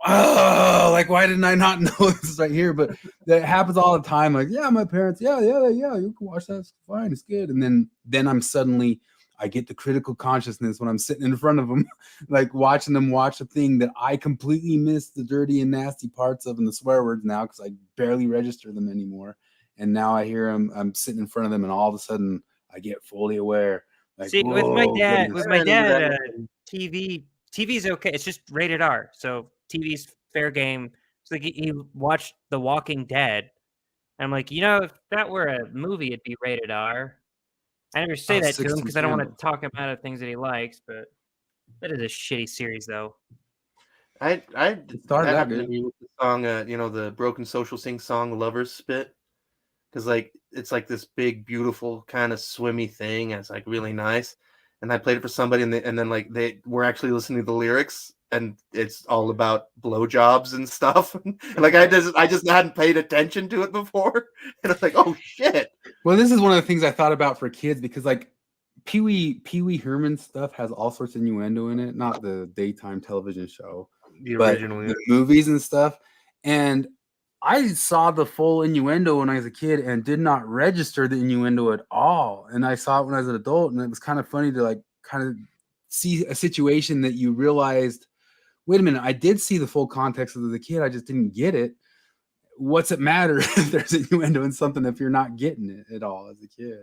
oh, like why didn't I not know this right here? But that happens all the time. Like, yeah, my parents, yeah, you can watch that. It's fine, it's good. And then I'm suddenly I get the critical consciousness when I'm sitting in front of them, like watching them watch a thing that I completely missed the dirty and nasty parts of and the swear words now because I barely register them anymore. And now I hear them, I'm sitting in front of them, and all of a sudden I get fully aware. Like, see, with my dad, TV's okay. It's just rated R, so TV's fair game. So like he watched The Walking Dead. And I'm like, if that were a movie, it'd be rated R. I never say that to him because I don't want to talk him out of things that he likes, but that is a shitty series, though. I started that with the song, the Broken Social Sing song "Lovers Spit," because like it's like this big, beautiful kind of swimmy thing. And it's like really nice, and I played it for somebody, and then like they were actually listening to the lyrics, and it's all about blowjobs and stuff. And like I just hadn't paid attention to it before, and I was like, oh shit. Well, this is one of the things I thought about for kids because like Pee Wee Herman stuff has all sorts of innuendo in it, not the daytime television show, but the movies and stuff. And I saw the full innuendo when I was a kid and did not register the innuendo at all. And I saw it when I was an adult, and it was kind of funny to like kind of see a situation that you realized, wait a minute, I did see the full context of the kid, I just didn't get it. What's it matter if there's innuendo in something if you're not getting it at all as a kid,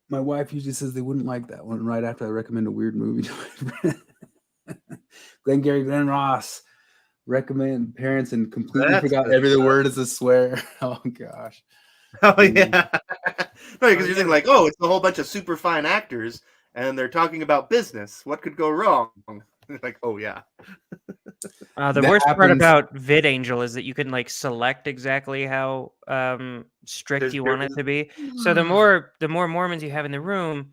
My wife usually says they wouldn't like that one right after I recommend a weird movie to my friend. Glenn Ross recommend parents and completely forgot every word is a swear. Oh gosh. Oh yeah. No, because you're thinking like, oh, it's a whole bunch of super fine actors and they're talking about business. What could go wrong? Like, oh yeah. The worst part about VidAngel is that you can like select exactly how strict you want it to be. So the more Mormons you have in the room,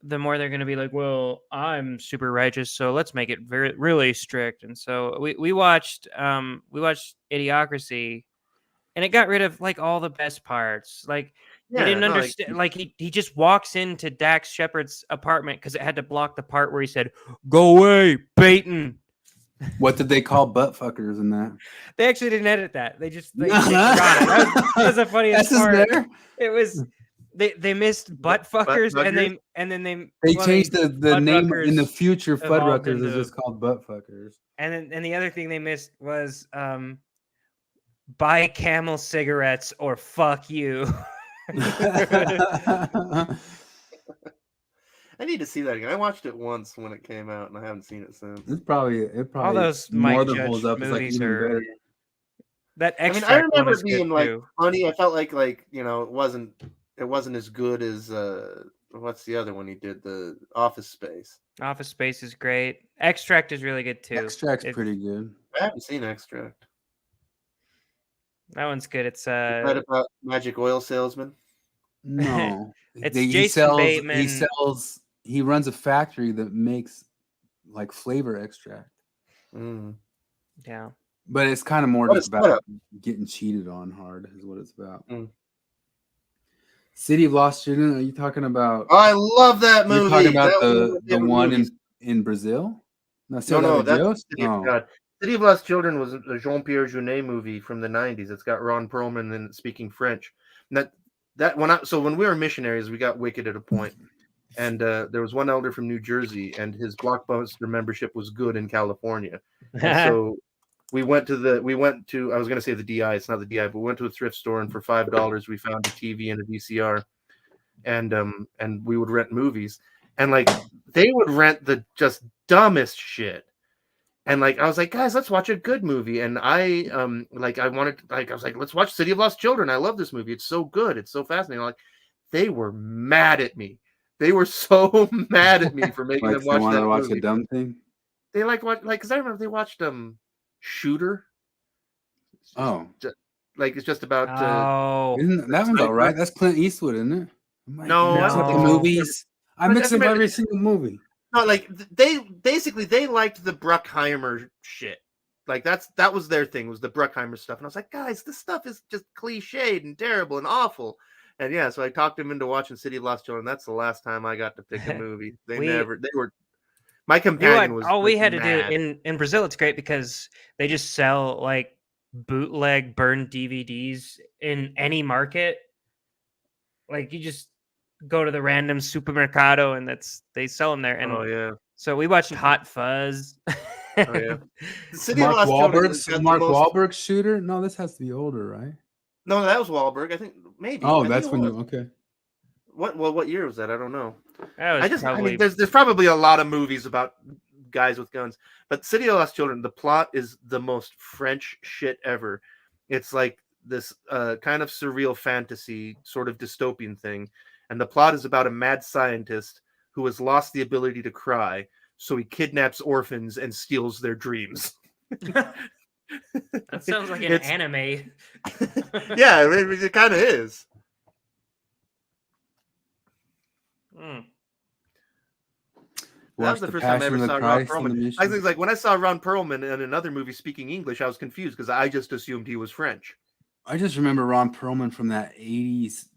the more they're going to be like, well, I'm super righteous, so let's make it really strict. And so we watched Idiocracy, and it got rid of like all the best parts. Like he didn't understand. Like he just walks into Dax Shepard's apartment because it had to block the part where he said, "Go away, Peyton." What did they call butt fuckers in that? They actually didn't edit that. They just forgot it. That was the funniest part. It was they missed butt fuckers, and then they changed the name in the future. Fuddruckers is just called butt fuckers. And the other thing they missed was buy Camel cigarettes or fuck you. I need to see that again. I watched it once when it came out, and I haven't seen it since. It probably all those more than holds up. Movies like are that extra. I remember it being like funny. I felt like it wasn't as good as what's the other one he did, the Office Space. Office Space is great. Extract is really good too. Extract's pretty good. I haven't seen Extract. That one's good. It's read about Magic Oil Salesman. No, it's Jason Bateman. He runs a factory that makes like flavor extract. Mm. Yeah, But it's kind of more What just a setup. about getting cheated on hard is what it's about. Mm. City of Lost Children. Are you talking about? I love that movie. You're talking about That was one of my the favorite one movies. in Brazil? No, Ciudad de that's Dios? City of No. God. City of Lost Children was a Jean-Pierre Jeunet movie from the 90s. It's got Ron Perlman and speaking French. And when we were missionaries, we got wicked at a point. And there was one elder from New Jersey, and his Blockbuster membership was good in California. And so we went to I was going to say the DI, it's not the DI, but we went to a thrift store, and for $5 we found a TV and a VCR, and we would rent movies, and like they would rent the just dumbest shit. And like I was like, guys, let's watch a good movie. And I was like, let's watch City of Lost Children. I love this movie. It's so good. It's so fascinating. Like they were mad at me. They were so mad at me for making Like them they watch wanted that to watch movie. a dumb thing? They because I remember they watched Shooter. Oh. It's just about That one's all right. That's Clint Eastwood, isn't it? No, mix up the movies. I mix up every single movie. No, like they liked the Bruckheimer shit. Like that was their thing, was the Bruckheimer stuff. And I was like, guys, this stuff is just cliched and terrible and awful. And yeah, so I talked him into watching City of Lost Children. That's the last time I got to pick a movie. They were my companion was all we had mad. to do in Brazil. It's great because they just sell like bootleg burned DVDs in any market. Like you just go to the random supermercado and they sell them there. And oh yeah, so we watched Hot Fuzz. oh yeah. Mark Wahlberg's Shooter. No, this has to be older, right? No, that was Wahlberg. I think maybe. Oh, that's when you okay. What year was that? I don't know. There's probably a lot of movies about guys with guns, but City of Lost Children, the plot is the most French shit ever. It's like this kind of surreal fantasy, sort of dystopian thing, and the plot is about a mad scientist who has lost the ability to cry, so he kidnaps orphans and steals their dreams. That sounds like an anime. Yeah, it kind of is. That was the first time I ever saw Ron Perlman. I think like when I saw Ron Perlman in another movie speaking English, I was confused because I just assumed he was French. I just remember Ron Perlman from that 80s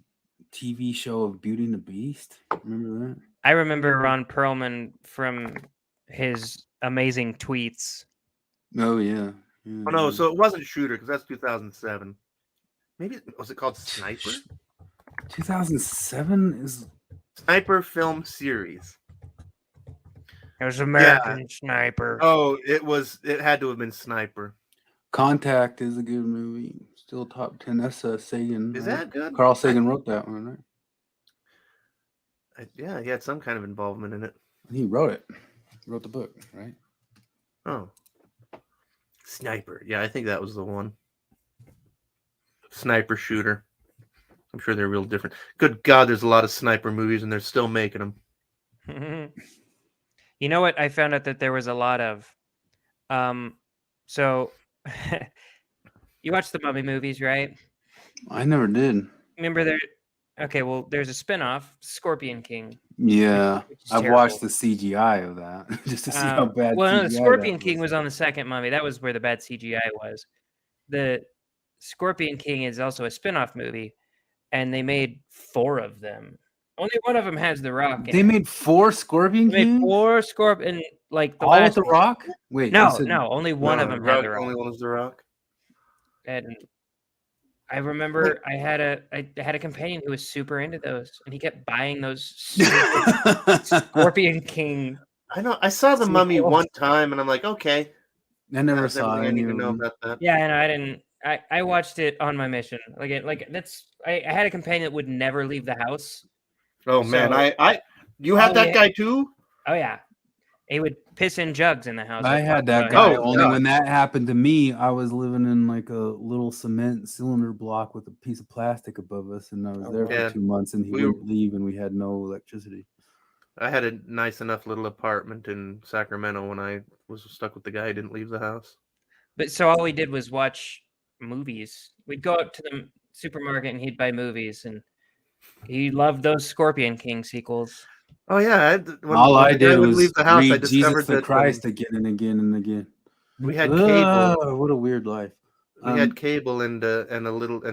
TV show of Beauty and the Beast. Remember that? I remember Ron Perlman from his amazing tweets. Oh, yeah. Oh, no, so it wasn't Shooter because that's 2007. Maybe, was it called Sniper? 2007 is... Sniper film series. It was American Sniper. Oh, it had to have been Sniper. Contact is a good movie. Still top 10. That's Sagan. Is that good? Carl Sagan wrote that one, right? Yeah, he had some kind of involvement in it. He wrote it. He wrote the book, right? Oh. Sniper. Yeah, I think that was the one. Sniper Shooter. I'm sure they're real different. Good God, there's a lot of sniper movies and they're still making them. You know what? I found out that there was a lot of... So, you watch the Mummy movies, right? I never did. Remember there... Okay, well, there's a spin-off, Scorpion King. Yeah, I've terrible. watched the CGI of that just to see how bad. Well, no, CGI the Scorpion that King was on the second Mummy. That was where the bad CGI was. The Scorpion King is also a spin-off movie, and they made 4 of them. Only one of them has The Rock. They made 4 Scorpion Kings? They made 4 Scorpion, like the all last with The Rock. Wait, no, only one of them had The Rock. Only one was The Rock. And I remember I had a companion who was super into those, and he kept buying those Scorpion King. I know. I saw the Mummy one time, and I'm like, okay. I never saw it. I didn't even know about that. Yeah, and I didn't. I watched it on my mission. I had a companion that would never leave the house. Oh man, you have that guy too? Oh yeah, he would piss in jugs in the house. I had that guy. Only when that happened to me, I was living in like a little cement cylinder block with a piece of plastic above us, and I was there for 2 months, and he wouldn't leave, and we had no electricity. I had a nice enough little apartment in Sacramento when I was stuck with the guy who didn't leave the house. But so all we did was watch movies. We'd go up to the supermarket and he'd buy movies, and he loved those Scorpion King sequels. Oh yeah, all I did was leave the house, read I discovered Jesus the Christ again and again and again. We had cable. What a weird life. We had cable and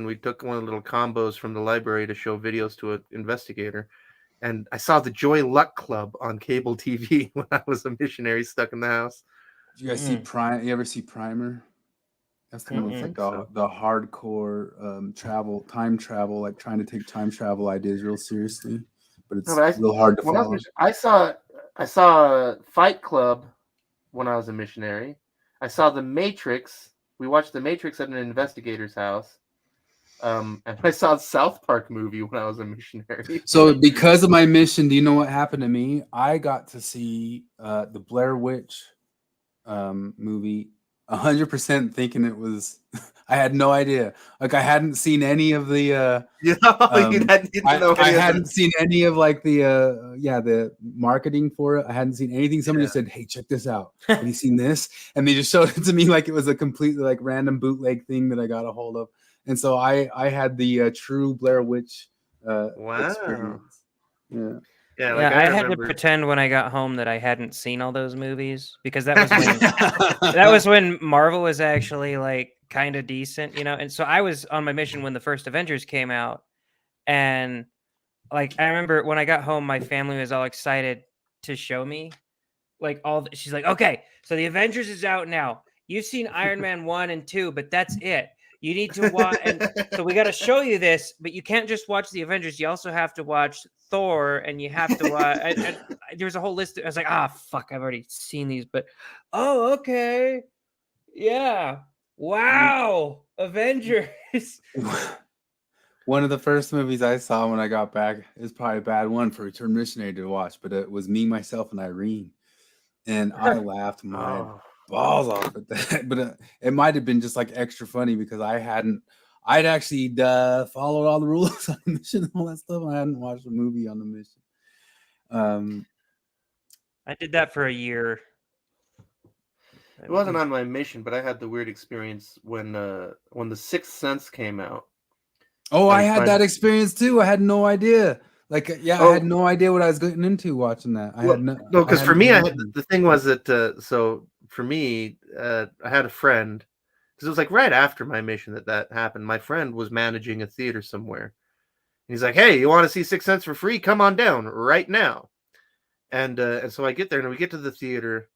we took one of the little combos from the library to show videos to an investigator. And I saw the Joy Luck Club on cable TV when I was a missionary stuck in the house. Did you guys see You ever see Primer? That's the one with like the hardcore time travel, like trying to take time travel ideas real seriously, but it's real hard to follow. I saw Fight Club when I was a missionary. I saw The Matrix. We watched The Matrix at an investigator's house. And I saw a South Park movie when I was a missionary. So because of my mission, do you know what happened to me? I got to see the Blair Witch movie 100% thinking it was I had no idea. Like I hadn't seen any of the I hadn't seen any of like the marketing for it. I hadn't seen anything. Somebody said, "Hey, check this out. Have you seen this?" And they just showed it to me like it was a completely like random bootleg thing that I got a hold of. And so I had the true Blair Witch experience. Yeah, I had to pretend when I got home that I hadn't seen all those movies because that was when that was when Marvel was actually like kind of decent, you know. And so I was on my mission when the first Avengers came out, and like I remember when I got home, my family was all excited to show me like she's like, "Okay, so the Avengers is out now. You've seen Iron Man 1 and 2, but that's it. You need to watch, and so we got to show you this, but you can't just watch the Avengers. You also have to watch Thor, and you have to watch." And there was a whole list. I was like, fuck, I've already seen these, but okay, yeah, wow, Avengers. One of the first movies I saw when I got back is probably a bad one for Return Missionary to watch, but it was Me, Myself, and Irene, and I laughed my balls off at that, but it might have been just like extra funny because I'd actually followed all the rules on the mission and all that stuff. I hadn't watched a movie on the mission. I did that for a year. It wasn't on my mission, but I had the weird experience when The Sixth Sense came out. Oh, I had that experience too. I had no idea. Like, I had no idea what I was getting into watching that. Because for me, the thing was that so for me, I had a friend because it was like right after my mission that happened. My friend was managing a theater somewhere. And he's like, "Hey, you want to see Sixth Sense for free? Come on down right now." And so I get there and we get to the theater,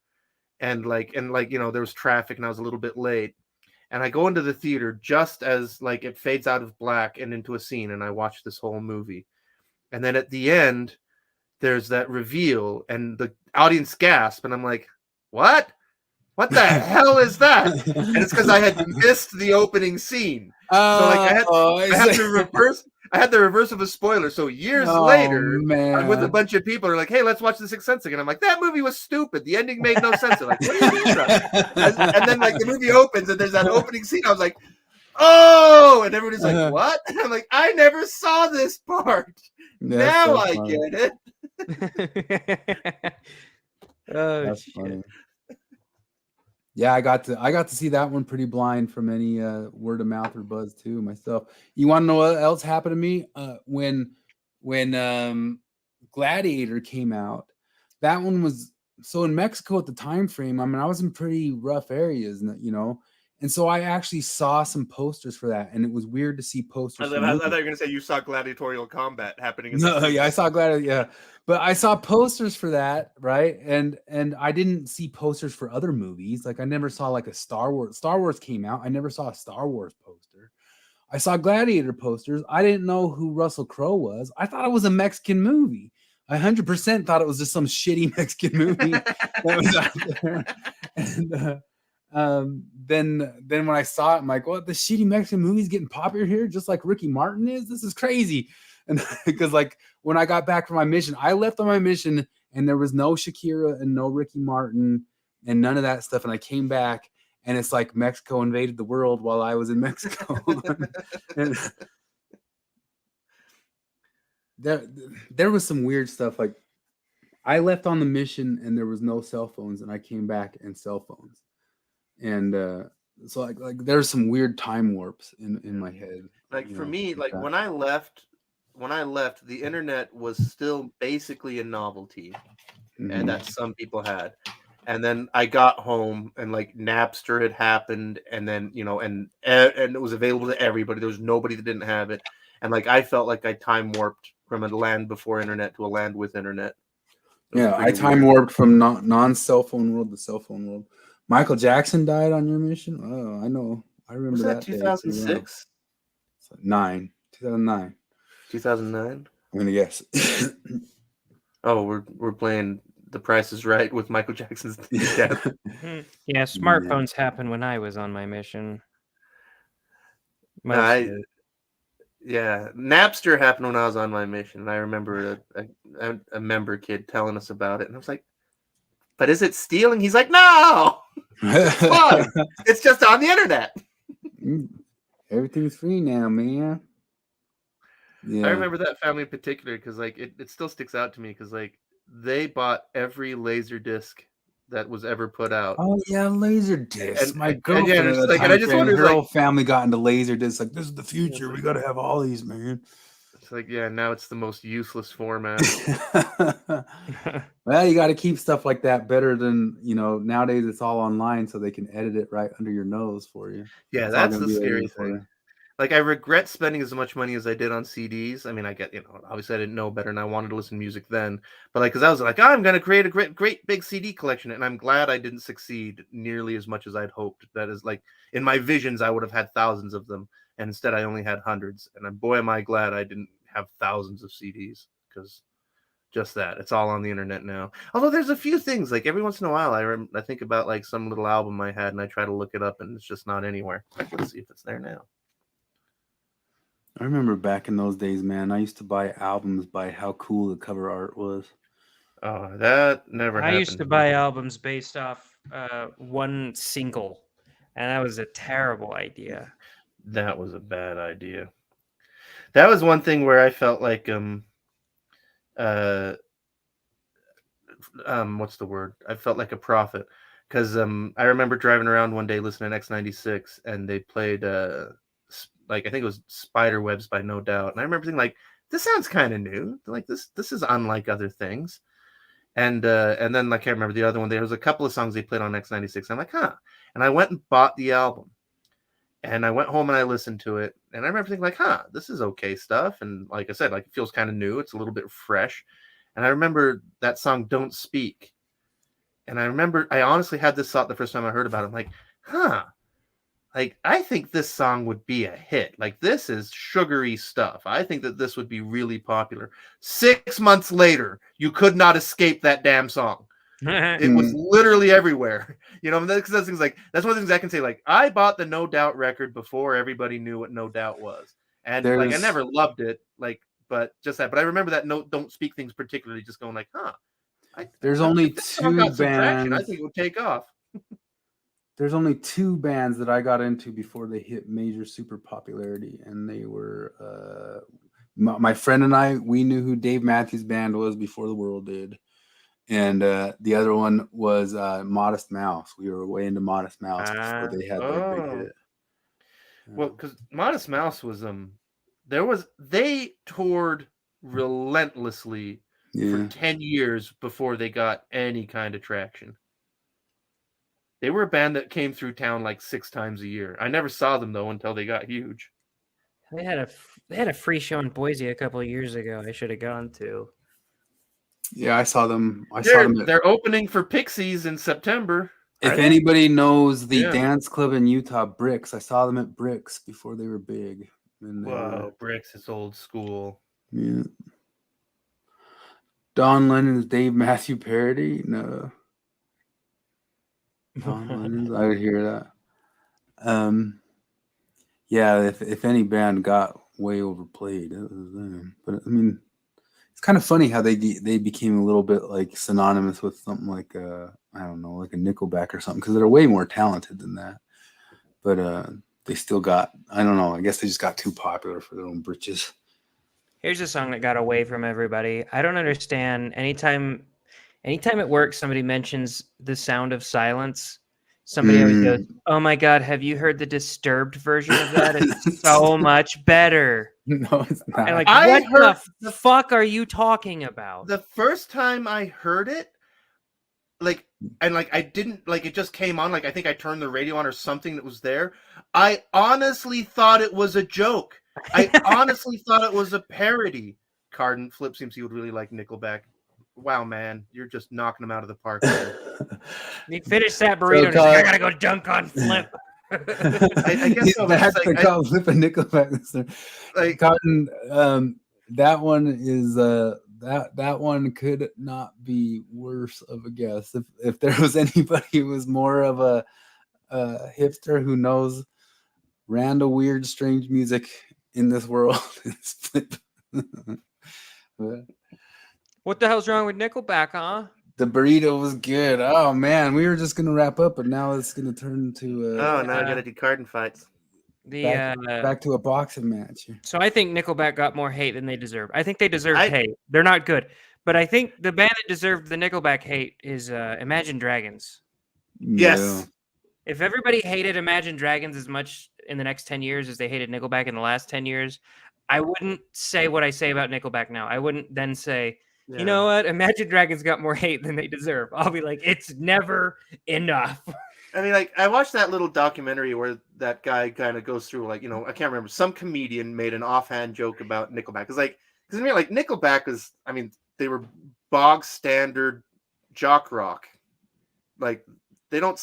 and you know there was traffic and I was a little bit late. And I go into the theater just as like it fades out of black and into a scene, and I watch this whole movie. And then at the end, there's that reveal, and the audience gasp, and I'm like, "What? What the hell is that?" And it's because I had missed the opening scene. So like I had the reverse of a spoiler. So years later, I'm with a bunch of people who are like, "Hey, let's watch The Sixth Sense again." I'm like, "That movie was stupid. The ending made no sense." They're like, "What are you doing?" And then like the movie opens and there's that opening scene. I was like, "Oh!" And everybody's like, "What?" And I'm like, "I never saw this part. Now I get it." That's funny. Yeah, I got to see that one pretty blind from any word of mouth or buzz too myself. You want to know what else happened to me? When Gladiator came out, that one was so in Mexico at the time frame. I mean, I was in pretty rough areas, you know, and so I actually saw some posters for that, and it was weird to see posters. I thought you were going to say you saw gladiatorial combat happening. I saw Gladiator, yeah, but I saw posters for that, right? And I didn't see posters for other movies. Like I never saw like a Star Wars. Star Wars came out. I never saw a Star Wars poster. I saw Gladiator posters. I didn't know who Russell Crowe was. I thought it was a Mexican movie. I 100% thought it was just some shitty Mexican movie that was out there. And then when I saw it, I'm like, "What? The shitty Mexican movie's getting popular here, just like Ricky Martin is? This is crazy." And because like when I got back from my mission, I left on my mission and there was no Shakira and no Ricky Martin and none of that stuff. And I came back and it's like Mexico invaded the world while I was in Mexico. And there was some weird stuff. Like I left on the mission and there was no cell phones, and I came back and cell phones. And so like there's some weird time warps in my head. Like for me, like when I left, the internet was still basically a novelty, and that some people had. And then I got home and like Napster had happened, and then and it was available to everybody. There was nobody that didn't have it, and like I felt like I time warped from a land before internet to a land with internet. Yeah, I time warped from non-cell phone world to cell phone world. Michael Jackson died on your mission. Oh, I know. I remember Was that that 2006? 2009. 2009. I'm gonna guess. Oh, we're playing The Price is Right with Michael Jackson's death. Yeah, smartphones happened when I was on my mission. Yeah, Napster happened when I was on my mission, and I remember a member kid telling us about it, and I was like, "But is it stealing?" He's like, "No, it's fine. It's just on the internet." Everything's free now, man. Yeah. I remember that family in particular because like it still sticks out to me because like they bought every laser disc that was ever put out. Oh yeah, laser discs. My girlfriend and I just wondered, her whole family got into laser discs. Like, this is the future. We got to have all these, man. It's like, yeah, now it's the most useless format. Well, you got to keep stuff like that better than nowadays. It's all online, so they can edit it right under your nose for you. Yeah, that's the scary thing. Like, I regret spending as much money as I did on CDs. I mean, I get, obviously I didn't know better and I wanted to listen to music then. But like, because I was like, I'm going to create a great big CD collection. And I'm glad I didn't succeed nearly as much as I'd hoped. That is like, in my visions, I would have had thousands of them. And instead, I only had hundreds. And boy, am I glad I didn't have thousands of CDs. Because just that, it's all on the internet now. Although there's a few things, like every once in a while, I think about like some little album I had and I try to look it up and it's just not anywhere. Like, let's see if it's there now. I remember back in those days, man, I used to buy albums by how cool the cover art was. Oh, that never happened. I used to buy albums based off one single, and that was a terrible idea. That was a bad idea. That was one thing where I felt like what's the word? I felt like a prophet because I remember driving around one day listening to X96 and they played like I think it was Spiderwebs by No Doubt, and I remember thinking like, this sounds kind of new. Like this is unlike other things. And then like I remember the other one. There was a couple of songs they played on X96. I'm like, huh. And I went and bought the album, and I went home and I listened to it, and I remember thinking like, huh, this is okay stuff. And like I said, like it feels kind of new. It's a little bit fresh. And I remember that song "Don't Speak," and I remember I honestly had this thought the first time I heard about it. I'm like, huh. Like, I think this song would be a hit. Like, this is sugary stuff. I think that this would be really popular. 6 months later, you could not escape that damn song. It was literally everywhere. That's things like that's one of the things I can say. Like, I bought the No Doubt record before everybody knew what No Doubt was, and like I never loved it. Like, but just that. But I remember that "Don't Speak" things particularly, just going like, huh. There's only two bands. I think it would take off. There's only two bands that I got into before they hit major super popularity, and they were my friend and I. We knew who Dave Matthews Band was before the world did, and the other one was Modest Mouse. We were way into Modest Mouse before they had their big hit. Well, because Modest Mouse was they toured relentlessly for 10 years before they got any kind of traction. They were a band that came through town like 6 times a year. I never saw them though until they got huge. They had a free show in Boise a couple of years ago. I should have gone to. Yeah, I saw them. They're opening for Pixies in September. If anybody knows the dance club in Utah, Bricks, I saw them at Bricks before they were big. Wow, Bricks is old school. Yeah. Don Lennon's Dave Matthew parody? No. I would hear that. Yeah, if any band got way overplayed, it was them. But I mean, it's kind of funny how they became a little bit like synonymous with something like I don't know, like a Nickelback or something, because they're way more talented than that. But they still got, I don't know, I guess they just got too popular for their own britches. Here's a song that got away from everybody. I don't understand. Anytime at work somebody mentions the sound of silence, somebody always goes, "Oh my God, have you heard the Disturbed version of that? It's so much better." No, it's not. And like, what the fuck are you talking about? The first time I heard it, like and like I didn't like it just came on. Like I think I turned the radio on or something that was there. I honestly thought it was a joke. I honestly thought it was a parody. Carden Flip seems he would really like Nickelback. Wow, man, you're just knocking them out of the park there. He finished that burrito and he's like, I gotta go dunk on Flip. I guess so, but That's it's the like, call Flip and Nickelback. like Cotton, that one is that one could not be worse of a guess. If there was anybody who was more of a hipster who knows random, weird, strange music in this world, it's Flip. What the hell's wrong with Nickelback, huh? The burrito was good. Oh man, we were just gonna wrap up, but now it's gonna turn to oh, now I gotta do Carden fights. back to a boxing match. So I think Nickelback got more hate than they deserve. I think they deserved I- hate. They're not good. But I think the band that deserved the Nickelback hate is Imagine Dragons. Yes. If everybody hated Imagine Dragons as much in the next 10 years as they hated Nickelback in the last 10 years, I wouldn't say what I say about Nickelback now. I wouldn't then say, you know what? Imagine Dragons got more hate than they deserve. I'll be like, it's never enough. I mean, like, I watched that little documentary where that guy kind of goes through, like, I can't remember. Some comedian made an offhand joke about Nickelback. Because I mean, like, Nickelback was, I mean, they were bog standard jock rock. Like, they don't,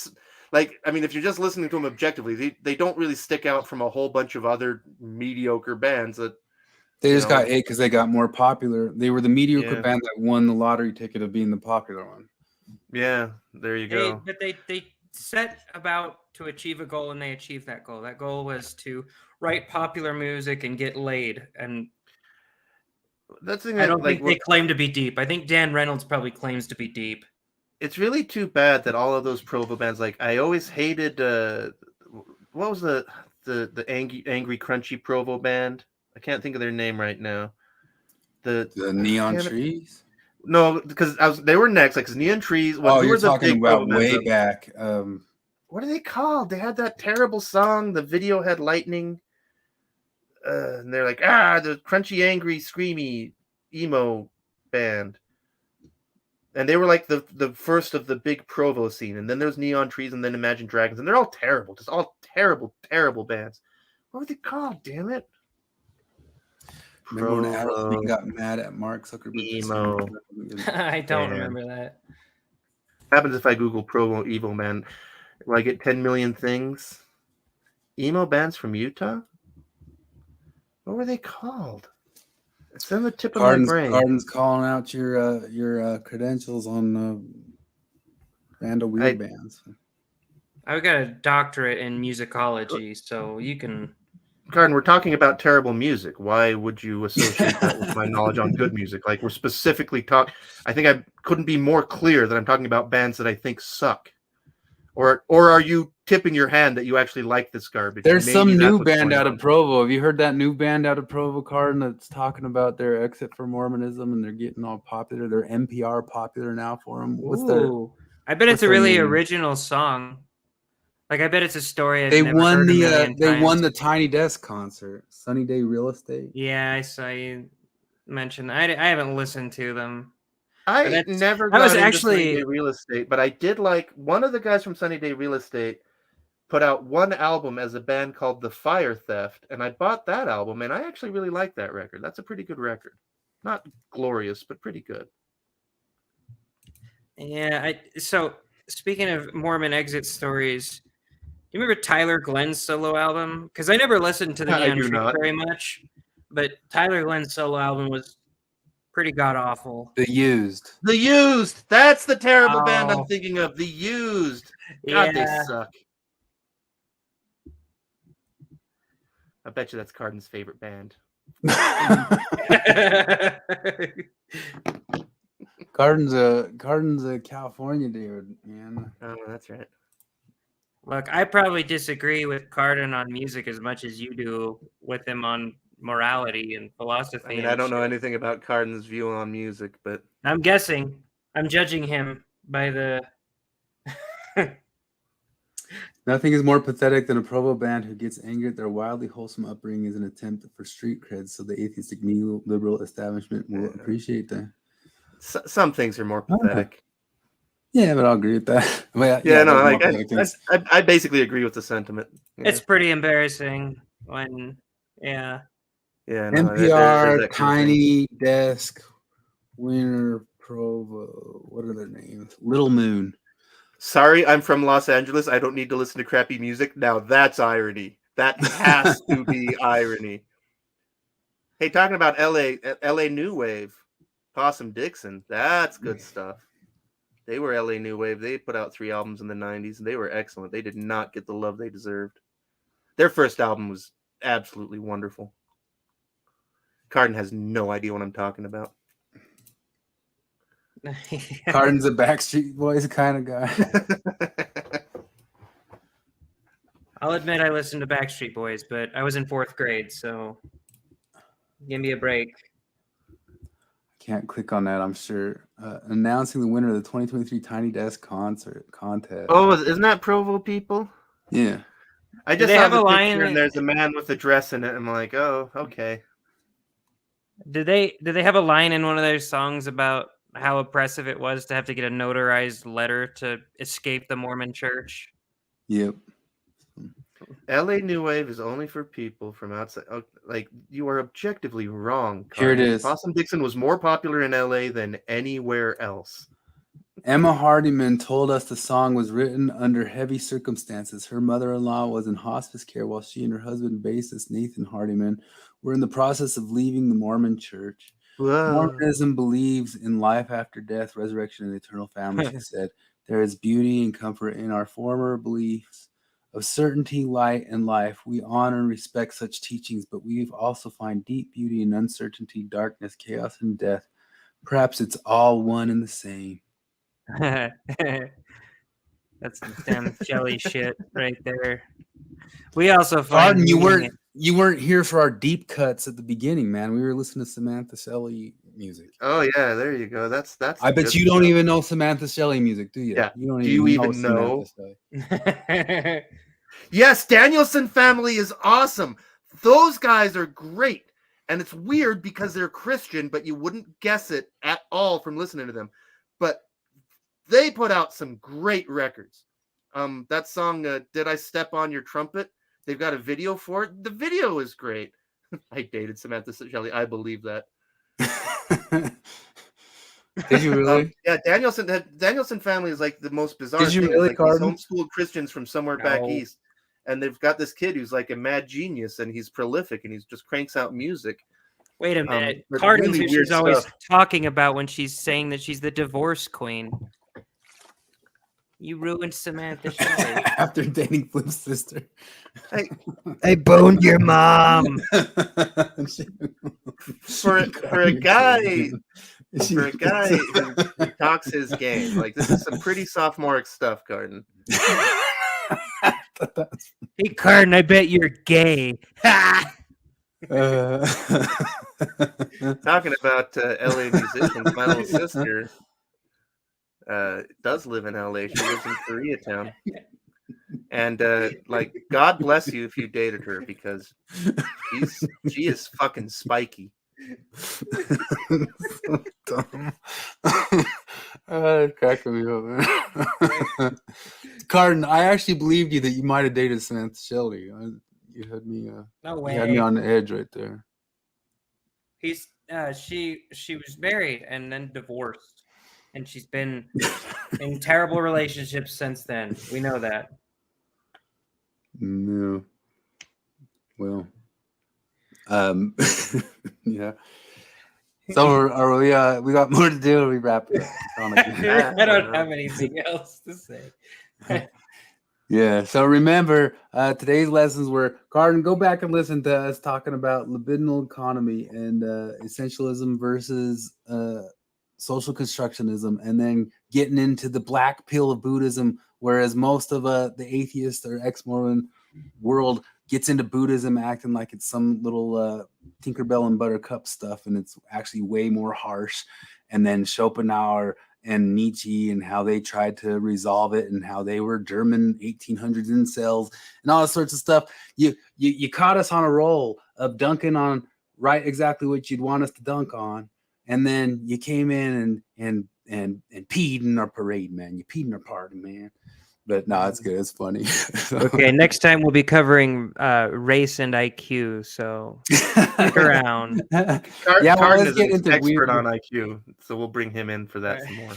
like, I mean, if you're just listening to them objectively, they don't really stick out from a whole bunch of other mediocre bands that. They just got hate because they got more popular. They were the mediocre Yeah. band that won the lottery ticket of being the popular one. Yeah, there you go. But they set about to achieve a goal and they achieved that goal. That goal was to write popular music and get laid. And That's the thing. I don't think they claim to be deep. I think Dan Reynolds probably claims to be deep. It's really too bad that all of those Provo bands, like I always hated what was the angry crunchy Provo band? I can't think of their name right now. The Neon Trees? No, because they were next, like Neon Trees. Oh, you're talking about way back. What are they called? They had that terrible song. The video had lightning. And they're like, the crunchy, angry, screamy, emo band. And they were like the first of the big Provo scene. And then there's Neon Trees and then Imagine Dragons. And they're all terrible. Just all terrible, terrible bands. What were they called? Damn it. Remember when Aerosmith got mad at Mark Zuckerberg? Emo. I don't remember that. What happens if I Google Provo Evo, man? Will I get 10 million things? Emo bands from Utah? What were they called? It's on the tip of my brain. Garden's calling out your credentials on random weird bands. I've got a doctorate in musicology, so you can. Garden, we're talking about terrible music. Why would you associate that with my knowledge on good music? Like we're specifically talking. I think I couldn't be more clear that I'm talking about bands that I think suck. Or are you tipping your hand that you actually like this garbage? There's Maybe some new what's band going out on. of Provo. Have you heard that new band out of Provo, Carden, that's talking about their exit from Mormonism and they're getting all popular? They're NPR popular now for them. I bet it's a their really name? original song. Like I bet it's a story. They won the Tiny Desk concert, Sunny Day Real Estate. Yeah, I saw you mention that. I haven't listened to them. I never got into Sunny Day Real Estate, but I did like one of the guys from Sunny Day Real Estate put out one album as a band called The Fire Theft, and I bought that album, and I actually really like that record. That's a pretty good record. Not glorious, but pretty good. Yeah, so speaking of Mormon exit stories, do you remember Tyler Glenn's solo album? Because I never listened to the Neon Trees very much, but Tyler Glenn's solo album was pretty god awful. The Used. That's the terrible band I'm thinking of. The Used. God, they suck. I bet you that's Carden's favorite band. Carden's a California dude, man. Oh, that's right. Look, I probably disagree with Carden on music as much as you do with him on morality and philosophy. I mean, I don't know anything about Carden's view on music, but I'm guessing. I'm judging him by the. Nothing is more pathetic than a Provo band who gets angry at their wildly wholesome upbringing as an attempt for street cred, so the atheistic neoliberal establishment will appreciate that. Some things are more pathetic. Yeah, but I'll agree with that. But Yeah, no, there's like multiple things. I basically agree with the sentiment. Yeah, It's pretty embarrassing when, yeah. yeah, no, there's NPR, that kind of thing. Tiny Desk, Winter Provo. What are their names? Little Moon. Sorry, I'm from Los Angeles. I don't need to listen to crappy music. Now that's irony. That has to be irony. Hey, talking about LA New Wave, Possum Dixon. That's good stuff. They were LA New Wave. They put out 3 albums in the 90s, and they were excellent. They did not get the love they deserved. Their first album was absolutely wonderful. Carden has no idea what I'm talking about. Carden's a Backstreet Boys kind of guy. I'll admit I listened to Backstreet Boys, but I was in 4th grade, so give me a break. Can't click on that, I'm sure. Announcing the winner of the 2023 Tiny Desk concert contest. Oh, isn't that Provo people? Yeah. I Do just they saw have the a line picture, in- and there's a man with a dress in it. I'm like, oh, okay. Did they have a line in one of their songs about how oppressive it was to have to get a notarized letter to escape the Mormon church? Yep. LA New Wave is only for people from outside. Oh, like, you are objectively wrong. Here it Carden. is. Possum Dixon was more popular in LA than anywhere else. Emma Hardiman told us the song was written under heavy circumstances. Her mother-in-law was in hospice care while she and her husband, bassist Nathan Hardiman, were in the process of leaving the Mormon church. Whoa. Mormonism believes in life after death, resurrection, and eternal family, she said. There is beauty and comfort in our former beliefs of certainty, light, and life. We honor and respect such teachings, but we also find deep beauty in uncertainty, darkness, chaos, and death. Perhaps it's all one and the same. That's some Sam Shelley shit right there. We also find Pardon, you meaning weren't here for our deep cuts at the beginning, man. We were listening to Samantha Shelley music. Oh yeah, there you go. That's. I bet good you don't stuff. even know Samantha Shelley music, do you? Yeah. You don't Do you even Samantha know? Shelley. Yes, Danielson family is awesome. Those guys are great. And it's weird because they're Christian, but you wouldn't guess it at all from listening to them. But they put out some great records. That song, Did I Step on Your Trumpet? They've got a video for it. The video is great. I dated Samantha Shelley. I believe that. Did you really? Yeah, Danielson family is like the most bizarre Did you thing. really, It's like these Carden? homeschooled Christians from somewhere back No. east. And they've got this kid who's like a mad genius, and he's prolific, and he's just cranks out music. Wait a minute. but Carden's really who weird she's always stuff. talking about when she's saying that she's the divorce queen. You ruined Samantha Shelley. After dating Flip's sister. I boned your mom. For a guy who talks his game, like this is some pretty sophomoric stuff, Carden. Hey, Carden, I bet you're gay. Talking about LA musicians, my little sister does live in LA. She lives in Koreatown. And like, God bless you if you dated her, because she is fucking spiky. So dumb. It's cracking me up, man. Carden, I actually believed you that you might have dated Samantha Shelley. You had me. No You had me way. on the edge right there. He's she was married and then divorced, and she's been in terrible relationships since then. We know that. No. Well. Yeah. So are we? We got more to do. Or we wrap it up? I don't have anything else to say. Yeah. So remember, today's lessons were, Carden, go back and listen to us talking about libidinal economy and essentialism versus social constructionism, and then getting into the black pill of Buddhism, whereas most of the atheist or ex-Mormon world gets into Buddhism acting like it's some little Tinkerbell and Buttercup stuff, and it's actually way more harsh. And then Schopenhauer and Nietzsche and how they tried to resolve it, and how they were German 1800s incels and all sorts of stuff. You caught us on a roll of dunking on right exactly what you'd want us to dunk on, and then you came in and peed in our parade, man. You peed in our party, man. But no, it's good. It's funny. Okay, next time we'll be covering race and IQ. So stick around. Yeah, Cardin let's is get an into expert weird. on IQ, so we'll bring him in for that some more.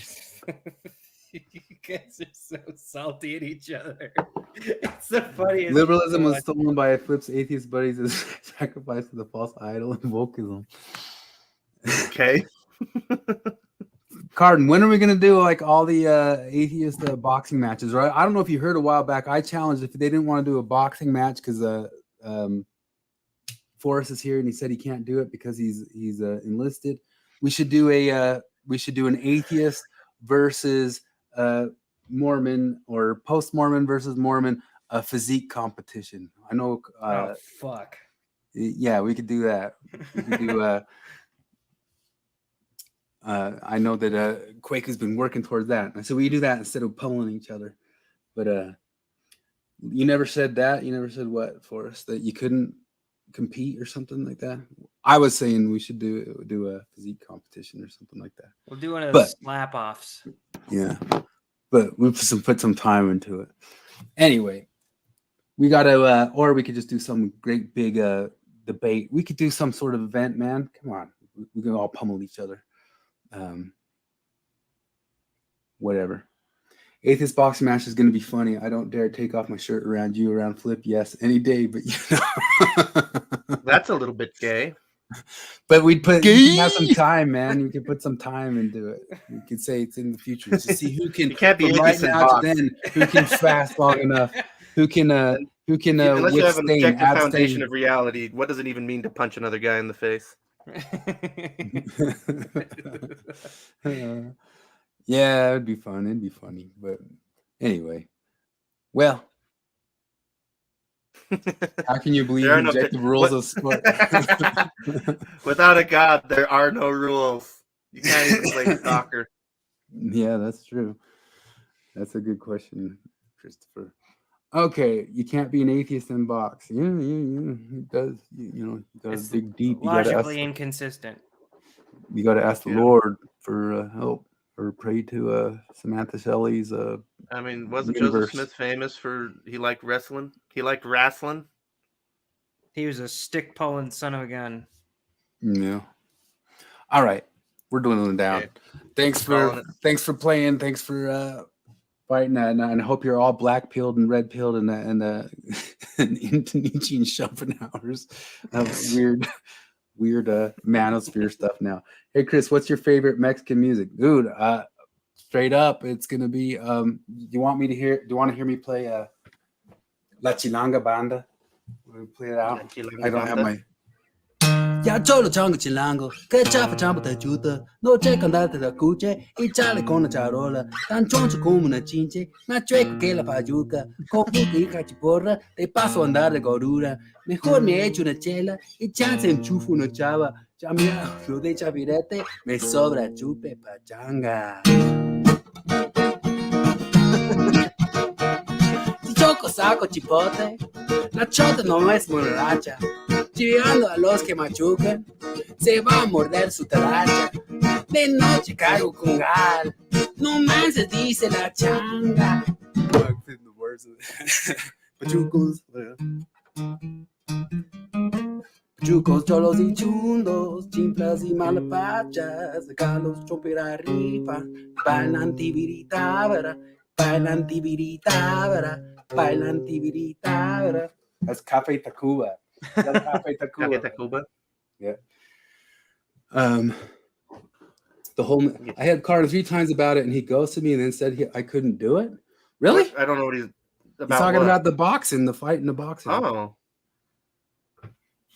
You guys are so salty at each other. It's the funniest. Liberalism was stolen by Flip's atheist buddies as sacrifice to the false idol and wokeism. Okay. Cardin, when are we gonna do like all the atheist boxing matches? Right? I don't know if you heard a while back. I challenged if they didn't want to do a boxing match because Forrest is here and he said he can't do it because he's enlisted. We should do an atheist versus Mormon or post-Mormon versus Mormon physique competition. I know. Oh fuck. Yeah, we could do that. We could do. I know that Quake has been working towards that. So we do that instead of pummeling each other. But you never said that. You never said what, Forrest? That you couldn't compete or something like that. I was saying we should do a physique competition or something like that. We'll do one of those slap offs. Yeah, but we put some time into it. Anyway, we gotta, or we could just do some great big debate. We could do some sort of event, man. Come on, we can all pummel each other. Whatever. Atheist boxing match is going to be funny. I don't dare take off my shirt around you, around Flip. Yes, any day, but you know. That's a little bit gay. But we'd have some time, man. We could put some time into it. We could say it's in the future to see who can. You can't be from right innocent now box. to then. Who can fast long enough? Who can Unless you have an withstand, objective foundation abstain. of reality, what does it even mean to punch another guy in the face? Yeah, it'd be fun. It'd be funny. But anyway, well, how can you believe There are in no- objective rules of sport? Without a god, there are no rules. You can't even play soccer. Yeah, that's true. That's a good question, Christopher. Okay, you can't be an atheist in box. Yeah. It does. You got to dig deep. You got to ask. Logically inconsistent. You got to ask the Yeah. Lord for help, or pray to Samantha Shelley's. I mean, wasn't Universe. Joseph Smith famous for he liked wrestling? He liked wrestling. He was a stick pulling son of a gun. Yeah. All right, we're dwindling down. Okay. Thanks Calling for playing. Thanks for fighting, and I hope you're all black pilled and red pilled and into Nietzsche and Schopenhauer's weird manosphere stuff now. Hey Chris, what's your favorite Mexican music? Dude, straight up, it's gonna be do you want to hear me play La Chilanga Banda? We'll play it out. I don't have my Ya cholo chongo chilango, que chapa champa te chuta, no che candate da cuche, y chale con la charola, tan choncho como una chinche, más chueco que la payuca, con puta y cachiporra, te paso a andar de gorura, mejor me echo una chela, y chance enchufo una chava, ya mira, lo de chavirete, me sobra chupe pachanga. Si choco saco chipote, la chota no es borracha. Llegando a los que machucan, se va a morder su talacha. De noche caigo con gal, no más se dice la changa. Pachucos, pachucos, cholos y chundos, chimplas y malapachas, acá los chomper arriba, bailan tibiritábara, bailan tibiritábara, bailan tibiritábara. That's Café Tacuba. That's Café Tacuba. Café Tacuba. Yeah. The whole I had Carter 3 times about it, and he ghosted me, and then said I couldn't do it. Really? I don't know what he's about. He's talking what? about the boxing, the fight in the boxing. Oh,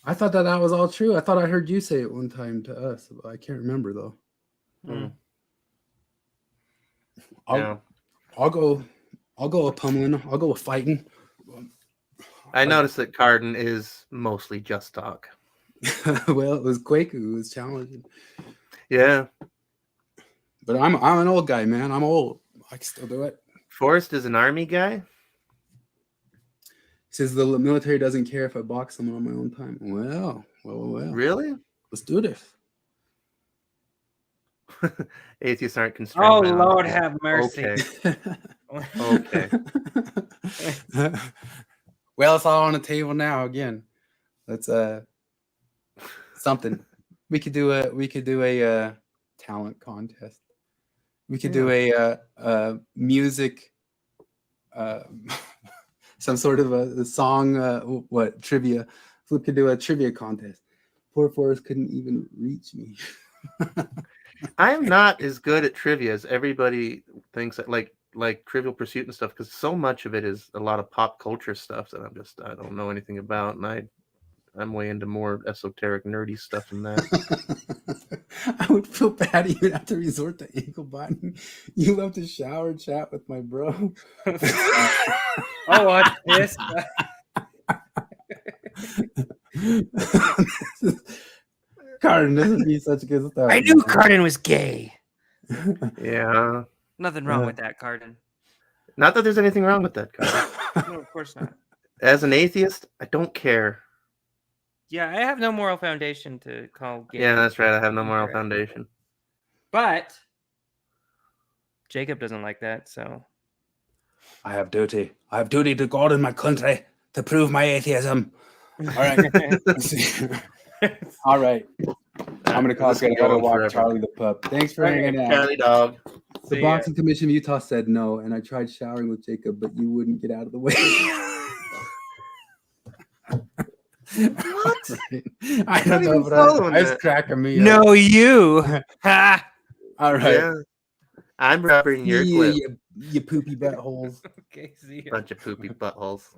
I thought that was all true. I thought I heard you say it one time to us. I can't remember though. Hmm. I'll go with pummeling. I'll go with fighting. I noticed that Cardin is mostly just talk. Well, it was Quake who was challenging. Yeah, But I'm an old guy, man. I'm old. I can still do it. Forrest is an army guy. He says the military doesn't care if I box someone on my own time. Well. Really? Let's do this. Atheists aren't Oh constrained. by Lord, religion. have mercy. Okay. Well, it's all on the table now. Again, let's something. We could do a talent contest. We could do a music, some sort of a song. Trivia? We could do a trivia contest. Poor Forrest couldn't even reach me. I am not as good at trivia as everybody thinks. Like Trivial Pursuit and stuff, because so much of it is a lot of pop culture stuff that I don't know anything about, and I'm way into more esoteric, nerdy stuff than that. I would feel bad you would have to resort to ankle biting. You love to shower and chat with my bro. Oh, what's this? Carden, this would be such good stuff. I knew Carden was gay. Yeah. Nothing wrong with that, Carden. Not that there's anything wrong with that, Carden. No, of course not. As an atheist, I don't care. Yeah, I have no moral foundation to call gay. Yeah, that's right. I have no moral foundation. But Jacob doesn't like that, so. I have duty. I have duty to God and my country to prove my atheism. All right. All right. I'm gonna call it. I gotta walk Charlie the pup. Thanks for hanging out. Charlie dog. The Boxing Commission of Utah said no, and I tried showering with Jacob, but you wouldn't get out of the way. What? I don't know, but I was cracking me up. No, you. Ha! All right. Yeah. I'm rubbing your clip. You poopy buttholes. Okay, see ya. Bunch of poopy buttholes.